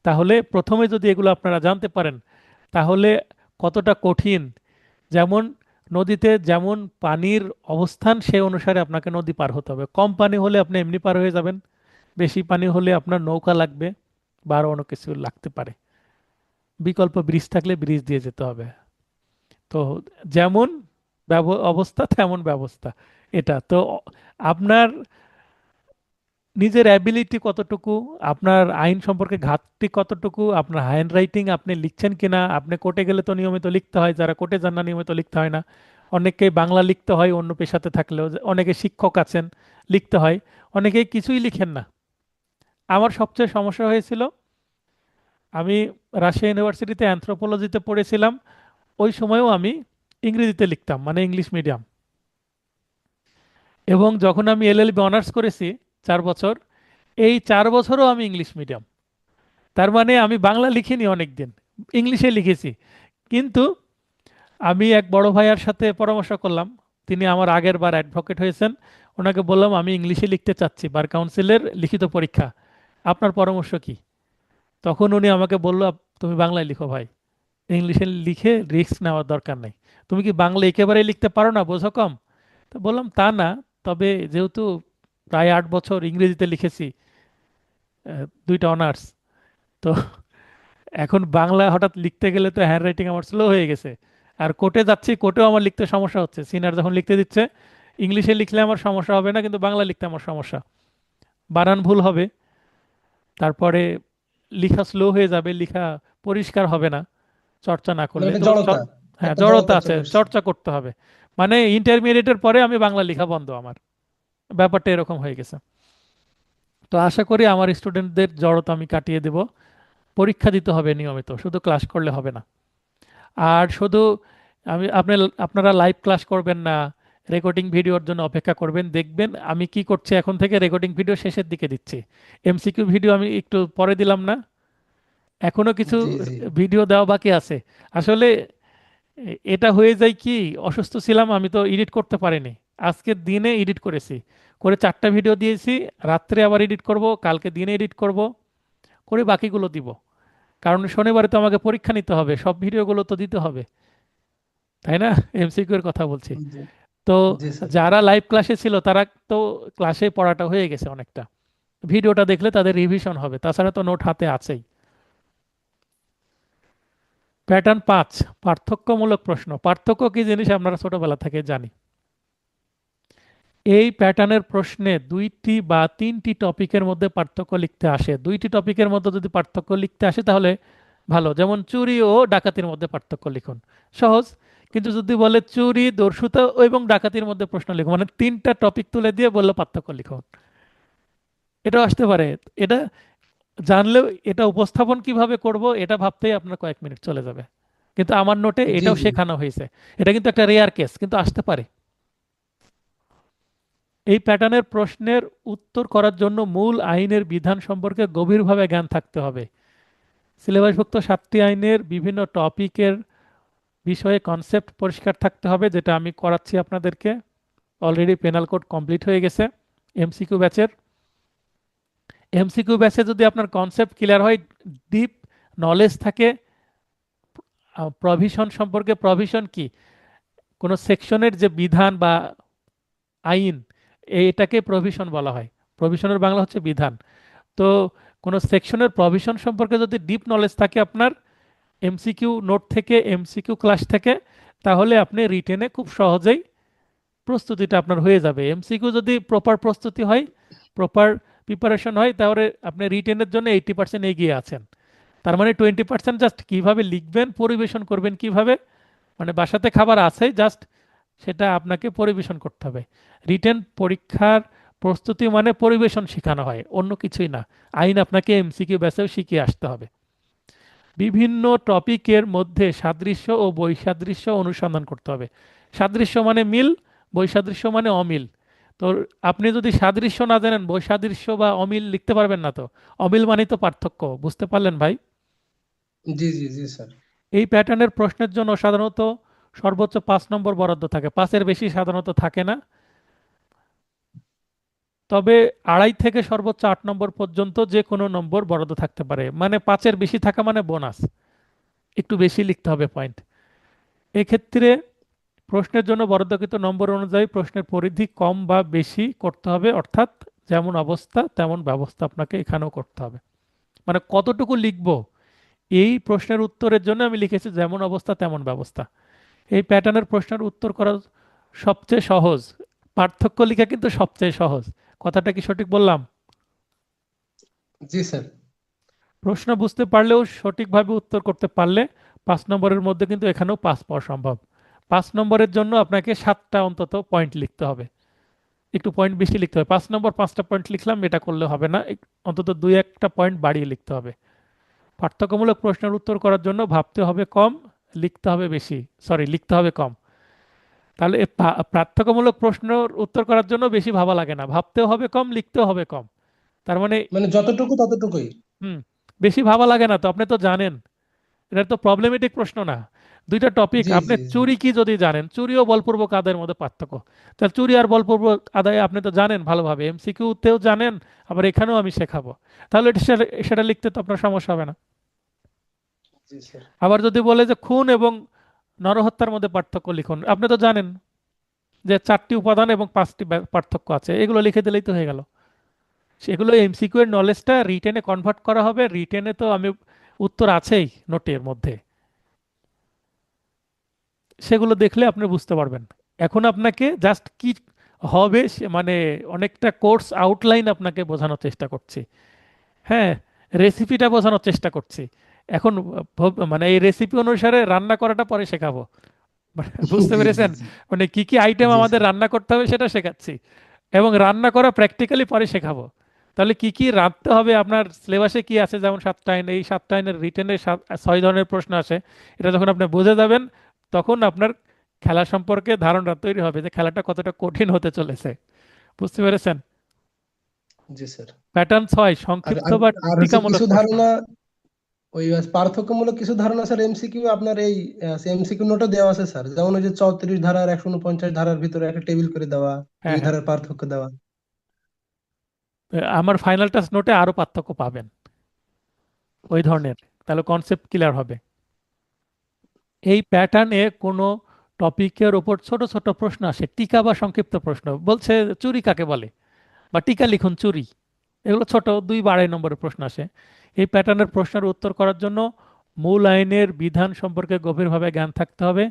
তাহলে প্রথমে যদি এগুলো আপনারা জানতে পারেন, তাহলে কতটা কঠিন, যেমন নদীতে যেমন পানির অবস্থান সেই অনুসারে আপনাকে নদী পার হতে হবে। কম পানি হলে আপনি এমনি পার হয়ে যাবেন, বেশি পানি হলে আপনার নৌকা লাগবে বা আরো অন্য কিছু লাগতে পারে। বিকল্প ব্রিজ থাকলে ব্রিজ দিয়ে যেতে হবে। তো যেমন অবস্থা তেমন ব্যবস্থা, এটা তো আপনার নিজের অ্যাবিলিটি কতটুকু, আপনার আইন সম্পর্কে ঘাটতি কতটুকু, আপনার হ্যান্ড রাইটিং আপনি লিখছেন কিনা। আপনি কোর্টে গেলে তো নিয়মিত লিখতে হয়, যারা কোর্টে যান না নিয়মিত লিখতে হয় না। অনেকেই বাংলা লিখতে হয় অন্য পেশাতে থাকলেও, অনেকে শিক্ষক আছেন লিখতে হয়, অনেকেই কিছুই লিখেন না। আমার সবচেয়ে সমস্যা হয়েছিল, আমি রাজশাহী ইউনিভার্সিটিতে অ্যানথ্রোপোলজিতে পড়েছিলাম, ওই সময়ও আমি ইংরেজিতে লিখতাম, মানে ইংলিশ মিডিয়াম। এবং যখন আমি এলএলবি অনার্স করেছি 4 বছর, এই 4 বছরও আমি ইংলিশ মিডিয়াম। তার মানে আমি বাংলা লিখিনি অনেক দিন, ইংলিশে লিখেছি। কিন্তু আমি এক বড় ভাইয়ার সাথে পরামর্শ করলাম, তিনি আমার আগের বার অ্যাডভোকেট হয়েছেন। ওনাকে বললাম আমি ইংলিশে লিখতে চাচ্ছি, বার কাউন্সিলের লিখিত পরীক্ষা, আপনার পরামর্শ কি? তখন উনি আমাকে বলল, তুমি বাংলায় লিখো ভাই, ইংলিশে লিখে রিস্ক নেওয়ার দরকার নেই। তুমি কি বাংলা একেবারেই লিখতে পারো না, বোঝো কম? তো বললাম তা না, তবে যেহেতু প্রায় 8 বছর ইংরেজিতে লিখেছি, দুইটা অনার্স, তো এখন বাংলা হঠাৎ লিখতে গেলে তো হ্যান্ড রাইটিং আমার স্লো হয়ে গেছে। আর কোর্টে যাচ্ছি, কোর্টেও আমার লিখতে সমস্যা হচ্ছে, সিনিয়র যখন লিখতে দিচ্ছে, ইংলিশে লিখলে আমার সমস্যা হবে না, কিন্তু বাংলা লিখতে আমার সমস্যা, বানান ভুল হবে, তারপরে লেখা স্লো হয়ে যাবে, লেখা পরিষ্কার হবে না চর্চা না মানে করলে। একটা তো জড়তা, হ্যাঁ, একটা জড়তা জড়তা আছে, চলে আসছে। চর্চা করতে হবে। মানে ইন্টারমিডিয়েটের পরে আমি বাংলা লেখা বন্ধ আমার, ব্যাপারটা এরকম হয়ে গেছে। তো আশা করি আমার স্টুডেন্টদের জড়তা আমি কাটিয়ে দেব। পরীক্ষা দিতে হবে নিয়মিত, শুধু ক্লাস করলে হবে না। আর শুধু আপনারা লাইভ ক্লাস করবেন না, রেকর্ডিং ভিডিওর জন্য অপেক্ষা করবেন। দেখবেন আমি কি করছি, এখন থেকে রেকর্ডিং ভিডিও শেষের দিকে দিচ্ছি। এমসিকিউ ভিডিও আমি একটু পরে দিলাম না, এখনো কিছু জি জি। ভিডিও দেওয়া বাকি আছে। আসলে এটা হয়ে যায় কি, অসুস্থ ছিলাম আমি, তো এডিট করতে পারিনি। আজকের দিনে এডিট করেছি, করে 4টা ভিডিও দিয়েছি, রাত্রে আবার এডিট করব, কালকে দিনে এডিট করব, করে বাকিগুলো দিব। কারণ শনিবারে তো আমাকে পরীক্ষা নিতে হবে, সব ভিডিওগুলো তো দিতে হবে, তাই না? এমসিকিউ এর কথা বলছি। জি তো জি স্যার। যারা লাইভ ক্লাসে ছিল তারা তো ক্লাসে পড়াটা হয়ে গেছে অনেকটা, ভিডিওটা দেখলে তাদের রিভিশন হবে, তাছাড়া তো নোট হাতে আছেই। প্যাটার্ন 5, পার্থক্যমূলক প্রশ্ন। পার্থক্য কি জিনিস আমরা ছোটবেলা থেকে জানি। এই প্যাটার্নের প্রশ্নে 2টি বা 3টি টপিকের মধ্যে পার্থক্য লিখতে আসে। 2টি টপিকের মধ্যে যদি পার্থক্য লিখতে আসে তাহলে ভালো, যেমন চুরি ও ডাকাতির মধ্যে পার্থক্য লিখুন, সহজ। কিন্তু যদি বলে চুরি, দস্যুতা এবং ডাকাতির মধ্যে প্রশ্ন লিখুন, মানে 3টা টপিক তুলে দিয়ে বললো পার্থক্য লিখুন, এটাও আসতে পারে। এটা জানলেও এটা উপস্থাপন কিভাবে করব এটা ভাবতেই আপনার কয়েক মিনিট চলে যাবে। কিন্তু আমার নোটে জি এটাও জি শেখানো হয়েছে। এটা কিন্তু একটা রেয়ার কেস, কিন্তু আসতে পারে। এই প্যাটার্নের প্রশ্নের উত্তর করার জন্য মূল আইনের বিধান সম্পর্কে গভীরভাবে জ্ঞান থাকতে হবে। সিলেবাসভুক্ত 7টি আইনের বিভিন্ন টপিকের বিষয়ে কনসেপ্ট পরিষ্কার থাকতে হবে, যেটা আমি করাচ্ছি আপনাদেরকে। অলরেডি পেনাল কোড কমপ্লিট হয়ে গেছে এমসিকিউ ব্যাচের। এমসিকিউ ব্যাচে যদি আপনার কনসেপ্ট ক্লিয়ার হয়, ডিপ নলেজ থাকে প্রভিশন সম্পর্কে। প্রভিশন কি? কোনো সেকশনের যে বিধান বা আইন, এটাকে প্রভিশন বলা হয়। প্রভিশনের বাংলা হচ্ছে বিধান। তো কোনো সেকশনের প্রভিশন সম্পর্কে যদি ডিপ নলেজ থাকে আপনার এমসিকিউ নোট থেকে, এমসিকিউ ক্লাস থেকে, তাহলে আপনি রিটেনে খুব সহজেই প্রস্তুতিটা আপনার হয়ে যাবে। এমসিকিউ যদি প্রপার প্রস্তুতি হয়, প্রপার প্রিপারেশন হয়, তাহলে আপনি রিটেনের জন্য 80% এগিয়ে আছেন। তার মানে 20% জাস্ট কিভাবে লিখবেন, পরিবেশন করবেন কিভাবে, মানে বাসাতে খাবার আছে, জাস্ট সেটা আপনাকে পরিবেশন করতে হবে। রিটেন পরীক্ষার প্রস্তুতি মানে পরিবেশন শেখানো হয়, অন্য কিছুই না। আইন আপনাকে এমসিকিউ ব্যাচেও শিখিয়ে আসতে হবে। বিভিন্ন টপিকের মধ্যে সাদৃশ্য ও বৈসাদৃশ্য অনুসন্ধান করতে হবে। সাদৃশ্য মানে মিল, বৈসাদৃশ্য মানে অমিল। তো আপনি যদি সাদৃশ্য না জানেন, বৈসাদৃশ্য বা অমিল লিখতে পারবেন না। তো অমিল মানে তো পার্থক্য, বুঝতে পারলেন ভাই? জি জি জি স্যার। এই প্যাটার্নের প্রশ্নের জন্য সাধারণত সর্বোচ্চ 5 নম্বর বরাদ্দ থাকে, 5-এর বেশি সাধারণত থাকে না। তবে 2.5 থেকে সর্বোচ্চ 8 নম্বর পর্যন্ত যে কোনো নম্বর বরাদ্দ থাকতে পারে, মানে 5-এর বেশি থাকা মানে বোনাস, একটু বেশি লিখতে হবে পয়েন্ট। এক্ষেত্রে প্রশ্নের জন্য বরাদ্দকৃত নম্বর অনুযায়ী প্রশ্নের পরিধি কম বা বেশি করতে হবে, অর্থাৎ যেমন অবস্থা তেমন ব্যবস্থা আপনাকে এখানেও করতে হবে। মানে কতটুকু লিখব, এই প্রশ্নের উত্তরের জন্য আমি লিখেছি যেমন অবস্থা তেমন ব্যবস্থা। এই প্যাটার্নের প্রশ্নের উত্তর করা সবচেয়ে সহজ, পার্থক্য লেখা কিন্তু সবচেয়ে সহজ। কথাটা কি সঠিক বললাম? জি স্যার। প্রশ্ন বুঝতে পারলেও সঠিকভাবে উত্তর করতে পারলে 5 নম্বরের মধ্যে কিন্তু এখানেও পাস পাওয়া সম্ভব। 5 নম্বরের জন্য আপনাকে 7টা অন্তত পয়েন্ট লিখতে হবে, একটু পয়েন্ট বেশি লিখতে হবে। 5 নম্বর 5টা পয়েন্ট লিখলাম এটা করলে হবে না, অন্তত 2-1টা পয়েন্ট বাড়িয়ে লিখতে হবে। পার্থক্যমূলক প্রশ্নের উত্তর করার জন্য ভাবতে হবে কম, লিখতে হবে বেশি, সরি লিখতে হবে কম। তাহলে পার্থক্যমূলক প্রশ্নের উত্তর করার জন্য বেশি ভাবা লাগে না, ভাবতেও হবে কম, লিখতেও হবে কম। তার মানে মানে যতটুকু ততটুকুই। হুম, বেশি ভাবা লাগে না। তো আপনি তো জানেন এটা তো প্রবলেমেটিক প্রশ্ন না। 2টা টপিক, জি আপনি জি জি। চুরি কি যদি জানেন, চুরি ও বলপূর্বক আদায়ের মধ্যে পার্থক্য, তাহলে চুরি আর বলপূর্বক আদায় আপনি তো জানেন ভালোভাবে, এমসিকিউ তেও জানেন, আবার এখানেও আমি শেখাবো। তাহলে সেটা লিখতে তো আপনার সমস্যা হবে না। জি স্যার। আবার যদি বলে যে খুন এবং নরহত্যার মধ্যে পার্থক্য লিখুন, আপনি তো জানেন যে 4টি উপাদান এবং 5টি পার্থক্য আছে, এগুলো লিখে দিলেই তো হয়ে গেল। সেগুলো এমসিকিউ এর নলেজটা রিটেনে কনভার্ট করা হবে, রিটেনে তো আমি উত্তর আছেই নোটের মধ্যে, সেগুলো দেখলে আপনি বুঝতে পারবেন। এখন আপনাকে জাস্ট কি হবে মানে অনেকটা কোর্স আউটলাইন আপনাকে বোঝানোর চেষ্টা করছি। হ্যাঁ, রেসিপিটা বোঝানোর চেষ্টা করছি। এখন মানে এই রেসিপি অনুসারে রান্না করাটা পরে শেখাবো। মানে বুঝতে জি জি পেরেছেন? জি। মানে কি কি আইটেম জি আমাদের স্যার। রান্না করতে হবে সেটা শেখাচ্ছি, এবং রান্না করা প্র্যাকটিক্যালি পরে শেখাবো। তাহলে কি কি রাঁধতে হবে, আপনার সিলেবাসে কি আছে, যেমন 7টা আইন, এই 7টা আইনের রিটেনে 6 ধরনের প্রশ্ন আসে। এটা যখন আপনি বুঝে যাবেন, তখন আপনার খেলা সম্পর্কে ধারণা তৈরি হবে যে খেলাটা কতটা কঠিন হতে চলেছে। বুঝতে পেরেছেন? জি স্যার। প্যাটার্ন 6, আর সংক্ষিপ্ত আর বা আর হচ্ছে টিকামূলক কিছু প্রশ্ন। ধারণা, ওই পার্থক্যমূলক কিছু ধারণা স্যার এমসিকিউ আপনার এই এমসিকিউ নোটে দেওয়া আছে স্যার, যেমন ওই যে 34 ধারার 149 ধারার ভিতরে একটা টেবিল করে দেওয়া, হ্যাঁ, দুই হ্যাঁ, ধারার পার্থক্য দেওয়া। আমার ফাইনাল টাচ নোটে আরো পার্থক্য পাবেন ওই ধরনের। তাহলে কনসেপ্ট ক্লিয়ার হবে। এই প্যাটার্নে কোনো টপিকের ওপর ছোট ছোট প্রশ্ন আসে, টিকা বা সংক্ষিপ্ত প্রশ্ন, বলছে চুরি কাকে বলে বা টিকা লিখুন চুরি, এগুলো ছোট 2 বা 2.5 নম্বরের প্রশ্ন আসে। এই প্যাটার্নের প্রশ্নের উত্তর করার জন্য মূল আইনের বিধান সম্পর্কে গভীরভাবে জ্ঞান থাকতে হবে,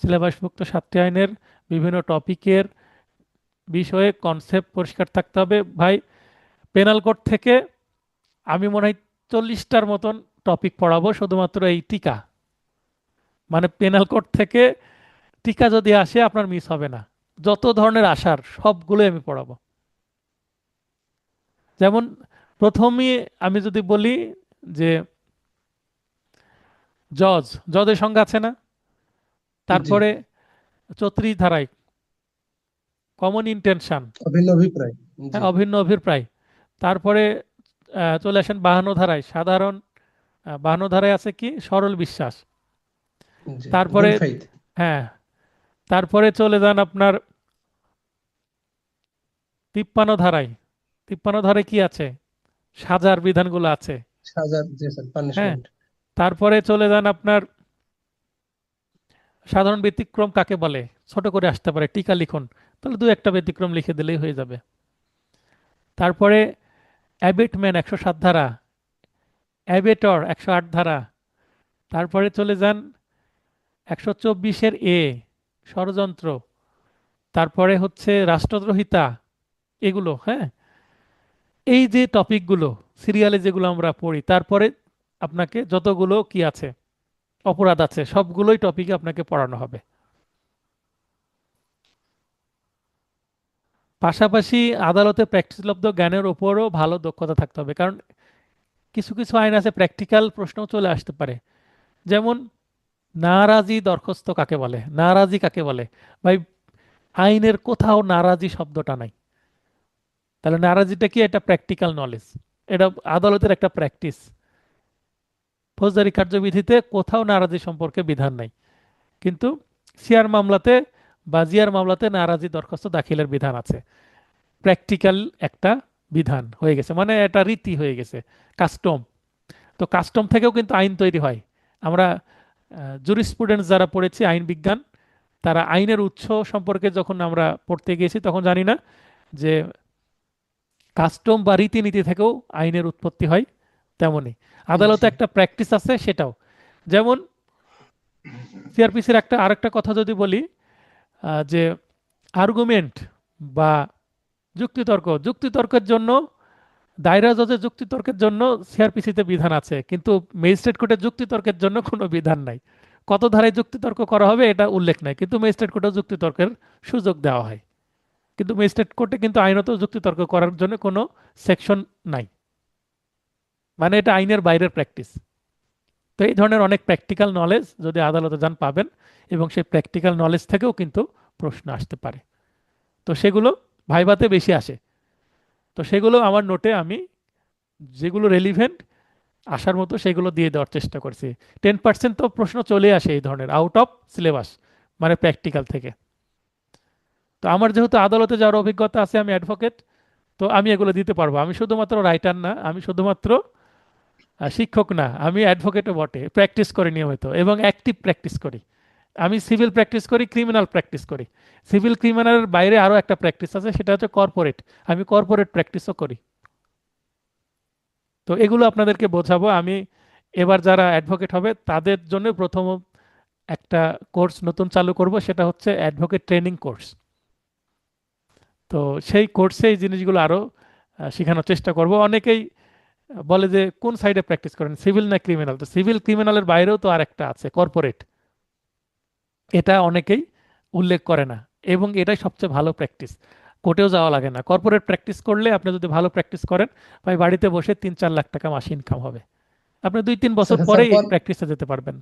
সিলেবাসভুক্ত 7টি আইনের বিভিন্ন টপিকের বিষয়ে কনসেপ্ট পরিষ্কার থাকতে হবে। ভাই, পেনাল কোড থেকে আমি মনে হয় 40টার মতন টপিক পড়াবো শুধুমাত্র এই টিকা, মানে পেনাল কোড থেকে টিকা যদি আসে আপনার মিস হবে না, যত ধরনের আসার সবগুলোই আমি পড়াবো। যেমন প্রথমেই আমি যদি বলি যে জজের সংজ্ঞা আছে না, জি, তারপরে 34 ধারায় কমন ইন্টেনশন, অভিন্ন অভিপ্রায়। জি, হ্যাঁ, অভিন্ন অভিপ্রায়। তারপরে চলে আসেন 52 ধারায় সাধারণ, 52 ধারায় আছে কি সরল বিশ্বাস। জি, তারপরে গুড ফেইথ। হ্যাঁ, তারপরে চলে যান আপনার 53 ধারায়। 53 ধারায় কি আছে, সাজার বিধানগুলো আছে। সাজার, জি স্যার, হ্যাঁ, পানিশমেন্ট। তারপরে চলে যান আপনার সাধারণ ব্যতিক্রম কাকে বলে, ছোট করে আসতে পারে, টিকা লিখুন, তাহলে 2-1টা ব্যতিক্রম লিখে দিলেই হয়ে যাবে। তারপরে অ্যাবেটমেন্ট 107 ধারা, অ্যাবেটর 108 ধারা। তারপরে চলে যান 124-এর ষড়যন্ত্র। তারপরে হচ্ছে রাষ্ট্রদ্রোহিতা, এগুলো। হ্যাঁ, এই যে টপিকগুলো সিরিয়ালে যেগুলো আমরা পড়ি, তারপরে আপনাকে যতগুলো কি আছে অপরাধ আছে সবগুলোই টপিকে আপনাকে পড়ানো হবে। পাশাপাশি আদালতে প্র্যাকটিসলব্ধ জ্ঞানের উপরও ভালো দক্ষতা থাকতে হবে, কারণ কিছু কিছু আইন আছে প্র্যাকটিক্যাল প্রশ্নও চলে আসতে পারে। যেমন নারাজি দরখাস্ত কাকে বলে, নারাজি কাকে বলে। ভাই, আইনের কোথাও নারাজি শব্দটা নাই, তাহলে নারাজিটা কি? এটা প্র্যাকটিক্যাল নলেজ, এটা আদালতের একটা প্র্যাকটিস। ফৌজদারি কার্যবিধিতে কোথাও নারাজি সম্পর্কে বিধান নাই, কিন্তু সিআর মামলাতে বা জিআর মামলাতে নারাজি দরখাস্ত দাখিলের বিধান আছে। প্র্যাকটিক্যাল একটা বিধান হয়ে গেছে, মানে এটা রীতি হয়ে গেছে, কাস্টম। তো কাস্টম থেকেও কিন্তু আইন তৈরি হয়। আমরা জুরিসপ্রুডেন্স যারা পড়েছি, আইন বিজ্ঞান, তারা আইনের উৎস সম্পর্কে যখন আমরা পড়তে গিয়েছি তখন জানি না যে কাস্টম বা রীতিনীতি থেকেও আইনের উৎপত্তি হয়। তেমনি আদালতে জি, একটা প্র্যাকটিস আছে সেটাও। যেমন সিআরপিসির আরেকটা কথা যদি বলি, যে আর্গুমেন্ট বা যুক্তিতর্কের জন্য দায়রা জজের যুক্তিতর্কের জন্য সিআরপিসিতে বিধান আছে, কিন্তু ম্যাজিস্ট্রেট কোর্টের যুক্তিতর্কের জন্য কোনো বিধান নাই। কত ধারায় যুক্তিতর্ক করা হবে এটা উল্লেখ নাই, কিন্তু ম্যাজিস্ট্রেট কোর্টেও যুক্তিতর্কের সুযোগ দেওয়া হয়। কিন্তু ম্যাজিস্ট্রেট কোর্টে কিন্তু আইনত যুক্তিতর্ক করার জন্য কোনো সেকশন নাই, মানে এটা আইনের বাইরের প্র্যাকটিস। তো এই ধরনের অনেক প্র্যাকটিক্যাল নলেজ যদি আদালতে যান পাবেন, এবং সেই প্র্যাকটিক্যাল নলেজ থেকেও কিন্তু প্রশ্ন আসতে পারে। তো সেগুলো ভাইভাতে বেশি আসে। তো সেগুলো আমার নোটে আমি যেগুলো রেলিভেন্ট আসার মতো সেগুলো দিয়ে দেওয়ার চেষ্টা করছি। 10% তো প্রশ্ন চলে আসে এই ধরনের আউট অফ সিলেবাস, মানে প্র্যাকটিক্যাল থেকে। তো আমার যেহেতু আদালতে যাওয়ার অভিজ্ঞতা আছে, আমি অ্যাডভোকেট, তো আমি এগুলো দিতে পারবো। আমি শুধুমাত্র রাইটার না, আমি শুধুমাত্র শিক্ষক না, আমি অ্যাডভোকেটও বটে, প্র্যাকটিস করি নিয়মিত এবং অ্যাক্টিভ প্র্যাকটিস করি। আমি সিভিল প্র্যাকটিস করি, ক্রিমিনাল প্র্যাকটিস করি। সিভিল ক্রিমিনালের বাইরে আরও একটা প্র্যাকটিস আছে, সেটা হচ্ছে কর্পোরেট। আমি কর্পোরেট প্র্যাকটিসও করি। তো এগুলো আপনাদেরকে বোঝাবো আমি। এবার যারা অ্যাডভোকেট হবে তাদের জন্য প্রথম একটা কোর্স নতুন চালু করব, সেটা হচ্ছে অ্যাডভোকেট ট্রেনিং কোর্স। তো সেই কোর্সে এই জিনিসগুলো আরও শেখানোর চেষ্টা করব। অনেকেই বলে যে কোন সাইডে প্র্যাকটিস করেন, সিভিল না ক্রিমিনাল? তো সিভিল ক্রিমিনালের বাইরেও তো আর একটা আছে, কর্পোরেট। এটা অনেকেই উল্লেখ করে না, এবং এটাই সবচেয়ে ভালো প্র্যাকটিস। কোর্টেও যাওয়া লাগে না, কর্পোরেট প্র্যাকটিস করলে আপনি যদি ভালো প্র্যাকটিস করেন, ভাই বাড়িতে বসে 3-4 লাখ টাকা মাসে ইনকাম হবে। আপনি 2-3 বছর স্যার, পরেই প্র্যাকটিসে যেতে পারবেন।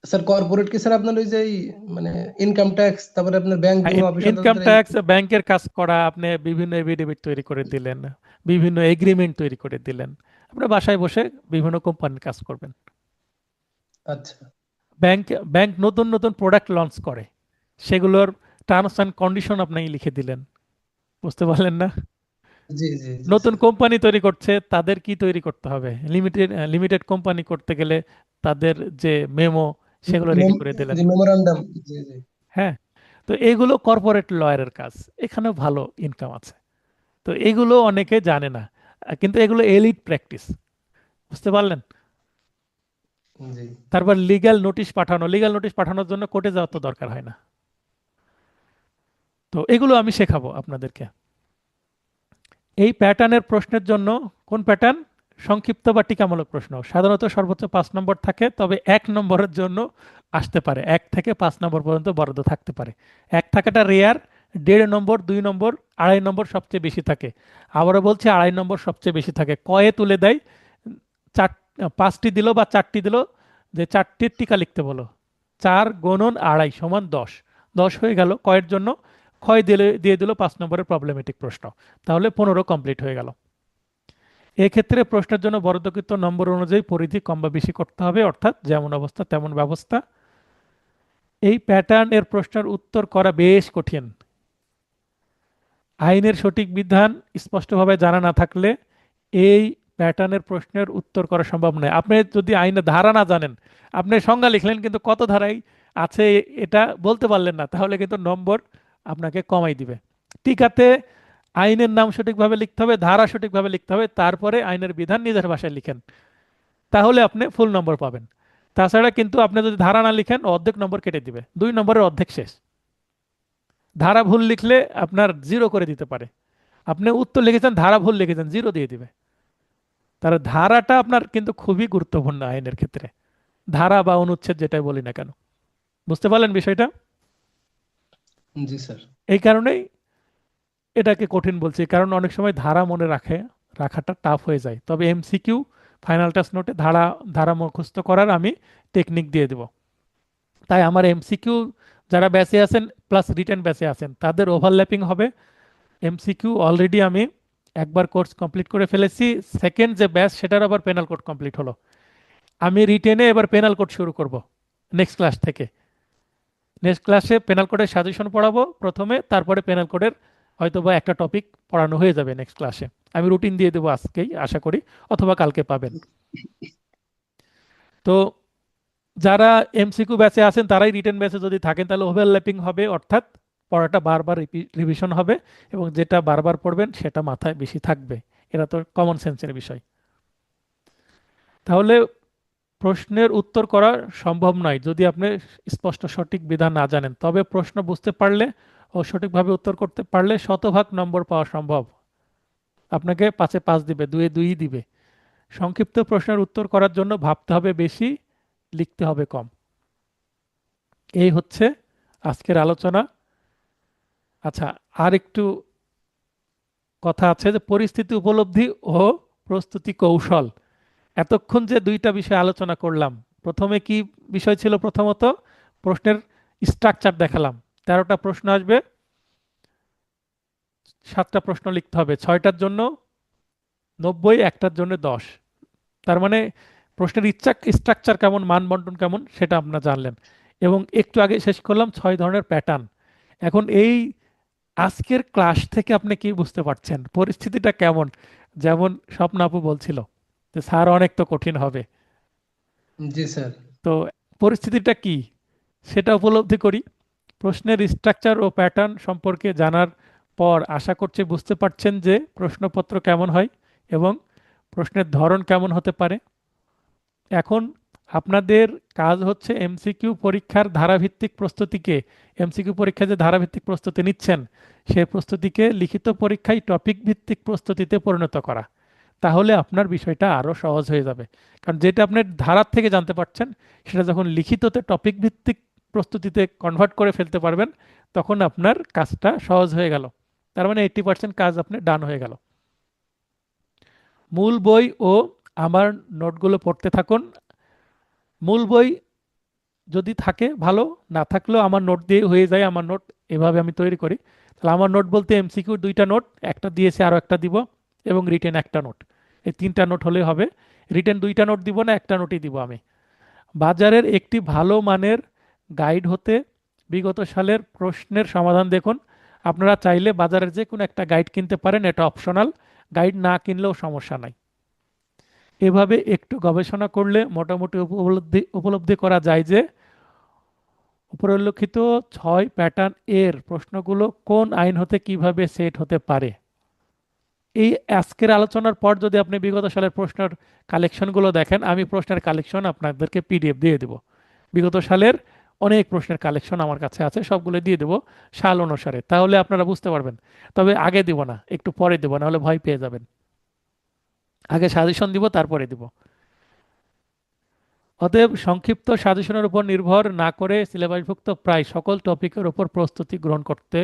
স্যার কর্পোরেট কি স্যার আপনার ওই যে মানে ইনকাম ট্যাক্স, তারপরে আপনার ব্যাংক বিমা অফিস ইনকাম আদালতের ট্যাক্স, ব্যাংকের কাজ করা, আপনি বিভিন্ন এফিডেভিট তৈরি করে দিলেন, বিভিন্ন এগ্রিমেন্ট তৈরি করে দিলেন, আপনি বাসায় বসে বিভিন্ন কোম্পানির কাজ করবেন। আচ্ছা, ব্যাংক ব্যাংক নতুন নতুন প্রোডাক্ট লঞ্চ করে, সেগুলোর টার্মস অ্যান্ড কন্ডিশন আপনি লিখে দিলেন। বুঝতে পারলেন না? জি জি জি নতুন স্যার। কোম্পানি তৈরি করছে, তাদের কি তৈরি করতে হবে? লিমিটেড কোম্পানি করতে গেলে তাদের যে মেমো, সেগুলো রেডি করে দিলেন। জি মেমোরান্ডাম। জি জি। হ্যাঁ, তো এগুলো কর্পোরেট লয়ারের কাজ, এখানেও ভালো ইনকাম আছে। তো এগুলো অনেকে জানে না, কিন্তু এগুলো এলিট প্র্যাকটিস, বুঝতে পারলেন? জি তারপর লিগ্যাল নোটিশ পাঠানোর জন্য কোর্টে যাওয়ার তো দরকার হয় না। তো এগুলো আমি শেখাবো আপনাদেরকে। এই প্যাটার্নের প্রশ্নের জন্য, কোন প্যাটার্ন? সংক্ষিপ্ত বা টিকামূলক প্রশ্ন সাধারণত সর্বোচ্চ 5 নম্বর থাকে, তবে 1 নম্বরের জন্য আসতে পারে, 1 থেকে 5 নম্বর পর্যন্ত বরাদ্দ থাকতে পারে। এক থাকাটা রেয়ার, 1.5 নম্বর, 2 নম্বর, 2.5 নম্বর সবচেয়ে বেশি থাকে। আবারও বলছি, 2.5 নম্বর সবচেয়ে বেশি থাকে। কয়ে তুলে দেয়, চার, 5টি দিল বা 4টি দিল, যে 4টির টিকা লিখতে বলো, 4 × 2.5 = 10, 10 হয়ে গেল কয়ের জন্য। ক্ষয় দিলে দিয়ে দিল 5 নম্বরের প্রবলেমেটিক প্রশ্ন, তাহলে 15 কমপ্লিট হয়ে গেল। এক্ষেত্রে প্রশ্নের জন্য বরাদ্দকৃত নম্বর অনুযায়ী পরিধি কম বা বেশি করতে হবে, অর্থাৎ যেমন অবস্থা তেমন ব্যবস্থা। এই প্যাটার্ন এর প্রশ্নের উত্তর করা বেশ কঠিন। আইনের সঠিক বিধান স্পষ্টভাবে জানা না থাকলে এই প্যাটার্নের প্রশ্নের উত্তর করা সম্ভব নয়। আপনি যদি আইনের ধারা না জানেন, আপনি সংজ্ঞা লিখলেন কিন্তু কত ধারায় আছে এটা বলতে পারলেন না, তাহলে কিন্তু নম্বর আপনাকে কমাই দিবে। টিকাতে আইনের নাম সঠিকভাবে লিখতে হবে, ধারা সঠিকভাবে লিখতে হবে, তারপরে আইনের বিধান নিজের ভাষায় লিখেন, তাহলে আপনি ফুল নম্বর পাবেন। তাছাড়া কিন্তু আপনি যদি ধারা না লিখেন, অর্ধেক নম্বর কেটে দিবে, 2 নম্বরের অর্ধেক শেষ। ধারা ভুল লিখলে আপনার 0 করে দিতে পারে। আপনি উত্তর লিখেছেন, ধারা ভুল লিখেছেন, 0 দিয়ে দিবে। তার ধারাটা আপনার কিন্তু খুবই গুরুত্বপূর্ণ আইনের ক্ষেত্রে, ধারা বা অনুচ্ছেদ যেটাই বলি না কেন। বুঝতে পারলেন বিষয়টা? জি স্যার। এই কারণেই এটাকে কঠিন বলছি, কারণ অনেক সময় ধারা মনে রাখাটা টাফ হয়ে যায়। তবে এমসিকিউ ফাইনাল টাচ নোটে ধারা ধারা মুখস্থ করার আমি টেকনিক দিয়ে দেব। তাই আমার এমসিকিউ যারা ব্যাচে আছেন প্লাস রিটেন ব্যাচে আছেন, তাদের ওভারল্যাপিং হবে। এমসিকিউ অলরেডি আমি একবার কোর্স কমপ্লিট করে ফেলেছি, সেকেন্ড যে ব্যাচ সেটার আবার পেনাল কোড কমপ্লিট হলো। আমি রিটেনে এবার পেনাল কোড শুরু করব নেক্সট ক্লাস থেকে। নেক্সট ক্লাসে পেনাল কোডের সাজেশন পড়াবো প্রথমে, তারপরে পেনাল কোডের হয়তো বা একটা টপিক পড়ানো হয়ে যাবে নেক্সট ক্লাসে। আমি রুটিন দিয়ে দেবো আজকেই আশা করি, অথবা কালকে পাবেন। তো যারা এমসিকিউ ব্যাচে আছেন তারাই রিটেন ব্যাচে যদি থাকেন, তাহলে ওভারল্যাপিং হবে, অর্থাৎ পড়াটা বারবার রিভিশন হবে, এবং যেটা বারবার পড়বেন সেটা মাথায় বেশি থাকবে। এটা তো কমন সেন্সের বিষয়। তাহলে প্রশ্নের উত্তর করা সম্ভব নয় যদি আপনি স্পষ্ট সঠিক বিধান না জানেন, তবে প্রশ্ন বুঝতে পারলে ও সঠিকভাবে উত্তর করতে পারলে শতভাগ নম্বর পাওয়া সম্ভব। আপনাকে 5-এ 5 দিবে, 2-এ 2 দিবে। সংক্ষিপ্ত প্রশ্নের উত্তর করার জন্য ভাবতে হবে বেশি, লিখতে হবে কম। এই হচ্ছে আজকের আলোচনা। আচ্ছা, আর একটু কথা আছে, যে পরিস্থিতি উপলব্ধি ও প্রস্তুতি কৌশল। এতক্ষণ যে দুইটা বিষয় আলোচনা করলাম, প্রথমে কি বিষয় ছিল? প্রথমত প্রশ্নের স্ট্রাকচার দেখালাম, 13টা প্রশ্ন আসবে, 7টা প্রশ্ন লিখতে হবে, 6টার জন্য 90, একটার জন্য 10। তার মানে প্রশ্নের স্ট্রাকচার কেমন, মান বন্টন কেমন, সেটা আপনারা জানলেন। এবং একটু আগে শেষ করলাম 6 ধরনের প্যাটার্ন। এখন এই আজকের ক্লাস থেকে আপনি কি বুঝতে পারছেন পরিস্থিতিটা কেমন? যেমন স্বপ্ন আপু বলছিল যে স্যার অনেক তো কঠিন হবে, জি স্যার। তো পরিস্থিতিটা কি সেটা উপলব্ধি করি। প্রশ্নের স্ট্রাকচার ও প্যাটার্ন সম্পর্কে জানার পর আশা করছি বুঝতে পারছেন যে প্রশ্নপত্র কেমন হয় এবং প্রশ্নের ধরন কেমন হতে পারে। এখন আপনাদের কাজ হচ্ছে এমসিকিউ পরীক্ষার ধারাভিত্তিক প্রস্তুতিকে, এমসিকিউ পরীক্ষায় যে ধারাভিত্তিক প্রস্তুতি নিচ্ছেন সেই প্রস্তুতিকে লিখিত পরীক্ষায় টপিক ভিত্তিক প্রস্তুতিতে পরিণত করা। তাহলে আপনার বিষয়টা আরো সহজ হয়ে যাবে। কারণ যেটা আপনি ধারার থেকে জানতে পারছেন, সেটা যখন লিখিততে টপিক ভিত্তিক প্রস্তুতিতে কনভার্ট করে ফেলতে পারবেন, তখন আপনার কাজটা সহজ হয়ে গেল। তার মানে 80% কাজ আপনি ডান হয়ে গেল। মূল বই ও আমার নোটগুলো পড়তে থাকুন। মূল বই যদি থাকে ভালো, না থাকলেও আমার নোট দিয়ে হয়ে যায়। আমার নোট এভাবে আমি তৈরি করি। তাহলে আমার নোট বলতে এমসিকিউ 2টা নোট, একটা দিয়েছে আরও একটা দিব, এবং রিটেন একটা নোট, এই 3টা নোট হলে হবে। রিটেন 2টা নোট দিব না, একটা নোটই দিব আমি। বাজারের একটি ভালো মানের গাইড হতে বিগত সালের প্রশ্নের সমাধান দেখুন। আপনারা চাইলে বাজারের যে কোনো একটা গাইড কিনতে পারেন, এটা অপশনাল। গাইড না কিনলেও সমস্যা নাই। এভাবে একটু গবেষণা করলে মোটামুটি উপলব্ধি করা যায় যে উপরিল্লিখিত 6 প্যাটার্ন এর প্রশ্নগুলো কোন আইন হতে কিভাবে সেট হতে পারে। এই আজকের আলোচনার পর যদি আপনি বিগত সালের প্রশ্নের কালেকশনগুলো দেখেন, আমি প্রশ্নের কালেকশন আপনাদেরকে পিডিএফ দিয়ে দেব। বিগত সালের অনেক প্রশ্নের কালেকশন আমার কাছে আছে, সবগুলো দিয়ে দেবো সাল অনুসারে, তাহলে আপনারা বুঝতে পারবেন। তবে আগে দিব না, একটু পরে দিব, নাহলে ভয় পেয়ে যাবেন। আগে সাজেশন দিব, তারপরে দিব। অতএব সংক্ষিপ্ত সাজেশনের উপর নির্ভর না করে সিলেবাসভুক্ত প্রায় সকল টপিকের উপর প্রস্তুতি গ্রহণ করতে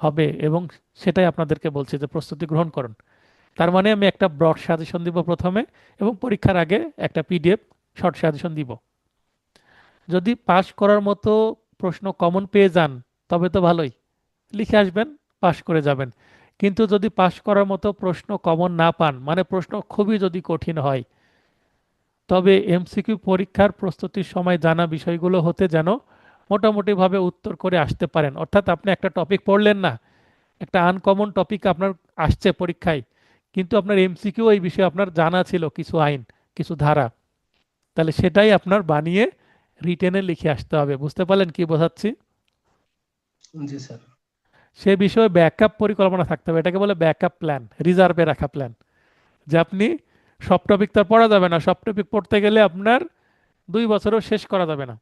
হবে, এবং সেটাই আপনাদেরকে বলছি যে প্রস্তুতি গ্রহণ করুন। তার মানে আমি একটা ব্রড সাজেশন দিব প্রথমে, এবং পরীক্ষার আগে একটা পিডিএফ শর্ট সাজেশন দিব। যদি পাস করার মতো প্রশ্ন কমন পেয়ে যান তবে তো ভালোই, লিখে আসবেন, পাস করে যাবেন। কিন্তু যদি পাস করার মতো প্রশ্ন কমন না পান, মানে প্রশ্ন খুবই যদি কঠিন হয়, তবে এমসিকিউ পরীক্ষার প্রস্তুতির সময় জানা বিষয়গুলো হতে যেন মোটামুটিভাবে উত্তর করে আসতে পারেন। অর্থাৎ আপনি একটা টপিক পড়লেন না, একটা আনকমন টপিক আপনার আসছে পরীক্ষায়, কিন্তু আপনার এমসিকিউ এই বিষয়ে আপনার জানা ছিল কিছু আইন, কিছু ধারা, তাহলে সেটাই আপনার বানিয়ে রিটেনে লিখে আসতে হবে। বুঝতে পারলেন কি বোঝাচ্ছি? জি স্যার। সে বিষয়ে ব্যাকআপ পরিকল্পনা থাকতে হবে, এটাকে বলে ব্যাকআপ প্ল্যান, রিজার্ভে রাখা প্ল্যান। যে আপনি সব টপিক তো আর পড়া যাবে না, সব টপিক পড়তে গেলে আপনার 2 বছরও শেষ করা যাবে না।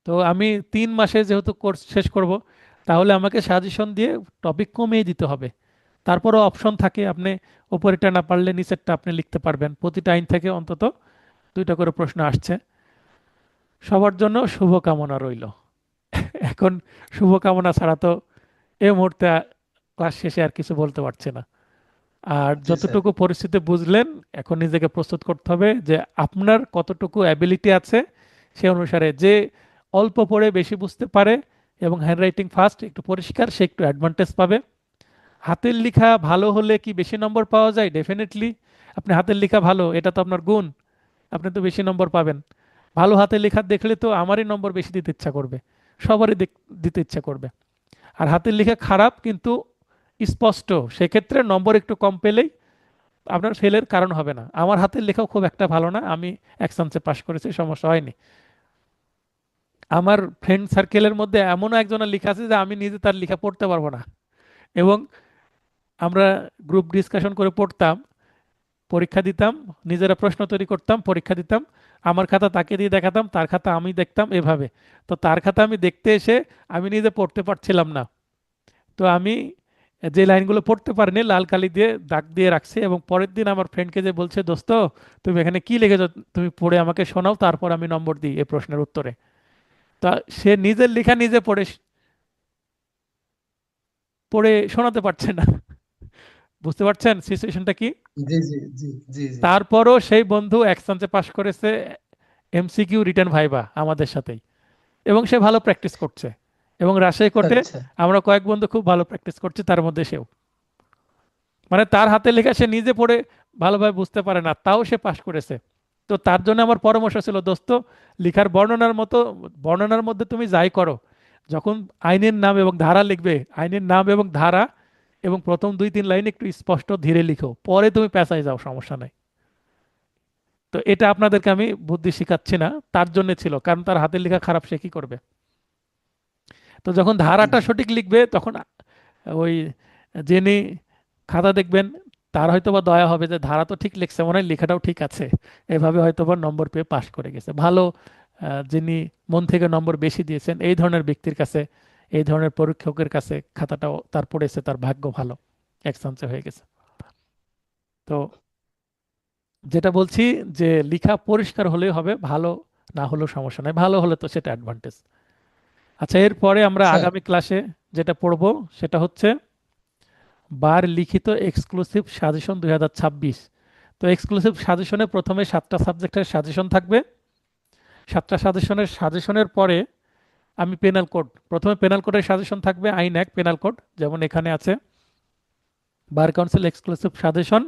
তো আমি 3 মাসে যেহেতু কোর্স শেষ করব, তাহলে আমাকে সাজেশন দিয়ে টপিক কমিয়ে দিতে হবে। তারপরও অপশন থাকে, আপনি উপরেরটা না পারলে নিচেরটা আপনি লিখতে পারবেন। প্রতিটা আইন থেকে অন্তত 2টা করে প্রশ্ন আসছে। সবার জন্য শুভকামনা রইল। এখন শুভকামনা ছাড়া তো এই মুহূর্তে ক্লাস শেষে আর কিছু বলতে পারছি না। আর জি স্যার। যতটুকু পরিস্থিতি বুঝলেন, এখন নিজেকে প্রস্তুত করতে হবে যে আপনার কতটুকু অ্যাবিলিটি আছে, সে অনুসারে যে অল্প পড়ে বেশি বুঝতে পারে এবং হ্যান্ডরাইটিং ফাস্ট, একটু পরিষ্কার, সে একটু অ্যাডভান্টেজ পাবে। হাতের লেখা ভালো হলে কি বেশি নম্বর পাওয়া যায়? ডেফিনেটলি। আপনি হাতের লেখা ভালো, এটা তো আপনার গুণ, আপনি তো বেশি নম্বর পাবেন। ভালো হাতের লেখা দেখলে তো আমারই নম্বর বেশি দিতে ইচ্ছা করবে, সবারই দিতে ইচ্ছা করবে। আর হাতের লেখা খারাপ কিন্তু স্পষ্ট, সেক্ষেত্রে নম্বর একটু কম পেলেই আপনার ফেলের কারণ হবে না। আমার হাতের লেখাও খুব একটা ভালো না, আমি এক চান্সে পাশ করেছি, সমস্যা হয়নি। আমার ফ্রেন্ড সার্কেলের মধ্যে এমনও একজনের লেখা আছে যে আমি নিজে তার লেখা পড়তে পারবো না, এবং আমরা গ্রুপ ডিসকাশন করে পড়তাম, পরীক্ষা দিতাম, নিজেরা প্রশ্ন তৈরি করতাম, পরীক্ষা দিতাম, আমার খাতা তাকে দিয়ে দেখাতাম, তার খাতা আমি দেখতাম, এভাবে। তো তার খাতা আমি দেখতে এসে আমি নিজে পড়তে পারছিলাম না। তো আমি যে লাইনগুলো পড়তে পারিনি লাল কালি দিয়ে দাগ দিয়ে রাখছি, এবং পরের দিন আমার ফ্রেন্ডকে যে বলছে, দোস্ত তুমি এখানে কি লিখেছো, তুমি পড়ে আমাকে শোনাও, তারপর আমি নম্বর দিই এই প্রশ্নের উত্তরে। তা সে নিজের লেখা নিজে পড়ে পড়ে শোনাতে পারছে না। বুঝতে পারছেন সিচুয়েশনটা কি? জি জি জি জি জি। তারপরও সেই বন্ধু এক চান্সে পাশ করেছে এমসিকিউ রিটেন ভাইবা আমাদের সাথেই, এবং সে ভালো প্র্যাকটিস করছে। এবং রাজশাহী কোর্টে আচ্ছা। আমরা কয়েক বন্ধু খুব ভালো প্র্যাকটিস করছি, তার মধ্যে সেও। মানে তার হাতে লেখা সে নিজে পড়ে ভালোভাবে বুঝতে পারে না, তাও সে পাশ করেছে। তো তার জন্য আমার পরামর্শ ছিল, দোস্ত লেখার বর্ণনার মধ্যে তুমি যাই করো, যখন আইনের নাম এবং ধারা লিখবে, আইনের নাম এবং ধারা এবং প্রথম 2-3 লাইন একটু স্পষ্ট ধীরে লিখো, পরে তুমি পেঁচায় যাও, সমস্যা নাই। তো এটা আপনাদেরকে আমি বুদ্ধি শিখাচ্ছি না, তার জন্য ছিল, কারণ তার হাতের লেখা খারাপ, সে কি করবে? তো যখন ধারাটা সঠিক লিখবে, তখন ওই যিনি খাতা দেখবেন তার হয়তো বা দয়া হবে যে ধারা তো ঠিক লিখছে, মনে হয় লেখাটাও ঠিক আছে, এভাবে হয়তো বা নম্বর পেয়ে পাশ করে গেছে। ভালো যিনি মন থেকে নম্বর বেশি দিয়েছেন, এই ধরনের ব্যক্তির কাছে, এই ধরনের পরীক্ষকের কাছে খাতাটাও তার পড়েছে, তার ভাগ্য ভালো, এক চান্সে হয়ে গেছে। তো যেটা বলছি, যে লেখা পরিষ্কার হলেই হবে, ভালো না হলেও সমস্যা নাই, ভালো হলে তো সেটা অ্যাডভান্টেজ। আচ্ছা, এরপরে আমরা স্যার। আগামী ক্লাসে যেটা পড়বো সেটা হচ্ছে বার লিখিত এক্সক্লুসিভ সাজেশন 2026। তো এক্সক্লুসিভ সাজেশনে প্রথমে 7টা সাবজেক্টের সাজেশন থাকবে। 7টা সাজেশনের পরে আমি পেনাল কোড, প্রথমে পেনাল কোডের সাজেশন থাকবে, আইন 1 পেনাল কোড, যেমন এখানে আছে বার কাউন্সিল এক্সক্লুসিভ সাজেশন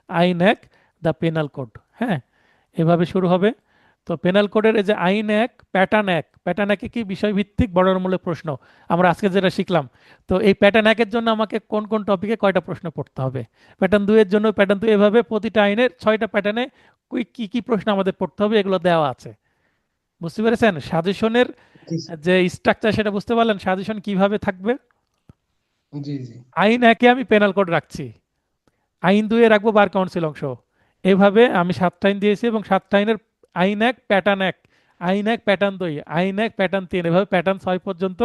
আইন 1 দ্য পেনাল কোড। হ্যাঁ, এভাবে শুরু হবে। তো পেনাল কোডের এই যে আইন এক প্যাটার্ন একে কি বিষয়ভিত্তিক বর্ণনামূলক প্রশ্ন আমরা আজকে যেটা শিখলাম। তো এই প্যাটার্ন একের জন্য আমাকে কোন কোন টপিকে কয়টা প্রশ্ন পড়তে হবে, প্যাটার্ন দুইয়ের জন্য প্যাটার্ন দুই, এভাবে প্রতিটা আইনের 6টা প্যাটার্নে কি কি প্রশ্ন আমাদের পড়তে হবে এগুলো দেওয়া আছে। বুঝতে পেরেছেন সাজেশনের জি যে স্ট্রাকচার সেটা বুঝতে পারলেন, সাজেশন কিভাবে থাকবে। জি জি আইন একে আমি পেনাল কোড রাখছি, আইন দুইয়ে রাখবো বার কাউন্সিল অংশ। এইভাবে আমি 7টা আইন দিয়েছি এবং 7টা আইনের আইন এক প্যাটার্ন এক, আইন এক প্যাটার্ন দুই, আইন এক প্যাটার্ন তিন, এভাবে প্যাটার্ন 6 পর্যন্ত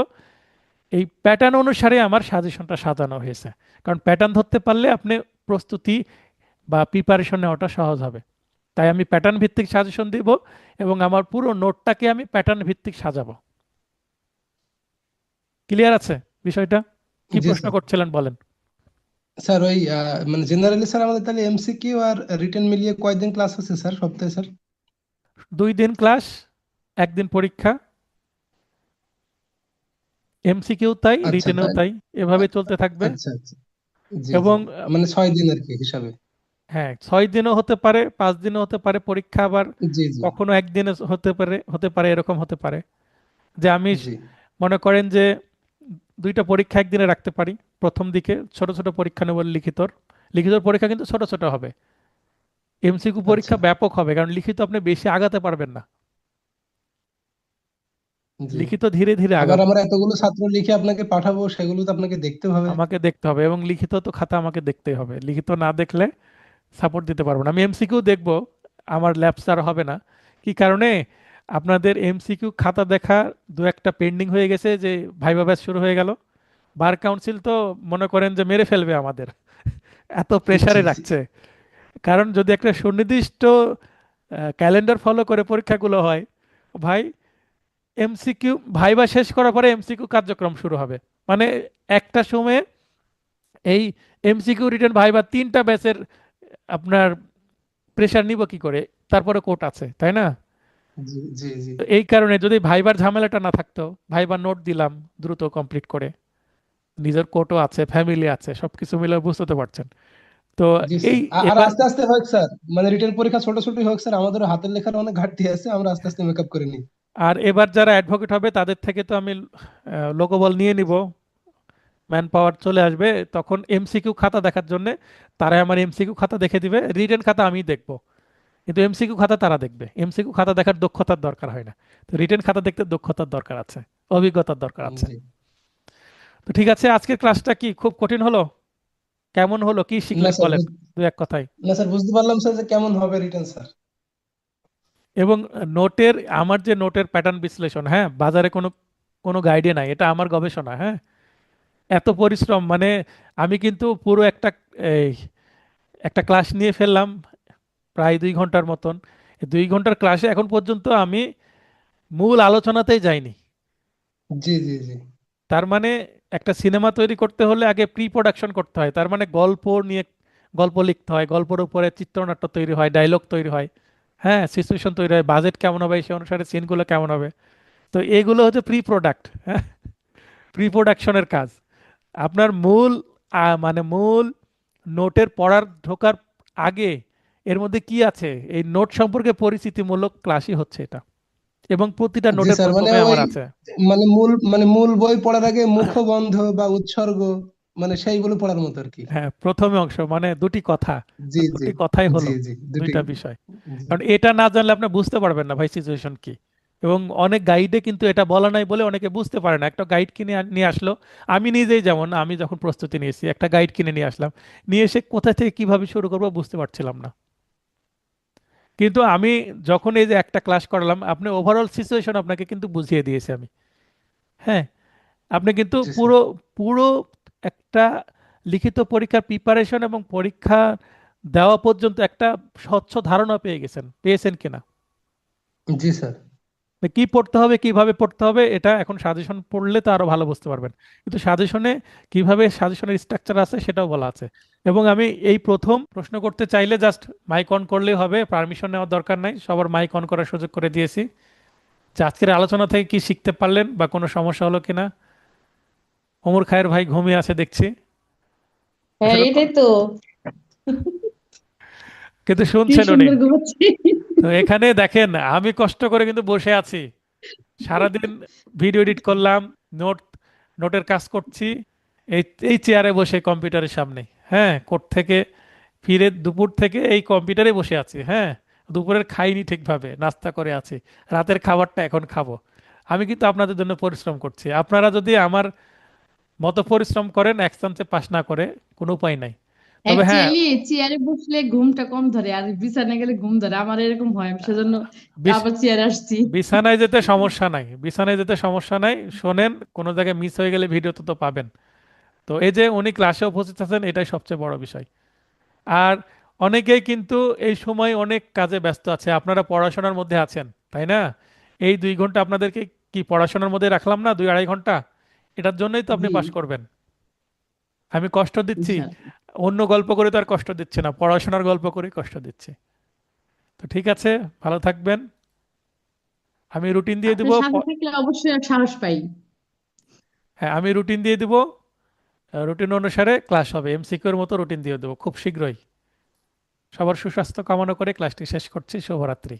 এই প্যাটার্ন অনুসারে আমার সাজেশনটা সাজানো হয়েছে। কারণ প্যাটার্ন ধরতে পারলে আপনি প্রস্তুতি বা প্রিপারেশন নেওয়াটা সহজ হবে। তাই আমি প্যাটার্ন ভিত্তিক সাজেশন দিব এবং আমার পুরো নোটটাকে আমি প্যাটার্ন ভিত্তিক সাজাবো। ক্লিয়ার আছে বিষয়টা? কি জি প্রশ্ন স্যার। করছিলেন বলেন। স্যার ওই মানে জেনারেলি স্যার আমাদের তাহলে এমসিকিউ আর রিটেন মিলিয়ে কয়দিন ক্লাস আছে স্যার সপ্তাহে স্যার? 2 দিন ক্লাস, 1 দিন পরীক্ষা, এমসিকিউ তাই আচ্ছা রিটেনও তাই। তাই, এভাবে চলতে থাকবে। আচ্ছা আচ্ছা। জি জি। এবং মানে 6 দিন আর কি হিসাবে। হ্যাঁ 6 দিনও হতে পারে, 5 দিনও হতে পারে পরীক্ষা, আবার জি জি কখনো একদিনে হতে পারে এরকম হতে পারে যে আমি জি। মনে করেন যে 2টা পরীক্ষা একদিনে রাখতে পারি। প্রথম দিকে ছোট ছোট পরীক্ষা নেব, লিখিতর লিখিতর পরীক্ষা কিন্তু ছোট ছোট হবে। এমসিকিউ আচ্ছা। পরীক্ষা ব্যাপক হবে, কারণ লিখিত আপনি বেশি আগাতে পারবেন না, জি। লিখিত ধীরে ধীরে আবার আগাবো। আমরা এতগুলো ছাত্র লিখে আপনাকে পাঠাবো, সেগুলো তো আপনাকে দেখতে হবে। আমাকে দেখতে হবে এবং লিখিত তো খাতা আমাকে দেখতেই হবে, লিখিত না দেখলে সাপোর্ট দিতে পারবো না। আমি এমসিকিউ দেখবো, আমার ল্যাপস আর হবে না। কি কারণে? আপনাদের এমসিকিউ খাতা দেখা 2-1টা পেন্ডিং হয়ে গেছে, যে ভাইবা ব্যাচ শুরু হয়ে গেল। বার কাউন্সিল তো মনে করেন যে মেরে ফেলবে আমাদের, এত জি প্রেসারে জি রাখছে। কারণ যদি একটা সুনির্দিষ্ট ক্যালেন্ডার ফলো করে পরীক্ষাগুলো হয়, ভাই এমসিকিউ ভাইবা শেষ করার পরে এমসিকিউ কার্যক্রম শুরু হবে। মানে একটা সময়ে এই এমসিকিউ রিটেন ভাইবা 3টা ব্যাচের আপনার প্রেসার নিব কি করে? তারপরে কোর্ট আছে, তাই না? জি জি জি। তো এই কারণে যদি ভাইবার ঝামেলাটা না থাকতো, ভাইবার নোট দিলাম দ্রুত কমপ্লিট করে, নিজের কোর্টও আছে, ফ্যামিলি আছে, সবকিছু মিলে বুঝতে তো পারছেন। তো জি এই স্যার। আর এবার আস্তে আস্তে হোক স্যার, মানে রিটেন পরীক্ষা ছোট ছোটই হোক স্যার, আমাদেরও হাতের লেখার অনেক ঘাটতি আছে, আমরা আস্তে আস্তে মেকআপ করে নিই। এবার যারা অ্যাডভোকেট হবে তাদের থেকে তো আমি লোকবল নিয়ে নিব, ম্যান পাওয়ার চলে আসবে তখন এমসিকিউ খাতা দেখার জন্য। তারা আমার এমসিকিউ খাতা দেখে দিবে, রিটেন খাতা আমি দেখবো, কিন্তু এমসিকিউ খাতা তারা দেখবে। এমসিকিউ খাতা দেখার দক্ষতার দরকার হয় না, তো রিটেন খাতা দেখতে দক্ষতার দরকার আছে, অভিজ্ঞতার দরকার আছে। জি। তো ঠিক আছে, আজকের ক্লাসটা কি খুব কঠিন হলো? কেমন হলো, কি না শিখলেন স্যার বলেন 2-1 কথায়। না স্যার, বুঝতে পারলাম স্যার যে কেমন হবে রিটেন স্যার। এবং নোটের, আমার যে নোটের প্যাটার্ন বিশ্লেষণ, হ্যাঁ বাজারে কোনো কোনো গাইডে নাই, এটা আমার গবেষণা। হ্যাঁ এত পরিশ্রম, মানে আমি কিন্তু পুরো এই একটা ক্লাস নিয়ে ফেললাম প্রায় 2 ঘন্টার মতন। এই 2 ঘন্টার ক্লাসে এখন পর্যন্ত আমি মূল আলোচনাতেই যাইনি। জি জি জি তার মানে একটা সিনেমা তৈরি করতে হলে আগে প্রি প্রোডাকশন করতে হয়, তার মানে গল্প নিয়ে গল্প লিখতে হয়, গল্পের উপরে চিত্রনাট্য তৈরি হয়, ডায়লগ তৈরি হয়, হ্যাঁ সিচুয়েশন তৈরি হয়, বাজেট কেমন হবে সে অনুসারে সিনগুলো কেমন হবে। তো এগুলো হচ্ছে প্রি প্রোডাক্ট, হ্যাঁ প্রি প্রোডাকশনের কাজ। আপনার মূল মানে মূল নোটের পড়ার ঢোকার আগে এর মধ্যে কি আছে এই নোট সম্পর্কে পরিচিতিমূলক ক্লাসই হচ্ছে এটা, এবং প্রতিটা জি নোটের স্যার। মানে প্রথমে ওই আমার আছে। মানে মূল বই পড়ার আগে মুখবন্ধ বা উৎসর্গ, মানে সেইগুলো পড়ার মতো আর কি। হ্যাঁ প্রথমে অংশ মানে দুটি কথা, জি জি দুটি কথাই জি হলো জি দুটি। 2টা বিষয়। জি কারণ এটা না জানলে আপনি বুঝতে পারবেন না ভাই সিচুয়েশন কি। এবং অনেক গাইডে কিন্তু এটা বলা নাই বলে অনেকে বুঝতে পারে না। একটা গাইড কিনে নিয়ে আসলো, আমি নিজেই যেমন আমি যখন প্রস্তুতি নিয়েছি একটা গাইড কিনে নিয়ে আসলাম, নিয়ে এসে কোথা থেকে কিভাবে শুরু করবো বুঝতে পারছিলাম না। কিন্তু আমি যখন এই যে একটা ক্লাস করলাম, আপনি ওভারঅল সিচুয়েশন আপনাকে কিন্তু বুঝিয়ে দিয়েছি আমি। হ্যাঁ আপনি কিন্তু জি স্যার। পুরো পুরো একটা লিখিত পরীক্ষার প্রিপারেশন এবং পরীক্ষা দেওয়া পর্যন্ত একটা স্বচ্ছ ধারণা পেয়েছেন কিনা, জি স্যার। যে কি পড়তে হবে কিভাবে পড়তে হবে, এটা এখন সাজেশন পড়লে তো আরো ভালো বুঝতে পারবেন। কিন্তু সাজেশনে কিভাবে সাজেশনের স্ট্রাকচার আছে সেটাও বলা আছে। এবং আমি এই প্রথম প্রশ্ন করতে চাইলে জাস্ট মাইক অন করলেই হবে, পারমিশন নেওয়ার দরকার নাই, সবার মাইক অন করার সুযোগ করে দিয়েছি। যে আজকের আলোচনা থেকে কি শিখতে পারলেন বা কোনো সমস্যা হলো কিনা। ওমর খায়ের ভাই ঘুমিয়ে আছে দেখছি, হ্যাঁ আসলে এটাই তো, কিন্তু কি শুনছেন উনি। সুন্দর ঘুমাচ্ছি। তো এখানে দেখেন আমি কষ্ট করে কিন্তু বসে আছি, সারাদিন ভিডিও এডিট করলাম, নোট নোটের কাজ করছি, এই এই চেয়ারে বসে কম্পিউটারের সামনে। হ্যাঁ, কোর্ট থেকে ফিরে দুপুর থেকে এই কম্পিউটারে বসে আছি। হ্যাঁ, দুপুরের খাইনি ঠিকভাবে, নাস্তা করে আছি, রাতের খাবারটা এখন খাবো। আমি কিন্তু আপনাদের জন্য পরিশ্রম করছি, আপনারা যদি আমার মতো পরিশ্রম করেন এক চান্সে পাস না করে কোনো উপায় নাই। তবে হ্যাঁ, অ্যাকচুয়ালি চেয়ারে বসলে ঘুমটা কম ধরে, আর বিছানায় গেলে ঘুম ধরে। আমার এরকম হয়, আমি সেজন্য বিছ- আবার চেয়ারে আসছি। বিছানায় যেতে সমস্যা নাই, বিছানায় যেতে সমস্যা নাই। শোনেন, কোনো জায়গায় মিস হয়ে গেলে ভিডিওতে তো পাবেন। তো এই যে উনি ক্লাসে উপস্থিত আছেন, এটাই সবচেয়ে বড় বিষয়। আর অনেকেই কিন্তু এই সময় অনেক কাজে ব্যস্ত আছে, আপনারা পড়াশোনার মধ্যে আছেন, তাই না? এই 2 ঘন্টা আপনাদেরকে কি পড়াশোনার মধ্যে রাখলাম না, 2-2.5 ঘন্টা? এটার জন্যই তো আপনি জি, পাশ করবেন। আমি কষ্ট দিচ্ছি, ইনশাআল্লাহ। অন্য গল্প করে তো আর কষ্ট দিচ্ছি না, পড়াশোনার গল্প করেই কষ্ট দিচ্ছি। তো ঠিক আছে, ভালো থাকবেন। আমি রুটিন দিয়ে দিব। আপনার সাথে থাকলে অবশ্যই এক সাহস পাই। হ্যাঁ, আমি রুটিন দিয়ে দিব, রুটিন অনুসারে ক্লাস হবে, এমসিকিউর মতো রুটিন দিয়ে দেবো খুব শীঘ্রই। সবার সুস্বাস্থ্য কামনা করে ক্লাসটি শেষ করছি। শুভরাত্রি।